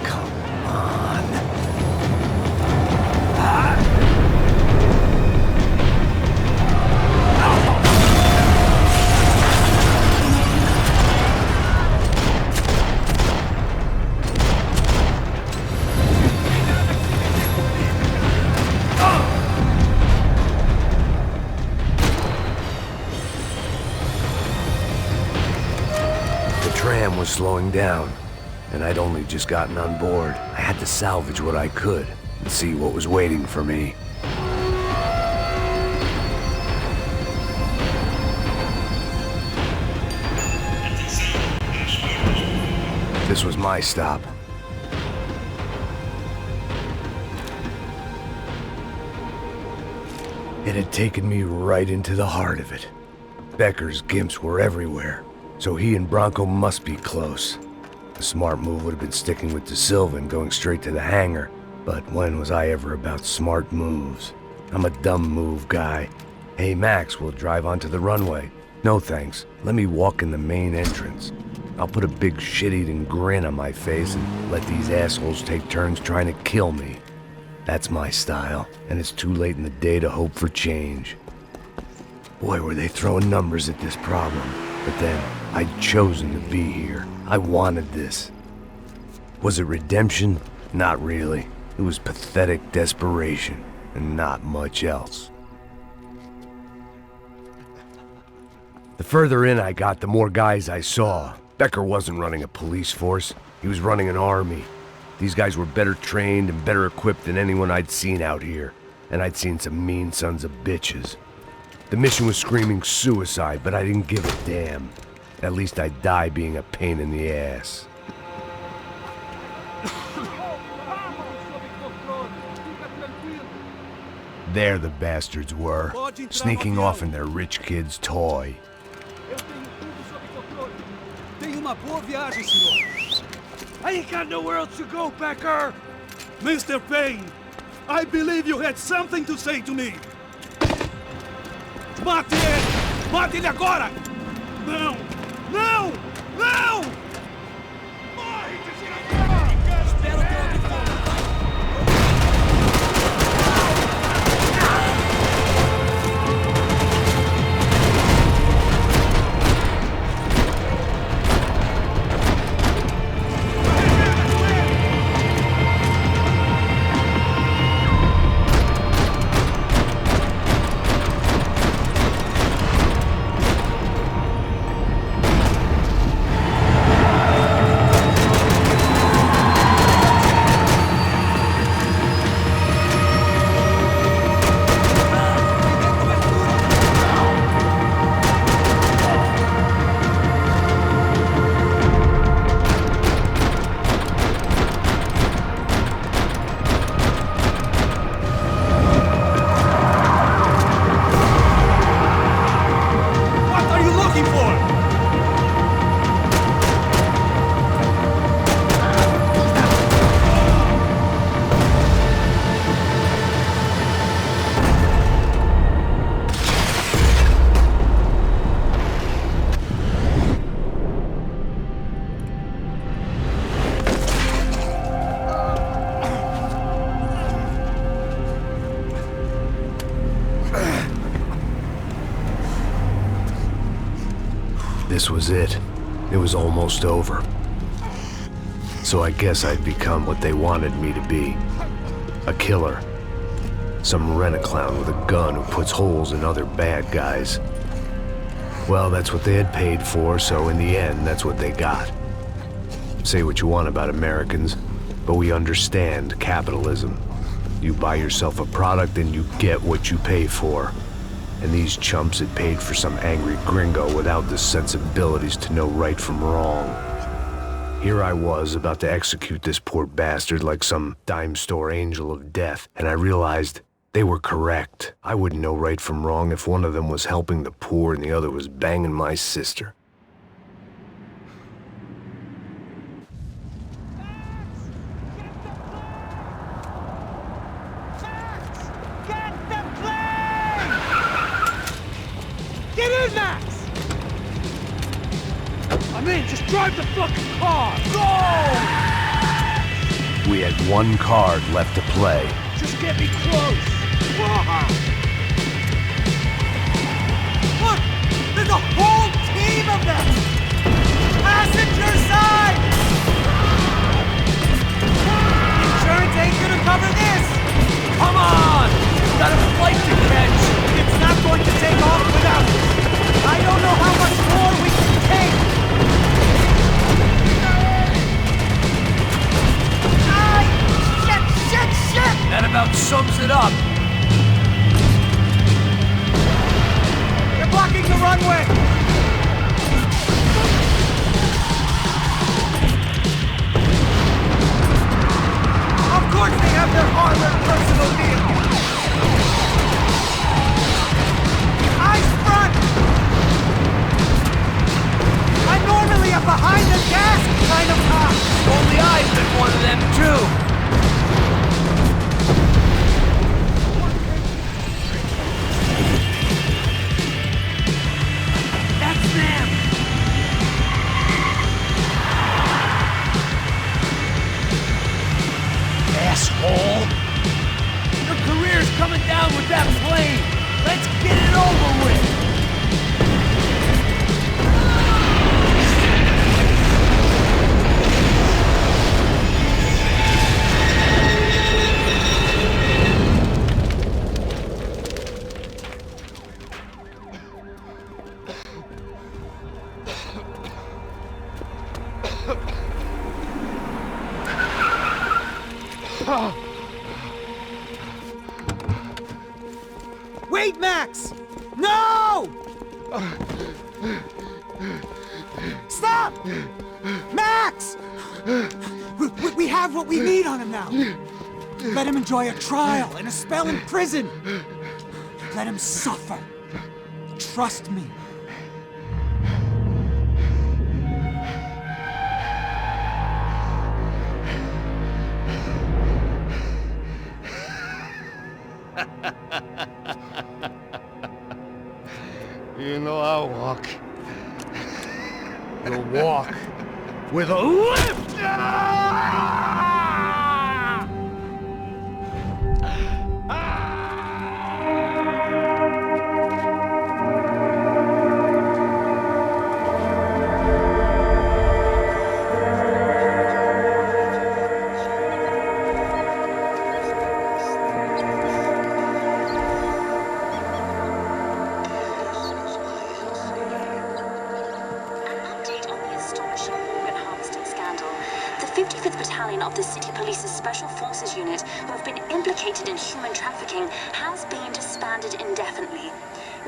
Come on. slowing down, and I'd only just gotten on board. I had to salvage what I could and see what was waiting for me. This was my stop. It had taken me right into the heart of it. Becker's gimps were everywhere, so he and Bronco must be close. A smart move would have been sticking with De Silva and going straight to the hangar, but when was I ever about smart moves? I'm a dumb move guy. Hey Max, we'll drive onto the runway. No thanks, let me walk in the main entrance. I'll put a big shit-eating grin on my face and let these assholes take turns trying to kill me. That's my style, and it's too late in the day to hope for change. Boy, were they throwing numbers at this problem. But then, I'd chosen to be here. I wanted this. Was it redemption? Not really. It was pathetic desperation, and not much else. The further in I got, the more guys I saw. Becker wasn't running a police force. He was running an army. These guys were better trained and better equipped than anyone I'd seen out here. And I'd seen some mean sons of bitches. The mission was screaming suicide, but I didn't give a damn. At least I'd die being a pain in the ass. There the bastards were, sneaking off in their rich kid's toy. Tenha uma boa viagem, senhor. I ain't got nowhere else to go, Becker! Mr. Payne, I believe you had something to say to me. Mate ele! Mate ele agora! Não! Não! Não! Morre, desgraçado! Espera o teu absurdo! This was it. It was almost over. So I guess I'd become what they wanted me to be. A killer. Some rent-a-clown with a gun who puts holes in other bad guys. Well, that's what they had paid for, so in the end, that's what they got. Say what you want about Americans, but we understand capitalism. You buy yourself a product and you get what you pay for. And these chumps had paid for some angry gringo without the sensibilities to know right from wrong. Here I was about to execute this poor bastard like some dime store angel of death, and I realized they were correct. I wouldn't know right from wrong if one of them was helping the poor and the other was banging my sister. Get in, Max! I'm in, just drive the fucking car! Go! We had one card left to play. Just get me close! Look! There's a whole team of them! Passenger side! Insurance ain't gonna cover this! Come on! We've got a flight to catch! It's not going to take off without it! I don't know how much more we can take! about sums it up. They're blocking the runway! Of course they have their armored personal vehicle! Eyes front! I'm normally a behind-the-gas kind of cop! Only I've been one of them, too. That's them! Asshole! Your career's coming down with that plane! Let's get it over with! Wait, Max! No! Stop! Max! We have what we need on him now. Let him enjoy a trial and a spell in prison. Let him suffer. Trust me. You know I'll walk. You'll walk with a limp! Of the City Police's Special Forces unit who have been implicated in human trafficking has been disbanded indefinitely.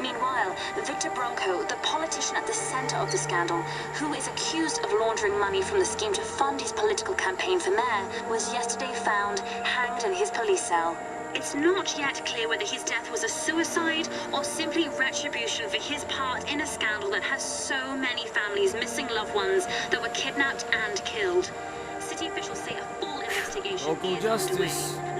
Meanwhile, Victor Bronco, the politician at the center of the scandal, who is accused of laundering money from the scheme to fund his political campaign for mayor, was yesterday found hanged in his police cell. It's not yet clear whether his death was a suicide or simply retribution for his part in a scandal that has so many families missing loved ones that were kidnapped and killed. City officials say a full investigation Local is justice. underway.